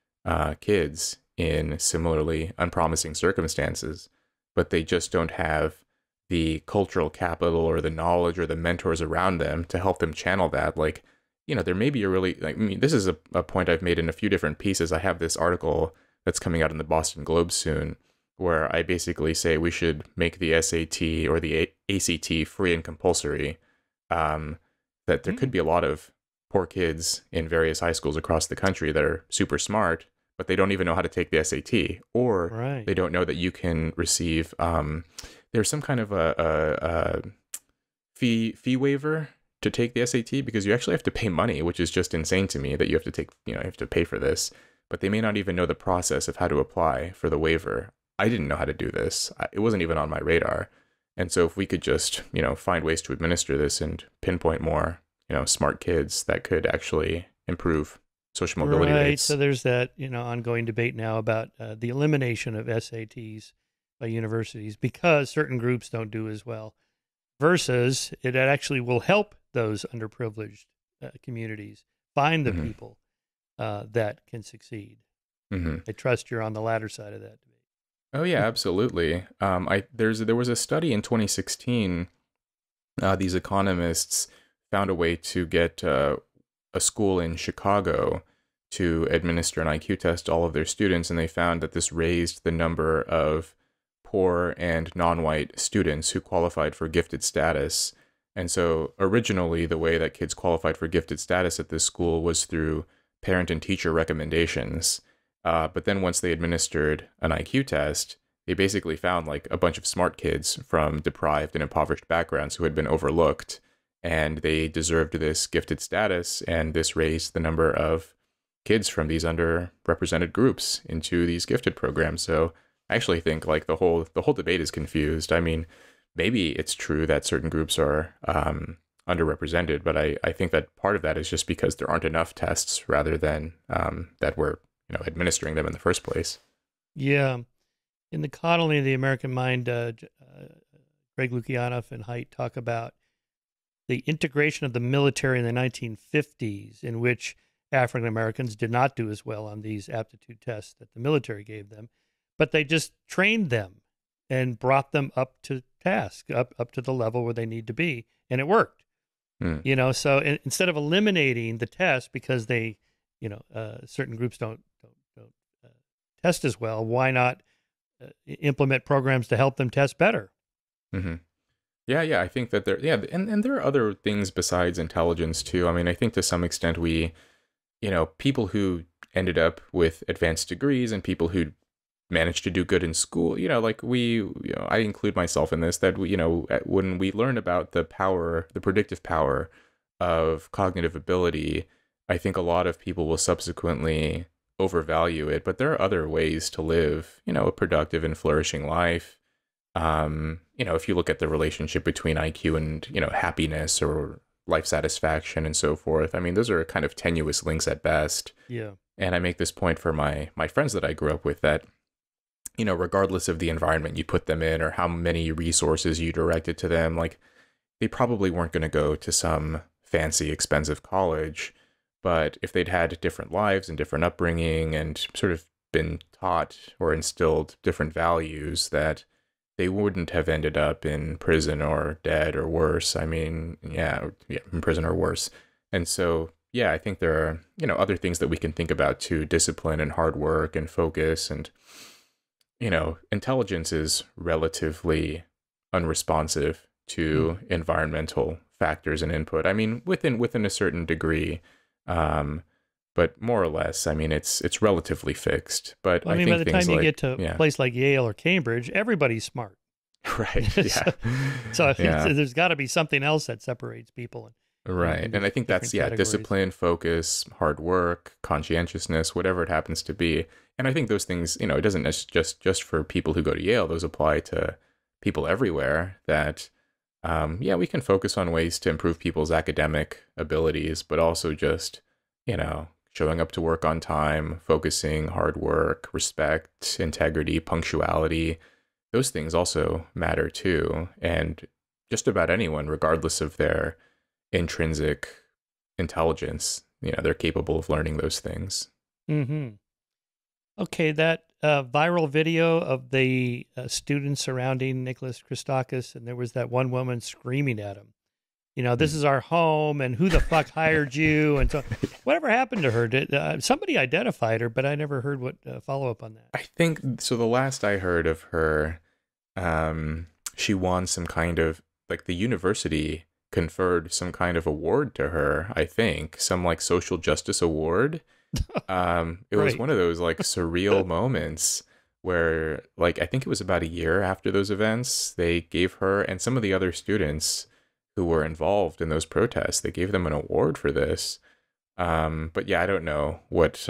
kids in similarly unpromising circumstances, but they just don't have the cultural capital or the knowledge or the mentors around them to help them channel that. Like, there may be a really, like, I mean, this is a point I've made in a few different pieces. I have this article that's coming out in the Boston Globe soon, where I basically say we should make the SAT or the ACT free and compulsory. That there could be a lot of poor kids in various high schools across the country that are super smart, but they don't even know how to take the SAT, or Right. they don't know that you can receive. There's some kind of a fee waiver to take the SAT, because you actually have to pay money, which is just insane to me that you have to take, you have to pay for this, but they may not even know the process of how to apply for the waiver. I didn't know how to do this. It wasn't even on my radar. And so if we could just, find ways to administer this and pinpoint more, smart kids that could actually improve social mobility Right. rates. So there's that, ongoing debate now about the elimination of SATs by universities because certain groups don't do as well, versus it actually will help those underprivileged communities find the Mhm. people that can succeed. Mm-hmm. I trust you're on the latter side of that debate. Oh yeah, absolutely. There was a study in 2016. These economists found a way to get a school in Chicago to administer an IQ test to all of their students, and they found that this raised the number of poor and non-white students who qualified for gifted status. And so originally, the way that kids qualified for gifted status at this school was through parent and teacher recommendations. But then once they administered an IQ test, they basically found like a bunch of smart kids from deprived and impoverished backgrounds who had been overlooked, and they deserved this gifted status. And this raised the number of kids from these underrepresented groups into these gifted programs. So I actually think like the whole debate is confused. I mean, maybe it's true that certain groups are underrepresented, but I think that part of that is just because there aren't enough tests rather than that we're administering them in the first place. Yeah. In the Coddling of the American Mind, Greg Lukianoff and Haidt talk about the integration of the military in the 1950s, in which African Americans did not do as well on these aptitude tests that the military gave them, but they just trained them and brought them up to task, up to the level where they need to be, and it worked. So instead of eliminating the test because they, certain groups don't test as well, why not implement programs to help them test better? Hmm. Yeah. I think that and there are other things besides intelligence too. I mean, I think to some extent people who ended up with advanced degrees and people who managed to do good in school, like I include myself in this, that when we learn about the predictive power of cognitive ability, I think a lot of people will subsequently overvalue it. But there are other ways to live, a productive and flourishing life. If you look at the relationship between IQ and, happiness or life satisfaction and so forth, I mean, those are kind of tenuous links at best. Yeah. And I make this point for my friends that I grew up with, that, regardless of the environment you put them in or how many resources you directed to them, like, they probably weren't going to go to some fancy, expensive college. But if they'd had different lives and different upbringing and sort of been taught or instilled different values, that they wouldn't have ended up in prison or dead or worse. I mean, yeah, in prison or worse. And so, yeah, I think there are, other things that we can think about too: discipline and hard work and focus. And, intelligence is relatively unresponsive to environmental factors and input. I mean, within a certain degree, but more or less, I mean, it's relatively fixed. But Well, I mean, think by the things time you like, get to a place like Yale or Cambridge, everybody's smart. right, yeah, So yeah. there's got to be something else that separates people. Right. And I think that's, different categories. discipline, focus, hard work, conscientiousness, whatever it happens to be. And I think those things, it doesn't just for people who go to Yale, those apply to people everywhere, that, we can focus on ways to improve people's academic abilities, but also just, showing up to work on time, focusing, hard work, respect, integrity, punctuality. Those things also matter too. And just about anyone, regardless of their intrinsic intelligence, they're capable of learning those things. Mm-hmm. Okay, that viral video of the students surrounding Nicholas Christakis, and there was that one woman screaming at him, this is our home, and who the fuck hired you? And so, whatever happened to her? Did somebody identified her? But I never heard what follow up on that. I think so. The last I heard of her, she won some kind of, like, the university conferred some kind of award to her. I think some, like, social justice award. It was one of those, like, surreal moments where, like, I think it was about a year after those events, they gave her and some of the other students who were involved in those protests, they gave them an award for this. But yeah, I don't know what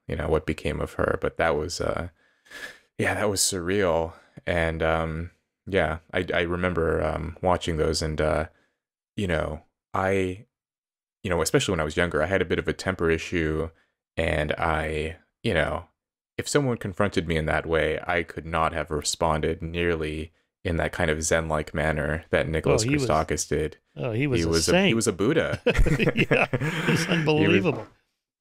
what became of her, but that was that was surreal. And I remember watching those, and I especially when I was younger, I had a bit of a temper issue, and if someone confronted me in that way, I could not have responded nearly in that kind of Zen-like manner that Nicholas Christakis did. Oh, he was a saint. He was a Buddha. Yeah, it's unbelievable.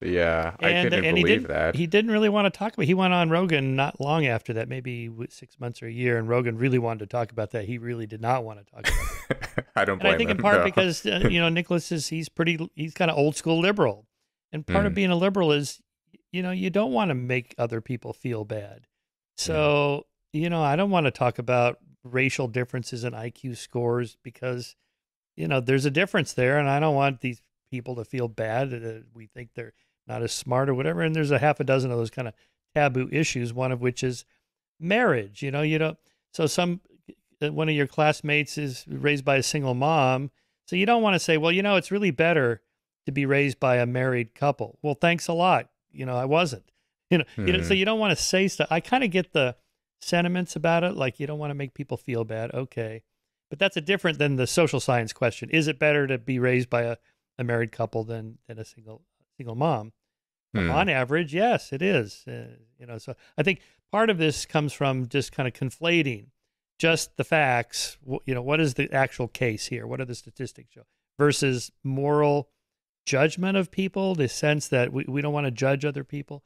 I couldn't believe that. He didn't really want to talk about it. He went on Rogan not long after that, maybe 6 months or a year, and Rogan really wanted to talk about that. He really did not want to talk about it. I don't blame him. I think in part because, Nicholas he's kind of old school liberal. And part of being a liberal is, you don't want to make other people feel bad. So, I don't want to talk about racial differences in IQ scores because, there's a difference there, and I don't want these people to feel bad that we think they're not as smart or whatever. And there's a half a dozen of those kind of taboo issues, one of which is marriage. So one of your classmates is raised by a single mom. So you don't want to say, well, it's really better to be raised by a married couple. Well, thanks a lot. I wasn't, so you don't want to say stuff. I kind of get the sentiments about it. Like, you don't want to make people feel bad. Okay. But that's different than the social science question. Is it better to be raised by a married couple than a single mom? On average, yes, it is. So I think part of this comes from just kind of conflating just the facts. What is the actual case here? What do the statistics show? Versus moral judgment of people, the sense that we don't want to judge other people.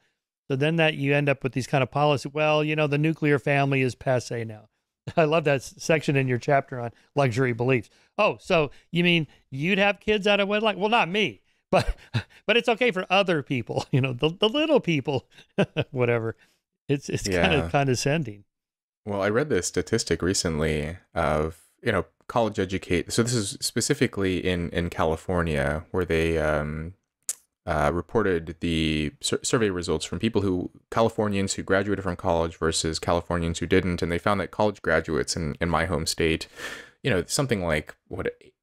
So then that you end up with these kind of policies. Well, the nuclear family is passé now. I love that section in your chapter on luxury beliefs. Oh, so you mean you'd have kids out of wedlock? Well, not me, but it's okay for other people, the little people, whatever. It's kind of condescending. Well, I read this statistic recently of, college educate. So this is specifically in California, where they reported the survey results from Californians who graduated from college versus Californians who didn't, and they found that college graduates in my home state, something like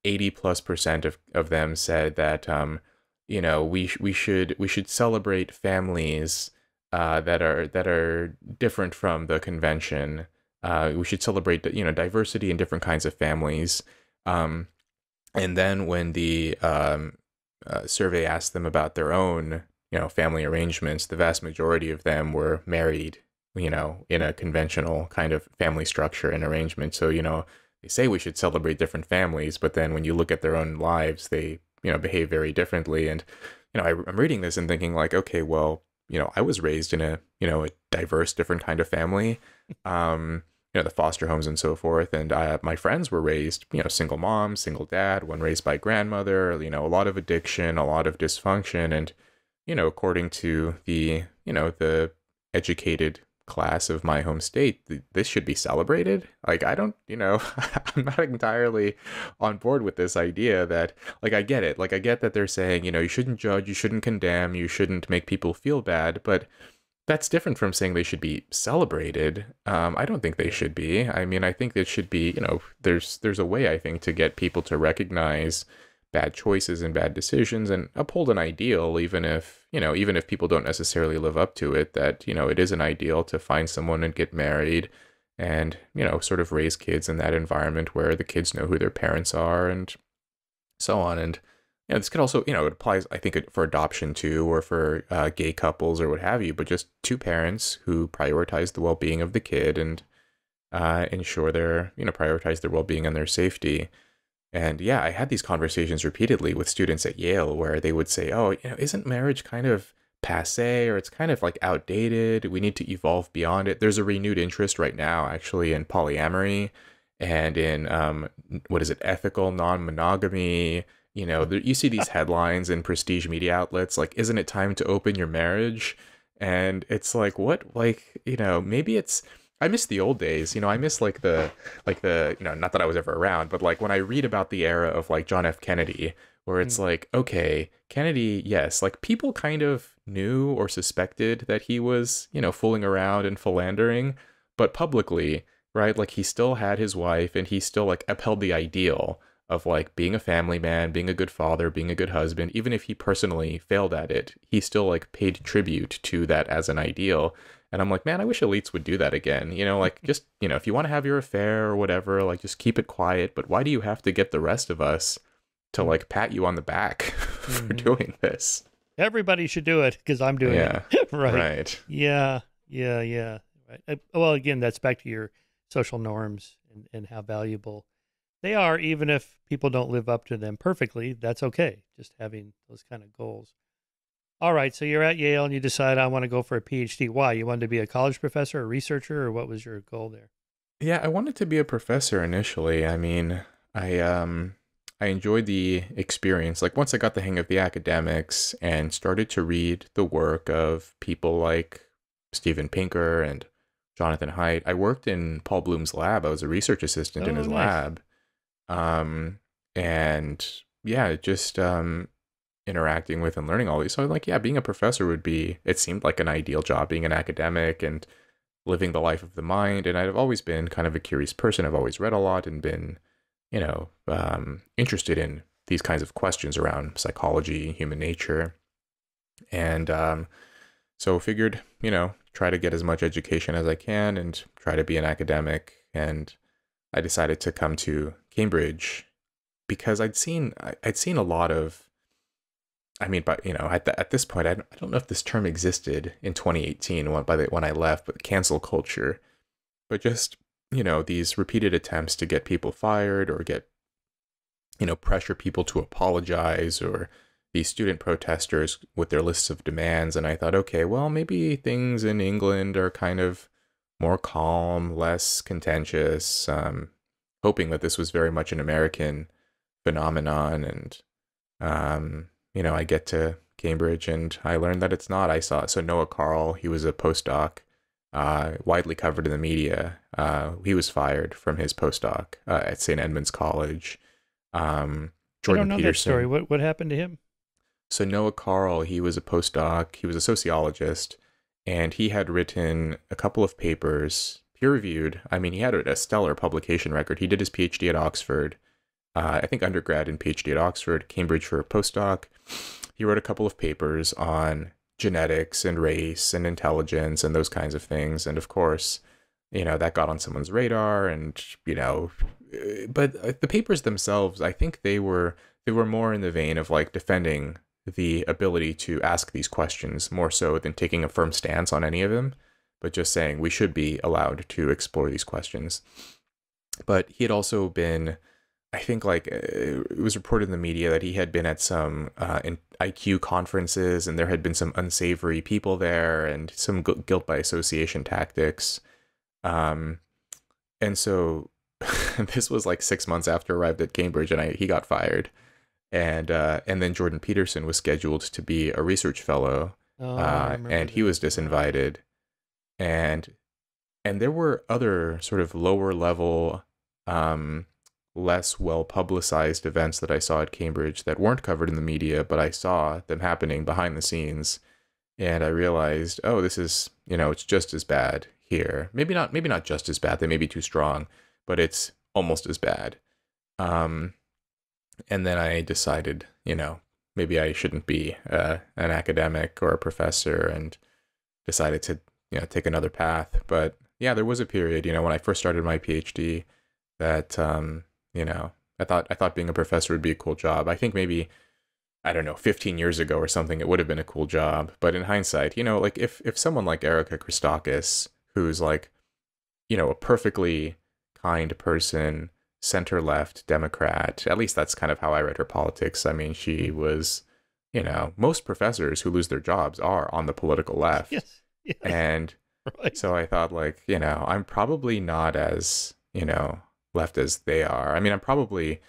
80+% of them said that we should celebrate families that are different from the convention. We should celebrate diversity in different kinds of families. And then when the survey asked them about their own family arrangements, the vast majority of them were married in a conventional kind of family structure and arrangement. So they say we should celebrate different families, but then when you look at their own lives, they behave very differently. And I'm reading this and thinking like, okay, well, I was raised in a diverse, different kind of family, the foster homes and so forth. And my friends were raised, single mom, single dad, one raised by grandmother, a lot of addiction, a lot of dysfunction. And, according to the educated class of my home state, this should be celebrated. Like, I don't, I'm not entirely on board with this idea that, like, I get it. Like, I get that they're saying, you shouldn't judge, you shouldn't condemn, you shouldn't make people feel bad, but that's different from saying they should be celebrated. I don't think they should be. I mean, I think it should be, there's a way, I think, to get people to recognize bad choices and bad decisions and uphold an ideal, even if people don't necessarily live up to it, that, it is an ideal to find someone and get married and, sort of raise kids in that environment where the kids know who their parents are and so on. And, this could also, it applies, I think, for adoption too, or for gay couples or what have you, but just two parents who prioritize the well-being of the kid and ensure prioritize their well-being and their safety. And yeah, I had these conversations repeatedly with students at Yale where they would say, oh, isn't marriage kind of passé, or it's kind of like outdated? We need to evolve beyond it. There's a renewed interest right now, actually, in polyamory and in, ethical non-monogamy. You see these headlines in prestige media outlets, like, isn't it time to open your marriage? And it's like, what? Like, maybe it's, I miss the old days. I miss like the, not that I was ever around, but like when I read about the era of like John F. Kennedy, where it's like, okay, Kennedy, yes, like people kind of knew or suspected that he was, fooling around and philandering, but publicly, right? Like he still had his wife and he still like upheld the ideal of like being a family man, being a good father, being a good husband. Even if he personally failed at it, he still like paid tribute to that as an ideal. And I'm like, man, I wish elites would do that again. Like just, if you want to have your affair or whatever, like just keep it quiet. But why do you have to get the rest of us to like pat you on the back for doing this? Everybody should do it because I'm doing it. Right. Yeah. Right. Well, again, that's back to your social norms and how valuable they are, even if people don't live up to them perfectly. That's okay. Just having those kind of goals. All right, so you're at Yale and you decide I want to go for a PhD. Why? You wanted to be a college professor, a researcher, or what was your goal there? Yeah, I wanted to be a professor initially. I mean, I enjoyed the experience. Like once I got the hang of the academics and started to read the work of people like Steven Pinker and Jonathan Haidt. I worked in Paul Bloom's lab. I was a research assistant in his lab. And yeah, just interacting with and learning all these. So like, yeah, being a professor it seemed like an ideal job, being an academic and living the life of the mind. And I've always been kind of a curious person. I've always read a lot and been, interested in these kinds of questions around psychology, human nature. And so figured, try to get as much education as I can and try to be an academic. And I decided to come to Cambridge because I'd seen a lot of, but at this point, I don't know if this term existed in 2018 when I left, but cancel culture, but just, these repeated attempts to get people fired or get, pressure people to apologize, or these student protesters with their lists of demands. And I thought, okay, well, maybe things in England are kind of more calm, less contentious, hoping that this was very much an American phenomenon. And, I get to Cambridge and I learned that it's not. So Noah Carl, he was a postdoc widely covered in the media. He was fired from his postdoc at St. Edmund's College. I don't Jordan know that story. Peterson. What happened to him? So Noah Carl, he was a postdoc. He was a sociologist, and he had written a couple of papers, peer-reviewed. I mean, he had a stellar publication record. He did his PhD at Oxford. I think undergrad and PhD at Oxford, Cambridge for a postdoc. He wrote a couple of papers on genetics and race and intelligence and those kinds of things. And of course, that got on someone's radar, and, but the papers themselves, I think they were more in the vein of like defending the ability to ask these questions more so than taking a firm stance on any of them, but just saying we should be allowed to explore these questions. But he had also been, I think, like it was reported in the media that he had been at some IQ conferences, and there had been some unsavory people there and some guilt by association tactics. And so this was like 6 months after I arrived at Cambridge, and he got fired. And then Jordan Peterson was scheduled to be a research fellow, and he was disinvited. And there were other sort of lower level, less well publicized events that I saw at Cambridge that weren't covered in the media, but I saw them happening behind the scenes, and I realized, oh, this is, it's just as bad here. Maybe not just as bad. They may be too strong, but it's almost as bad. And then I decided, maybe I shouldn't be an academic or a professor, and decided to, take another path. But yeah, there was a period, when I first started my PhD that, I thought being a professor would be a cool job. I think maybe, I don't know, 15 years ago or something, it would have been a cool job. But in hindsight, like if someone like Erica Christakis, who's like, a perfectly kind person, center-left Democrat, at least that's kind of how I read her politics. I mean, she was, most professors who lose their jobs are on the political left. Yes. And right. So I thought, like, I'm probably not as, left as they are. I mean, I'm probably,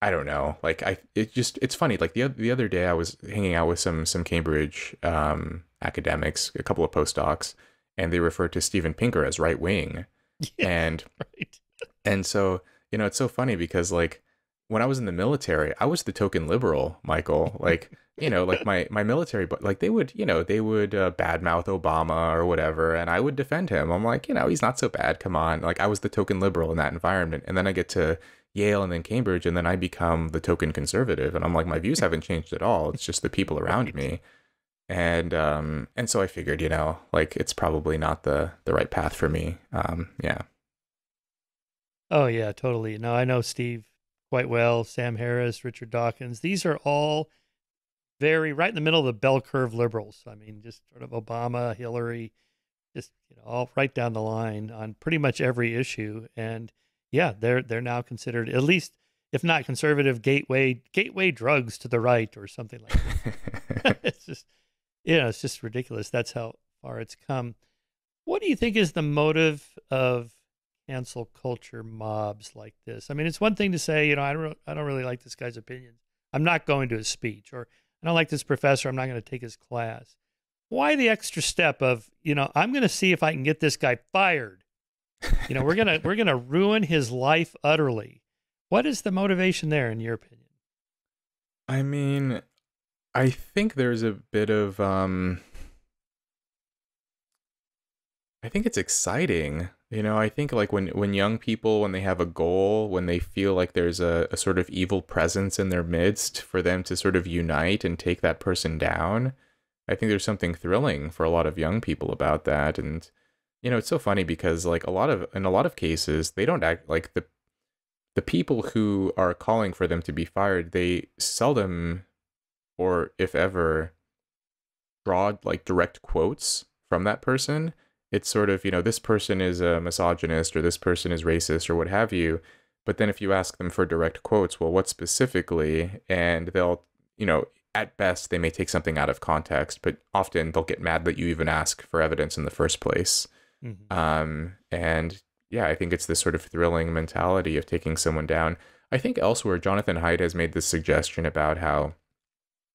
I don't know, like, it's funny. Like the other day I was hanging out with some Cambridge academics, a couple of postdocs, and they referred to Steven Pinker as right wing. Yeah, and right. And so, it's so funny because, like, when I was in the military, I was the token liberal, Michael. Like, like my military, but like they would badmouth Obama or whatever, and I would defend him. I'm like, he's not so bad. Come on. Like, I was the token liberal in that environment. And then I get to Yale and then Cambridge, and then I become the token conservative. And I'm like, my views haven't changed at all. It's just the people around me. And so I figured, like, it's probably not the right path for me. Yeah. Oh, yeah, totally. No, I know Steve quite well, Sam Harris, Richard Dawkins. These are all very right in the middle of the bell curve liberals. I mean, just sort of Obama, Hillary, just all right down the line on pretty much every issue. And yeah, they're now considered, at least if not conservative, gateway drugs to the right or something like that. It's just ridiculous. That's how far it's come. What do you think is the motive of cancel culture mobs like this? I mean, it's one thing to say, I don't really like this guy's opinions, I'm not going to his speech, or I don't like this professor, I'm not going to take his class. Why the extra step of, I'm going to see if I can get this guy fired? We're going to ruin his life utterly. What is the motivation there, in your opinion? I mean, I think there's a bit of, I think it's exciting. I think like when young people, when they have a goal, when they feel like there's a sort of evil presence in their midst, for them to sort of unite and take that person down, I think there's something thrilling for a lot of young people about that. And, it's so funny because like in a lot of cases, they don't act like the people who are calling for them to be fired, they seldom, or if ever, draw like direct quotes from that person. It's sort of, this person is a misogynist, or this person is racist, or what have you. But then if you ask them for direct quotes, well, what specifically? And they'll, at best, they may take something out of context, but often they'll get mad that you even ask for evidence in the first place. Mm-hmm. And yeah, I think it's this sort of thrilling mentality of taking someone down. I think elsewhere, Jonathan Haidt has made this suggestion about how,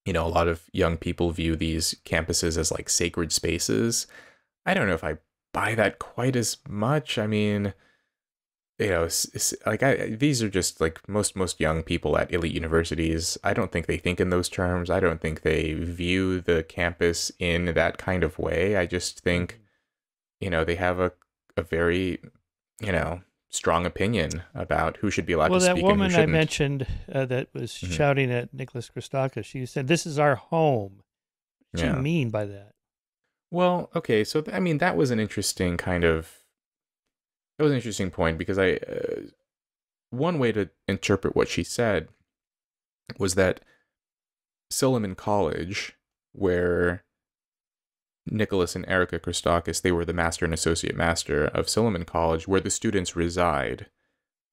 a lot of young people view these campuses as like sacred spaces. I don't know if I buy that quite as much. I mean, like these are just like most young people at elite universities. I don't think they think in those terms. I don't think they view the campus in that kind of way. I just think, they have a very, strong opinion about who should be allowed Well, to that speak and who woman I shouldn't. mentioned that was shouting at Nicholas Christakis, she said, "This is our home." What do you Yeah. mean by that? Well, okay, so I mean that was an interesting point because one way to interpret what she said was that Silliman College, where Nicholas and Erica Christakis, they were the master and associate master of Silliman College, where the students reside.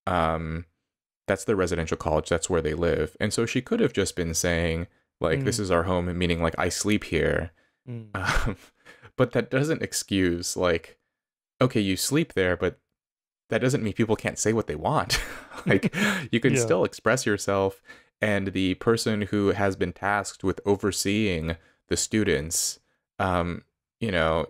That's the residential college. That's where they live. And so she could have just been saying, like, this is our home, meaning, like, I sleep here. But that doesn't excuse, like, okay, you sleep there, but that doesn't mean people can't say what they want. Like, you can still express yourself. And the person who has been tasked with overseeing the students,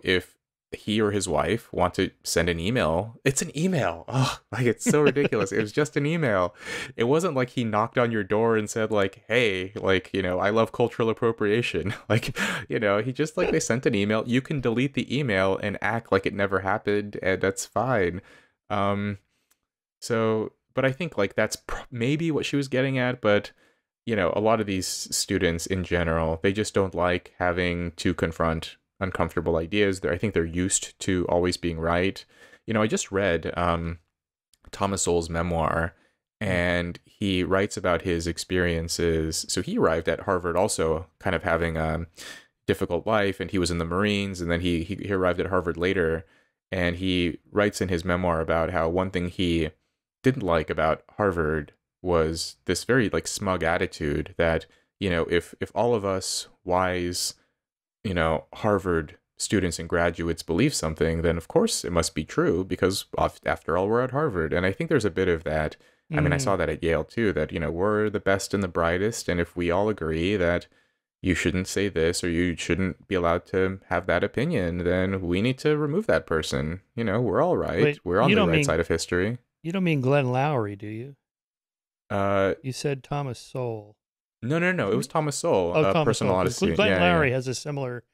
if he or his wife want to send an email, it's an email. Oh, like, it's so ridiculous. It was just an email. It wasn't like he knocked on your door and said, like, hey, like, I love cultural appropriation. Like, he just, like, they sent an email. You can delete the email and act like it never happened, and that's fine. But I think, like, that's maybe what she was getting at, but a lot of these students in general, they just don't like having to confront uncomfortable ideas. I think they're used to always being right. I just read Thomas Sowell's memoir, and he writes about his experiences. So he arrived at Harvard also kind of having a difficult life, and he was in the Marines, and then he arrived at Harvard later, and he writes in his memoir about how one thing he didn't like about Harvard was this very, like, smug attitude that, if all of us wise, Harvard students and graduates believe something, then of course it must be true, because after all, we're at Harvard. And I think there's a bit of that. I mean, I saw that at Yale too, that, we're the best and the brightest. And if we all agree that you shouldn't say this, or you shouldn't be allowed to have that opinion, then we need to remove that person. We're all right. Wait, we're on the right side of history. You don't mean Glenn Lowry, do you? You said Thomas Sowell. No. It was Thomas Sowell. Thomas Personal Sowell. Odyssey. Glenn Lowry has a similar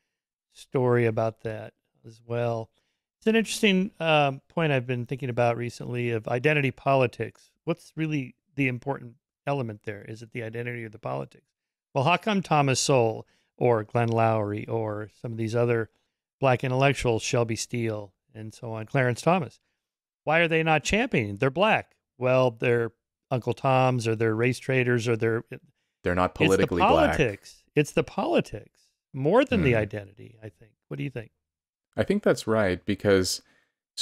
story about that as well. It's an interesting point I've been thinking about recently of identity politics. What's really the important element there? Is it the identity or the politics? Well, how come Thomas Sowell or Glenn Lowry or some of these other black intellectuals, Shelby Steele and so on, Clarence Thomas, why are they not championing? They're black. Well, they're Uncle Toms, or they're race traders, or they're not politically black. It's the politics more than the identity, I think. What do you think? I think that's right, because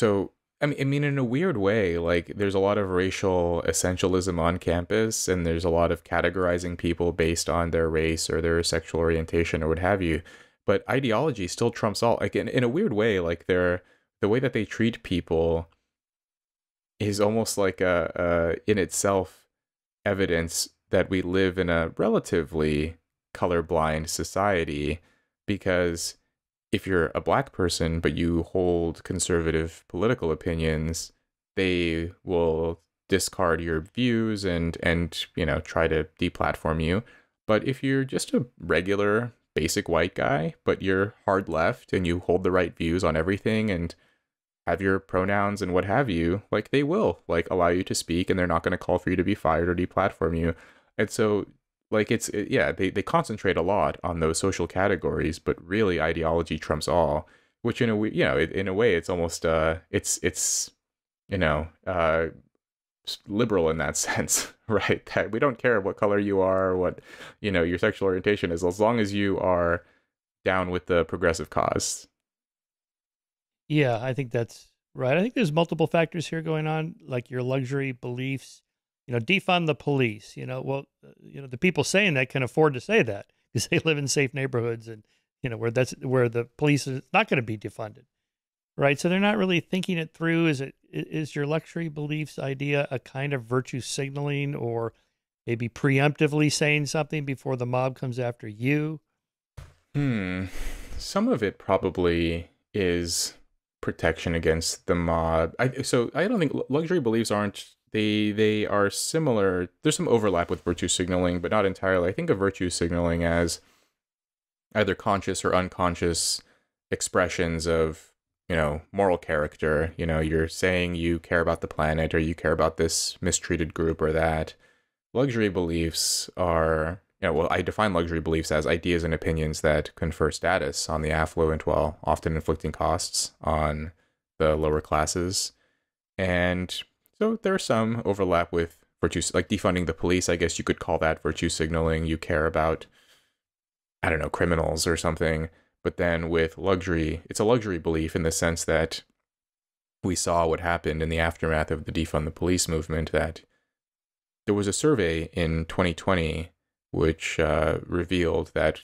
I mean, in a weird way, like, there's a lot of racial essentialism on campus, and there's a lot of categorizing people based on their race or their sexual orientation or what have you. But ideology still trumps all. Like, in a weird way, like, the way that they treat people is almost like in itself evidence that we live in a relatively colorblind society, because if you're a black person but you hold conservative political opinions, they will discard your views and try to deplatform you. But if you're just a regular basic white guy but you're hard left and you hold the right views on everything and have your pronouns and what have you, like, they will, like, allow you to speak, and they're not going to call for you to be fired or deplatform you. And so, like, they concentrate a lot on those social categories, but really ideology trumps all, which in a way it's almost it's liberal in that sense, right? That we don't care what color you are, or what your sexual orientation is, as long as you are down with the progressive cause. Yeah, I think that's right. I think there's multiple factors here going on, like your luxury beliefs. Defund the police. The people saying that can afford to say that because they live in safe neighborhoods, and where the police is not going to be defunded, right? So they're not really thinking it through. Is your luxury beliefs idea a kind of virtue signaling, or maybe preemptively saying something before the mob comes after you? Some of it probably is protection against the mob. So I don't think luxury beliefs aren't, they are similar. There's some overlap with virtue signaling, but not entirely. I think of virtue signaling as either conscious or unconscious expressions of, moral character. You're saying you care about the planet, or you care about this mistreated group or that. Luxury beliefs are, well, I define luxury beliefs as ideas and opinions that confer status on the affluent while often inflicting costs on the lower classes. And so there's some overlap with virtue, like defunding the police. I guess you could call that virtue signaling. You care about, I don't know, criminals or something. But then with luxury, it's a luxury belief in the sense that we saw what happened in the aftermath of the defund the police movement, that there was a survey in 2020 which revealed that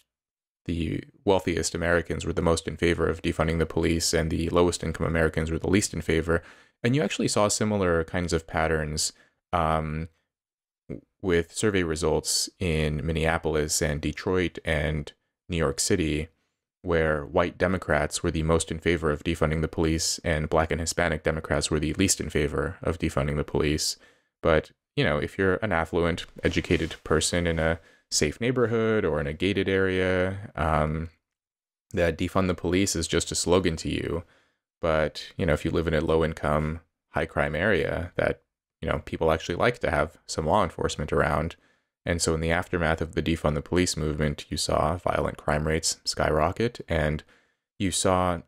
the wealthiest Americans were the most in favor of defunding the police, and the lowest income Americans were the least in favor. And you actually saw similar kinds of patterns with survey results in Minneapolis and Detroit and New York City, where white Democrats were the most in favor of defunding the police, and Black and Hispanic Democrats were the least in favor of defunding the police. But, if you're an affluent, educated person in a safe neighborhood or in a gated area, that defund the police is just a slogan to you. But, if you live in a low-income, high-crime area, that, people actually like to have some law enforcement around. And so in the aftermath of the defund the police movement, you saw violent crime rates skyrocket, and you saw,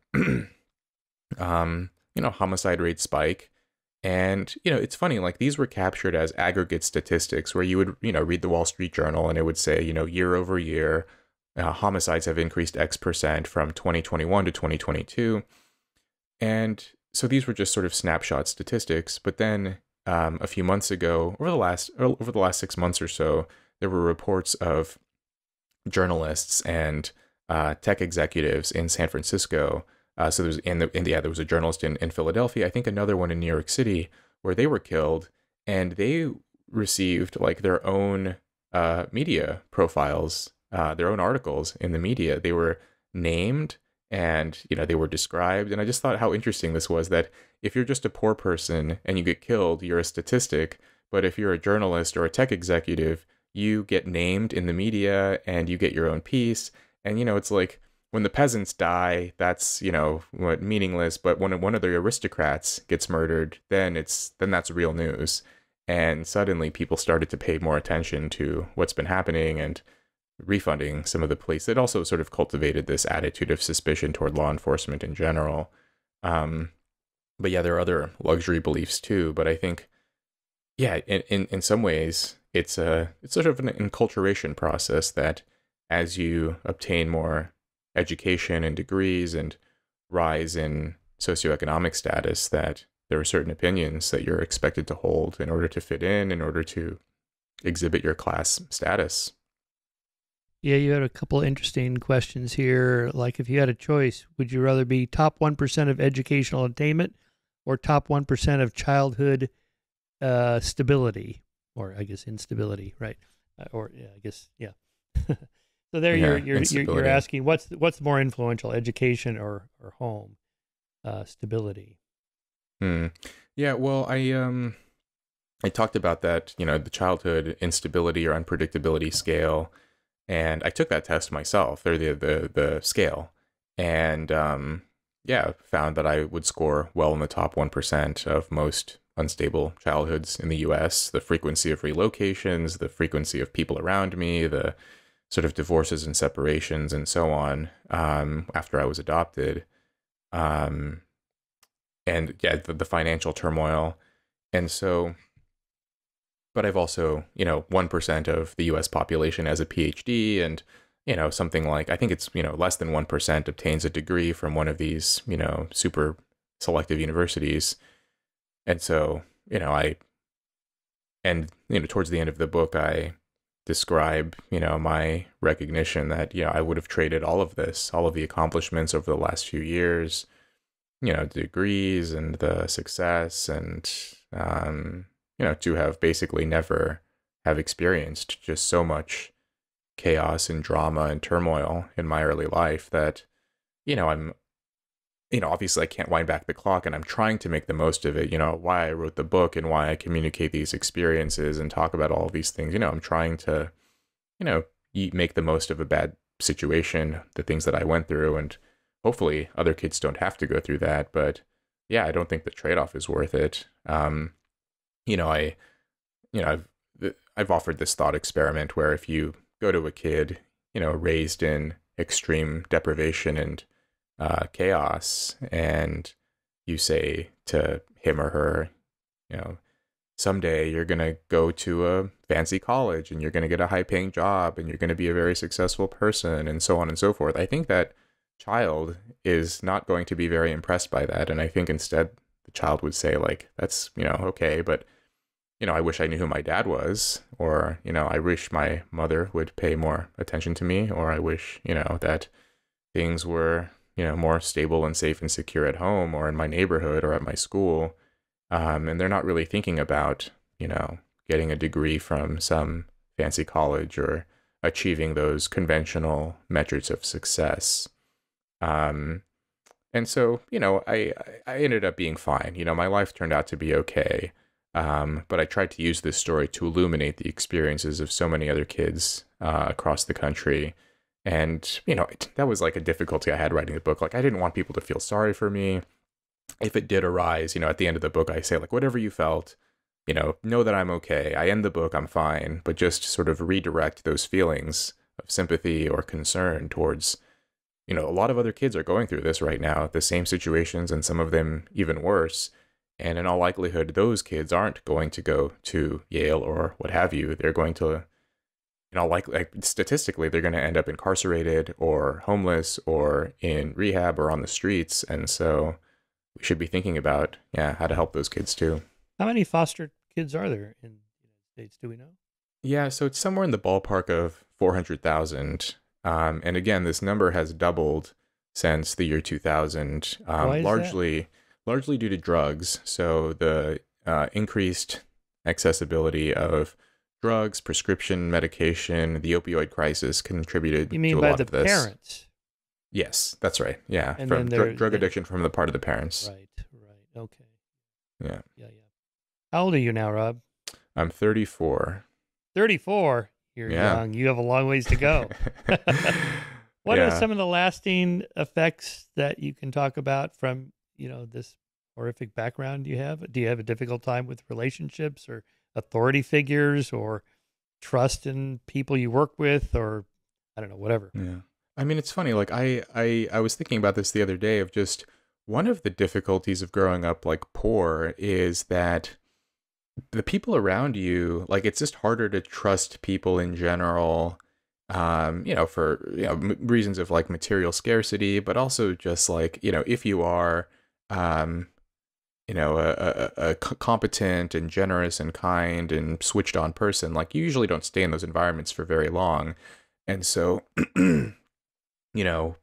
homicide rates spike. And, it's funny, like these were captured as aggregate statistics where you would, read the Wall Street Journal and it would say, year over year, homicides have increased X% from 2021 to 2022. And so these were just sort of snapshot statistics. But then a few months ago, over the last 6 months or so, there were reports of journalists and tech executives in San Francisco. So there was, there was a journalist in Philadelphia, I think another one in New York City, where they were killed, and they received like their own media profiles, their own articles in the media. They were named, and they were described. And I just thought how interesting this was, that if you're just a poor person and you get killed, you're a statistic. But if you're a journalist or a tech executive, you get named in the media and you get your own piece. And, it's like when the peasants die, that's, what, meaningless. But when one of the aristocrats gets murdered, then that's real news. And suddenly people started to pay more attention to what's been happening and refunding some of the police. It also sort of cultivated this attitude of suspicion toward law enforcement in general. But yeah, there are other luxury beliefs too. But I think, yeah, in some ways, it's sort of an enculturation process, that as you obtain more education and degrees and rise in socioeconomic status, that there are certain opinions that you're expected to hold in order to fit in order to exhibit your class status. Yeah, you had a couple interesting questions here. Like, if you had a choice, would you rather be top 1% of educational attainment or top 1% of childhood stability, or I guess instability, right? Or yeah, I guess, yeah. So there, Yeah, you're asking what's more influential, education or home stability? Yeah, well, I talked about that, the childhood instability or unpredictability scale, and I took that test myself, or the scale, and found that I would score well in the top 1% of most unstable childhoods in the U.S. The frequency of relocations, the frequency of people around me, the sort of divorces and separations and so on, after I was adopted, and yeah, the financial turmoil. And so, but I've also, 1% of the U.S. population has a PhD, and, something like, I think it's, less than 1% obtains a degree from one of these, super selective universities. And so, towards the end of the book, I describe, my recognition that, I would have traded all of this, all of the accomplishments over the last few years, degrees and the success, and, to have basically never have experienced just so much chaos and drama and turmoil in my early life, that, obviously I can't wind back the clock, and I'm trying to make the most of it. Why I wrote the book and why I communicate these experiences and talk about all of these things. I'm trying to, make the most of a bad situation, the things that I went through, and hopefully other kids don't have to go through that. But yeah, I don't think the trade-off is worth it. I, I've offered this thought experiment where if you go to a kid, raised in extreme deprivation and chaos, and you say to him or her, someday you're going to go to a fancy college and you're going to get a high paying job and you're going to be a very successful person and so on and so forth. I think that child is not going to be very impressed by that. And I think instead the child would say like, that's, okay, but I wish I knew who my dad was, or, I wish my mother would pay more attention to me, or I wish, that things were, more stable and safe and secure at home or in my neighborhood or at my school. And they're not really thinking about, getting a degree from some fancy college or achieving those conventional metrics of success. And so, I ended up being fine. My life turned out to be okay. But I tried to use this story to illuminate the experiences of so many other kids across the country. And, that was like a difficulty I had writing the book. Like, I didn't want people to feel sorry for me. If it did arise, at the end of the book, I say, like, whatever you felt, know that I'm okay. I end the book, I'm fine. But just sort of redirect those feelings of sympathy or concern towards, a lot of other kids are going through this right now, the same situations, and some of them even worse. And in all likelihood, those kids aren't going to go to Yale or what have you. They're going to, statistically, they're going to end up incarcerated or homeless or in rehab or on the streets. And so we should be thinking about, how to help those kids too. How many foster kids are there in the United States? Do we know? Yeah, so it's somewhere in the ballpark of 400,000. And again, this number has doubled since the year 2000, Why is that? largely due to drugs. So the increased accessibility of drugs, prescription medication, the opioid crisis contributed You mean to a by lot the of this. parents? Yes, that's right. Yeah, And from then drug addiction from the part of the parents. Right. Okay. Yeah. Yeah. How old are you now, Rob? I'm 34. 34. You're Yeah. young. You have a long ways to go. What are Yeah. some of the lasting effects that you can talk about from, this horrific background you have? Do you have a difficult time with relationships or authority figures or trust in people you work with, or I don't know, whatever? Yeah. I mean, it's funny. Like I was thinking about this the other day of just one of the difficulties of growing up like poor is that the people around you, like it's just harder to trust people in general, for, reasons of like material scarcity, but also just like, if you are, a competent and generous and kind and switched on person, like you usually don't stay in those environments for very long. And so,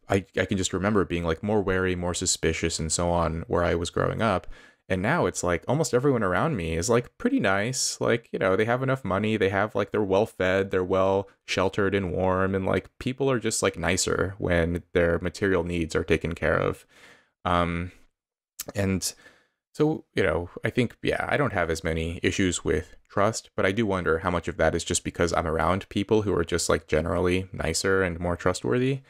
I can just remember being like more wary, more suspicious and so on where I was growing up. And now it's like almost everyone around me is like pretty nice. Like, they have enough money. They have like, they're well fed, they're well sheltered and warm. And like people are just like nicer when their material needs are taken care of. And so, I think, I don't have as many issues with trust, but I do wonder how much of that is just because I'm around people who are just like generally nicer and more trustworthy.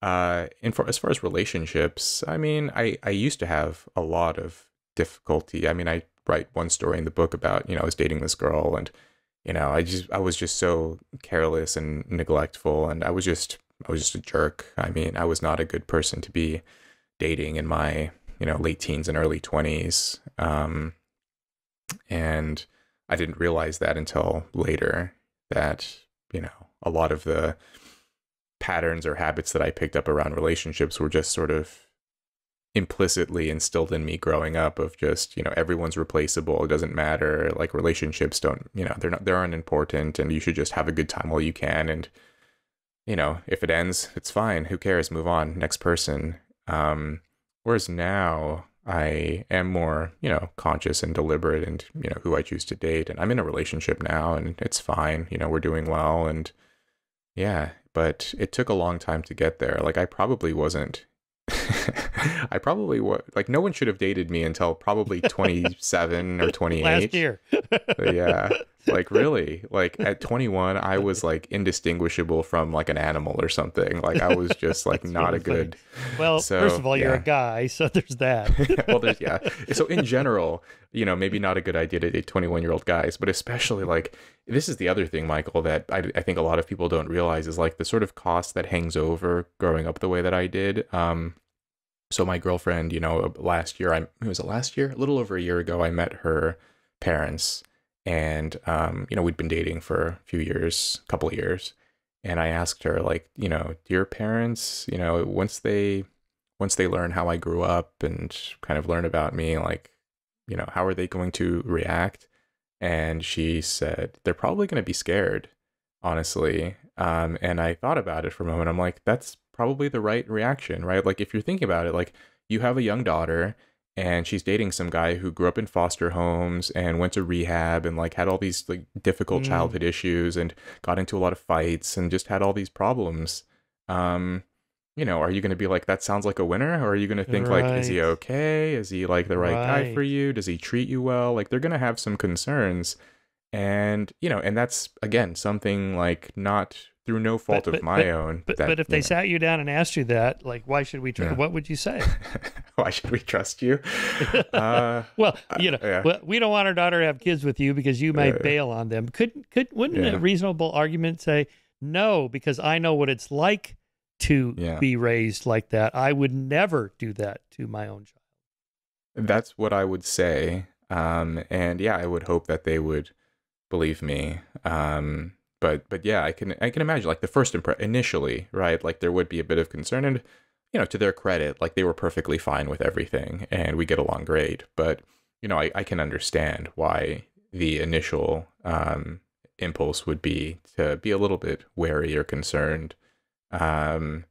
And as far as relationships, I mean, I used to have a lot of difficulty. I mean, I write one story in the book about, I was dating this girl and, I was just so careless and neglectful, and I was just a jerk. I mean, I was not a good person to be dating in my, late teens and early 20s. And I didn't realize that until later that, a lot of the patterns or habits that I picked up around relationships were just sort of implicitly instilled in me growing up of just, everyone's replaceable. It doesn't matter. Like relationships don't, they're unimportant, and you should just have a good time while you can. And, if it ends, it's fine. Who cares? Move on. Next person. Whereas now I am more, conscious and deliberate and, who I choose to date. And I'm in a relationship now and it's fine. We're doing well. And yeah, but it took a long time to get there. Like I probably wasn't I probably like no one should have dated me until probably 27 or 28. Last year. Yeah. Like really, like at 21, I was like indistinguishable from like an animal or something. Like I was just like not really a good. Well, So, first of all, you're a yeah. guy, so there's that. Well, there's yeah. So in general, maybe not a good idea to date 21-year-old guys, but especially like this is the other thing, Michael, that I think a lot of people don't realize is like the sort of cost that hangs over growing up the way that I did. So my girlfriend, last year, was it last year? A little over a year ago, I met her parents, and we'd been dating for a few years, couple of years, and I asked her like, do your parents, once they learn how I grew up and kind of learn about me, like, how are they going to react? And she said they're probably going to be scared, honestly. And I thought about it for a moment. I'm like, that's probably the right reaction, right? Like if you're thinking about it, like you have a young daughter and she's dating some guy who grew up in foster homes and went to rehab and like had all these like difficult childhood issues and got into a lot of fights and just had all these problems. Are you going to be like, that sounds like a winner? Or are you going to think like, is he okay? Is he like the right guy for you? Does he treat you well? Like they're going to have some concerns. And, and that's, again, something like not through no fault of my own. But if they sat you down and asked you that, like, why should we trust? What would you say? Why should we trust you? Well, we don't want our daughter to have kids with you because you might bail on them. Wouldn't a reasonable argument say, no, because I know what it's like to be raised like that. I would never do that to my own child. That's what I would say. And yeah, I would hope that they would believe me. But yeah, I can imagine like the first initially, right? Like there would be a bit of concern, and to their credit, like they were perfectly fine with everything and we get along great. But I can understand why the initial impulse would be to be a little bit wary or concerned. And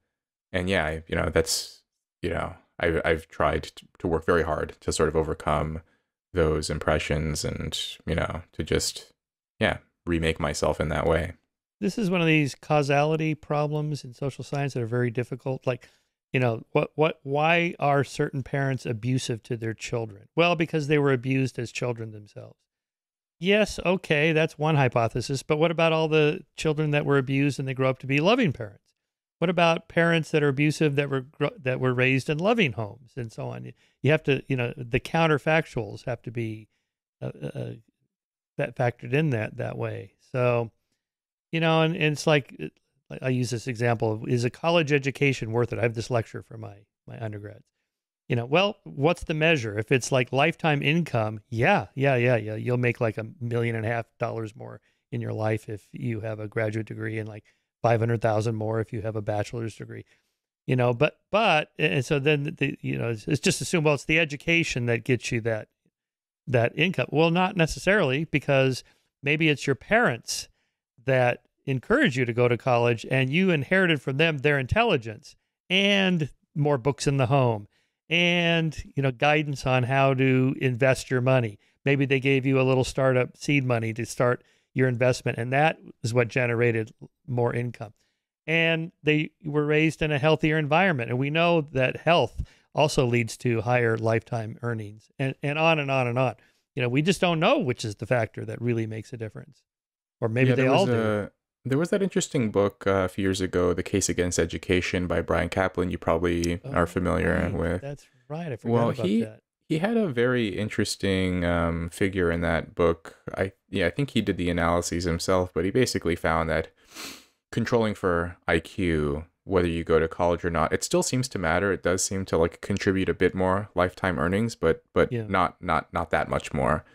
yeah, that's, I've tried to work very hard to sort of overcome those impressions and, to just, remake myself in that way. This is one of these causality problems in social science that are very difficult. Like, why are certain parents abusive to their children? Well, because they were abused as children themselves. Yes, okay, that's one hypothesis. But what about all the children that were abused and they grow up to be loving parents? What about parents that are abusive that were raised in loving homes and so on? You have to, the counterfactuals have to be that factored in that way. So, and it's like, I use this example of, is a college education worth it? I have this lecture for my undergrads. Well, what's the measure? If it's like lifetime income, yeah. You'll make like $1.5 million more in your life if you have a graduate degree, and like 500,000 more if you have a bachelor's degree. But and so then it's just assume, well, it's the education that gets you that income. Well, not necessarily, because maybe it's your parents that encourage you to go to college and you inherited from them their intelligence and more books in the home and, guidance on how to invest your money. Maybe they gave you a little startup seed money to start your investment, and that is what generated more income. And they were raised in a healthier environment. And we know that health also leads to higher lifetime earnings, and on and on and on. We just don't know which is the factor that really makes a difference. Or maybe they all do. There was that interesting book a few years ago, The Case Against Education by Brian Kaplan. You probably are familiar with. That's right. I forgot about that. He had a very interesting figure in that book. I think he did the analyses himself, but he basically found that controlling for IQ, whether you go to college or not, it still seems to matter. It does seem to like contribute a bit more lifetime earnings, but not that much more.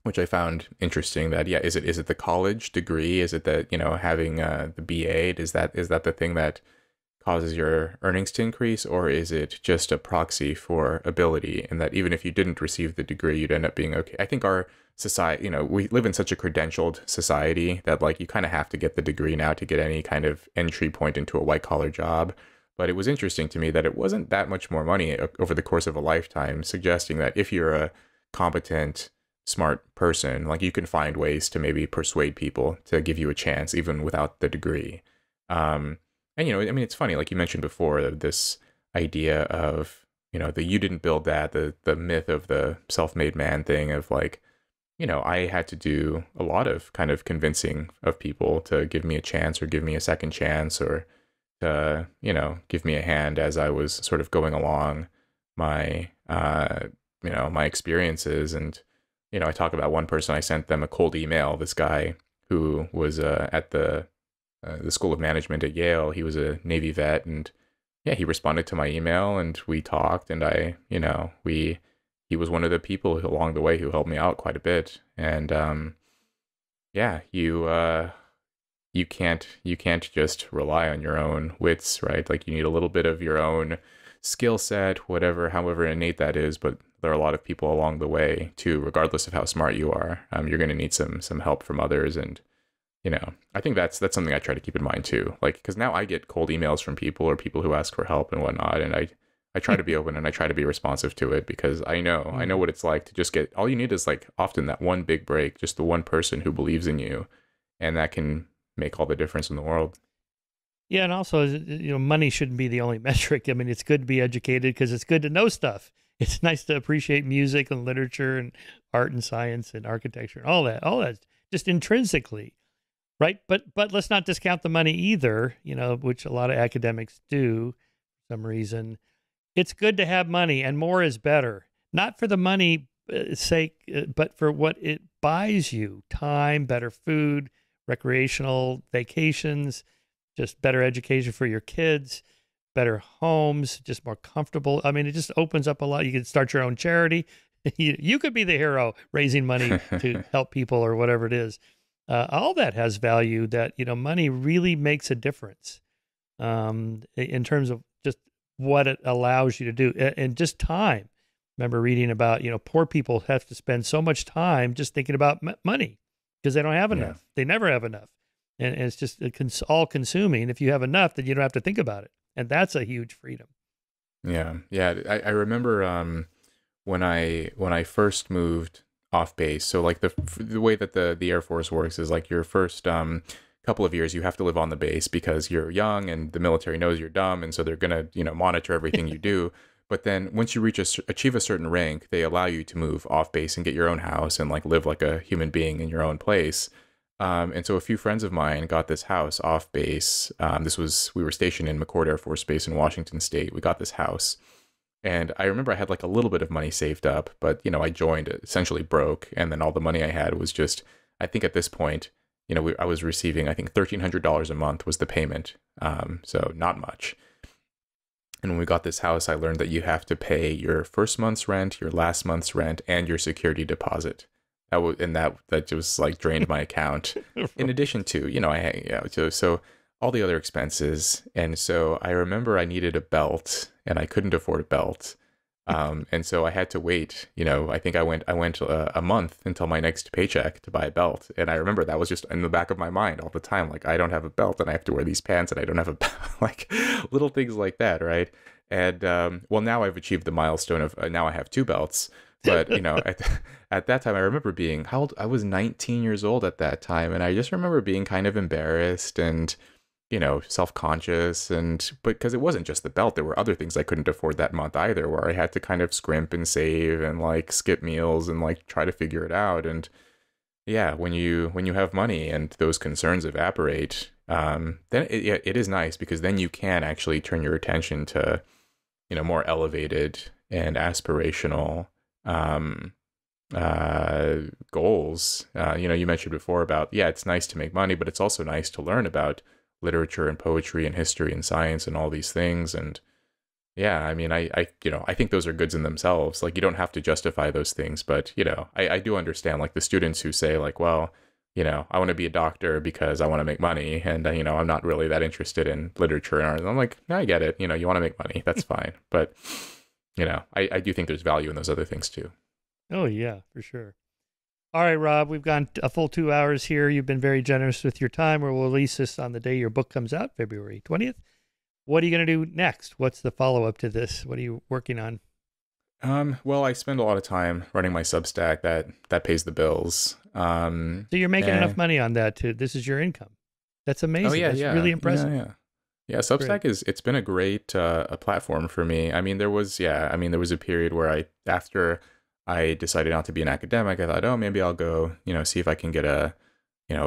Which I found interesting. That is it the college degree? Is it that having the BA? Is that the thing that causes your earnings to increase, or is it just a proxy for ability, and that even if you didn't receive the degree, you'd end up being okay? I think our society, we live in such a credentialed society that like you kind of have to get the degree now to get any kind of entry point into a white collar job. But it was interesting to me that it wasn't that much more money over the course of a lifetime, suggesting that if you're a competent, smart person, like you can find ways to maybe persuade people to give you a chance even without the degree. And And, you know, I mean, it's funny, like you mentioned before, this idea of, you know, the you didn't build that, the myth of the self-made man thing of like, you know, I had to do a lot of kind of convincing of people to give me a chance or give me a second chance or to, you know, give me a hand as I was sort of going along my, you know, my experiences. And, you know, I talk about one person, I sent them a cold email, this guy who was at the School of Management at Yale. He was a Navy vet, and yeah, he responded to my email, and we talked, and he was one of the people along the way who helped me out quite a bit. And yeah, you can't just rely on your own wits, right? Like you need a little bit of your own skill set, however innate that is, but there are a lot of people along the way too, regardless of how smart you are. You're going to need some help from others. And you know, I think that's something I try to keep in mind too. Like, because now I get cold emails from people or people who ask for help and whatnot, and I try to be open and I try to be responsive to it because I know what it's like to just get, all you need is like often that one big break, just the one person who believes in you, and that can make all the difference in the world. Yeah, and also, you know, money shouldn't be the only metric. I mean, it's good to be educated because it's good to know stuff. It's nice to appreciate music and literature and art and science and architecture and all that just intrinsically. Right. But let's not discount the money either, you know, which a lot of academics do for some reason. It's good to have money, and more is better, not for the money sake, but for what it buys you: time, better food, recreational vacations, just better education for your kids, better homes, just more comfortable. I mean, it just opens up a lot. You can start your own charity. You could be the hero raising money to help people or whatever it is. All that has value that, you know, money really makes a difference in terms of just what it allows you to do and just time. Remember reading about, you know, poor people have to spend so much time just thinking about money because they don't have enough. Yeah. They never have enough. And it's just all consuming. If you have enough, then you don't have to think about it. And that's a huge freedom. Yeah. Yeah. I remember when I first moved off base. So like the way that the Air Force works is like your first couple of years you have to live on the base because you're young and the military knows you're dumb, and so they're gonna, you know, monitor everything you do. But then once you achieve a certain rank, they allow you to move off base and get your own house and like live like a human being in your own place. And so a few friends of mine got this house off base. We were stationed in McChord Air Force Base in Washington State. We got this house. And I remember I had like a little bit of money saved up, but, you know, I joined essentially broke. And then all the money I had was just, I think at this point, you know, I was receiving, I think $1,300 a month was the payment. So not much. And when we got this house, I learned that you have to pay your first month's rent, your last month's rent, and your security deposit. That just like drained my account. In addition to, you know, so all the other expenses. And so I remember I needed a belt and I couldn't afford a belt. And so I had to wait, you know, I think I went a month until my next paycheck to buy a belt. And I remember that was just in the back of my mind all the time. Like, I don't have a belt and I have to wear these pants and I don't have a belt, like little things like that. Right. And, well, now I've achieved the milestone of now I have two belts. But, you know, at that time, I remember being, how old? I was 19 years old at that time. And I just remember being kind of embarrassed and, you know, self-conscious, but because it wasn't just the belt, there were other things I couldn't afford that month either, where I had to kind of scrimp and save and like skip meals and like try to figure it out. And yeah, when you have money and those concerns evaporate, then it is nice because then you can actually turn your attention to, you know, more elevated and aspirational goals. You know, you mentioned before about, yeah, it's nice to make money, but it's also nice to learn about literature and poetry and history and science and all these things. And yeah, I mean, I you know, I think those are goods in themselves. Like, you don't have to justify those things, but, you know, I do understand like the students who say like, well, you know, I want to be a doctor because I want to make money. And, you know, I'm not really that interested in literature and art. And I'm like, no, I get it. You know, you want to make money. That's fine. But, you know, I do think there's value in those other things too. Oh, yeah, for sure. All right, Rob, we've gone a full 2 hours here. You've been very generous with your time. We'll release this on the day your book comes out, February 20th. What are you going to do next? What's the follow-up to this? What are you working on? Well, I spend a lot of time running my Substack that pays the bills. So you're making enough money on that this is your income. That's amazing. Oh, yeah, That's yeah. really impressive. Yeah, yeah. Yeah, Great. Substack it's been a great a platform for me. I mean, there was a period where after I decided not to be an academic, I thought, oh, maybe I'll go, see if I can get a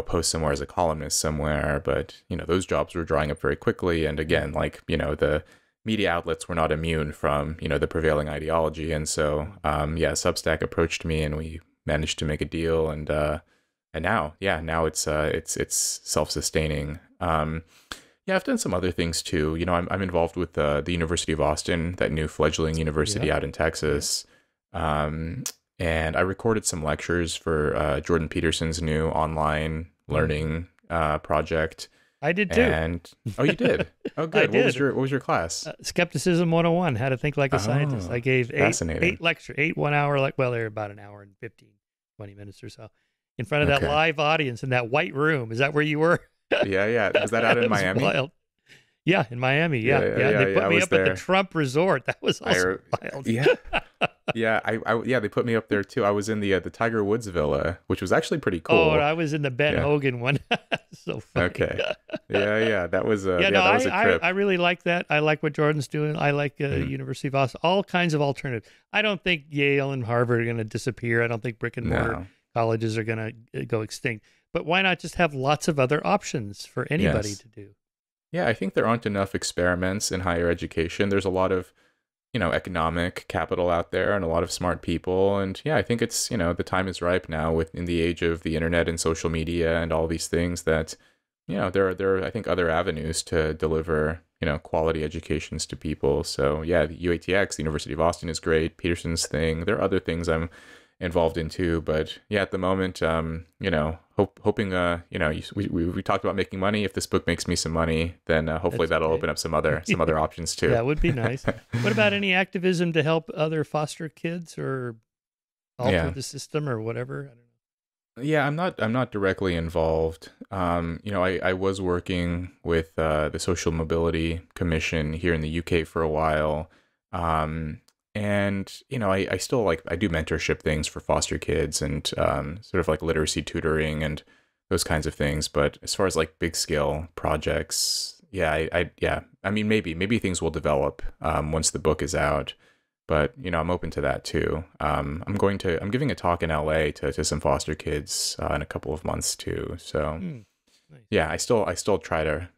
post somewhere as a columnist somewhere. But, those jobs were drying up very quickly. And again, like, the media outlets were not immune from, the prevailing ideology. And so, Substack approached me and we managed to make a deal. And now, now it's self-sustaining. Yeah, I've done some other things too. I'm involved with the University of Austin, that new fledgling university Yeah. out in Texas. And I recorded some lectures for Jordan Peterson's new online learning project. I did too. And oh, you did? Oh, I good. did. What was your class? Skepticism 101, how to think like a scientist. Oh, I gave fascinating. eight lecture, 1 hour, they're about an hour and 15, 20 minutes or so in front of that Okay. live audience in that white room. Is that where you were? Yeah, yeah. Was that out in It was Miami? wild. Yeah, in Miami. Yeah, Yeah, yeah, yeah. yeah, They yeah. put I me was up at the there. Trump Resort. That was also wild. Yeah. Yeah, yeah, they put me up there too. I was in the Tiger Woods villa, which was actually pretty Oh, and cool. I was in the Ben Yeah. Hogan one. So funny. Okay. Yeah. That was Yeah, no, that was a I trip. really like that. I like what Jordan's doing. I like Mhm. University of Austin, all kinds of alternatives. I don't think Yale and Harvard are going to disappear. I don't think brick and mortar No. colleges are going to go extinct. But why not just have lots of other options for anybody Yes. to do? Yeah, I think there aren't enough experiments in higher education. There's a lot of, economic capital out there and a lot of smart people. And yeah, I think it's, the time is ripe now in the age of the internet and social media and all these things that, there are, I think, other avenues to deliver, quality educations to people. So yeah, the UATX, the University of Austin is great. Peterson's thing. There are other things I'm involved in too, but yeah, at the moment, hoping, we talked about making money. If this book makes me some money, then hopefully That's that'll great. open up some other options too. That would be nice. What about any activism to help other foster kids or alter Yeah. the system or whatever? I don't know. Yeah, I'm not directly involved. I was working with the Social Mobility Commission here in the UK for a while. And I still I do mentorship things for foster kids and sort of like literacy tutoring and those kinds of things. But as far as like big scale projects, I mean maybe things will develop once the book is out. But I'm open to that too. I'm giving a talk in LA to some foster kids in a couple of months too. So Nice. yeah, I still try to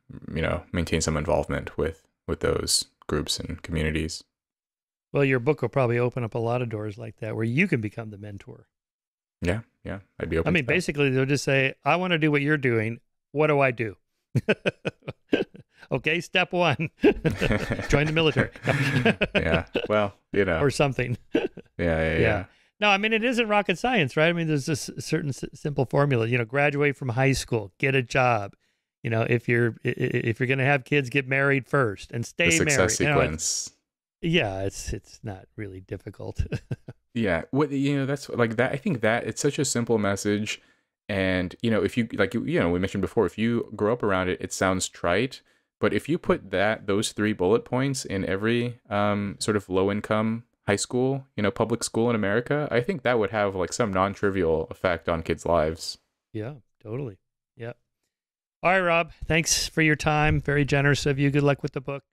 maintain some involvement with those groups and communities. Well, your book will probably open up a lot of doors like that where you can become the mentor. Yeah, I'd be I open mean, to that. basically, they'll just say, I want to do what you're doing. What do I do? Okay, step one, join the military. Yeah. Well, Or something. yeah. No, I mean, it isn't rocket science, right? I mean, there's this certain simple formula, graduate from high school, get a job. If you're going to have kids, get married first and The stay success married. sequence. It's not really difficult. Yeah, that's like that. I think that it's such a simple message, and if you we mentioned before, if you grow up around it, it sounds trite. But if you put those 3 bullet points in every sort of low income high school, public school in America, I think that would have like some non-trivial effect on kids' lives. Yeah, totally. Yeah. All right, Rob. Thanks for your time. Very generous of you. Good luck with the book.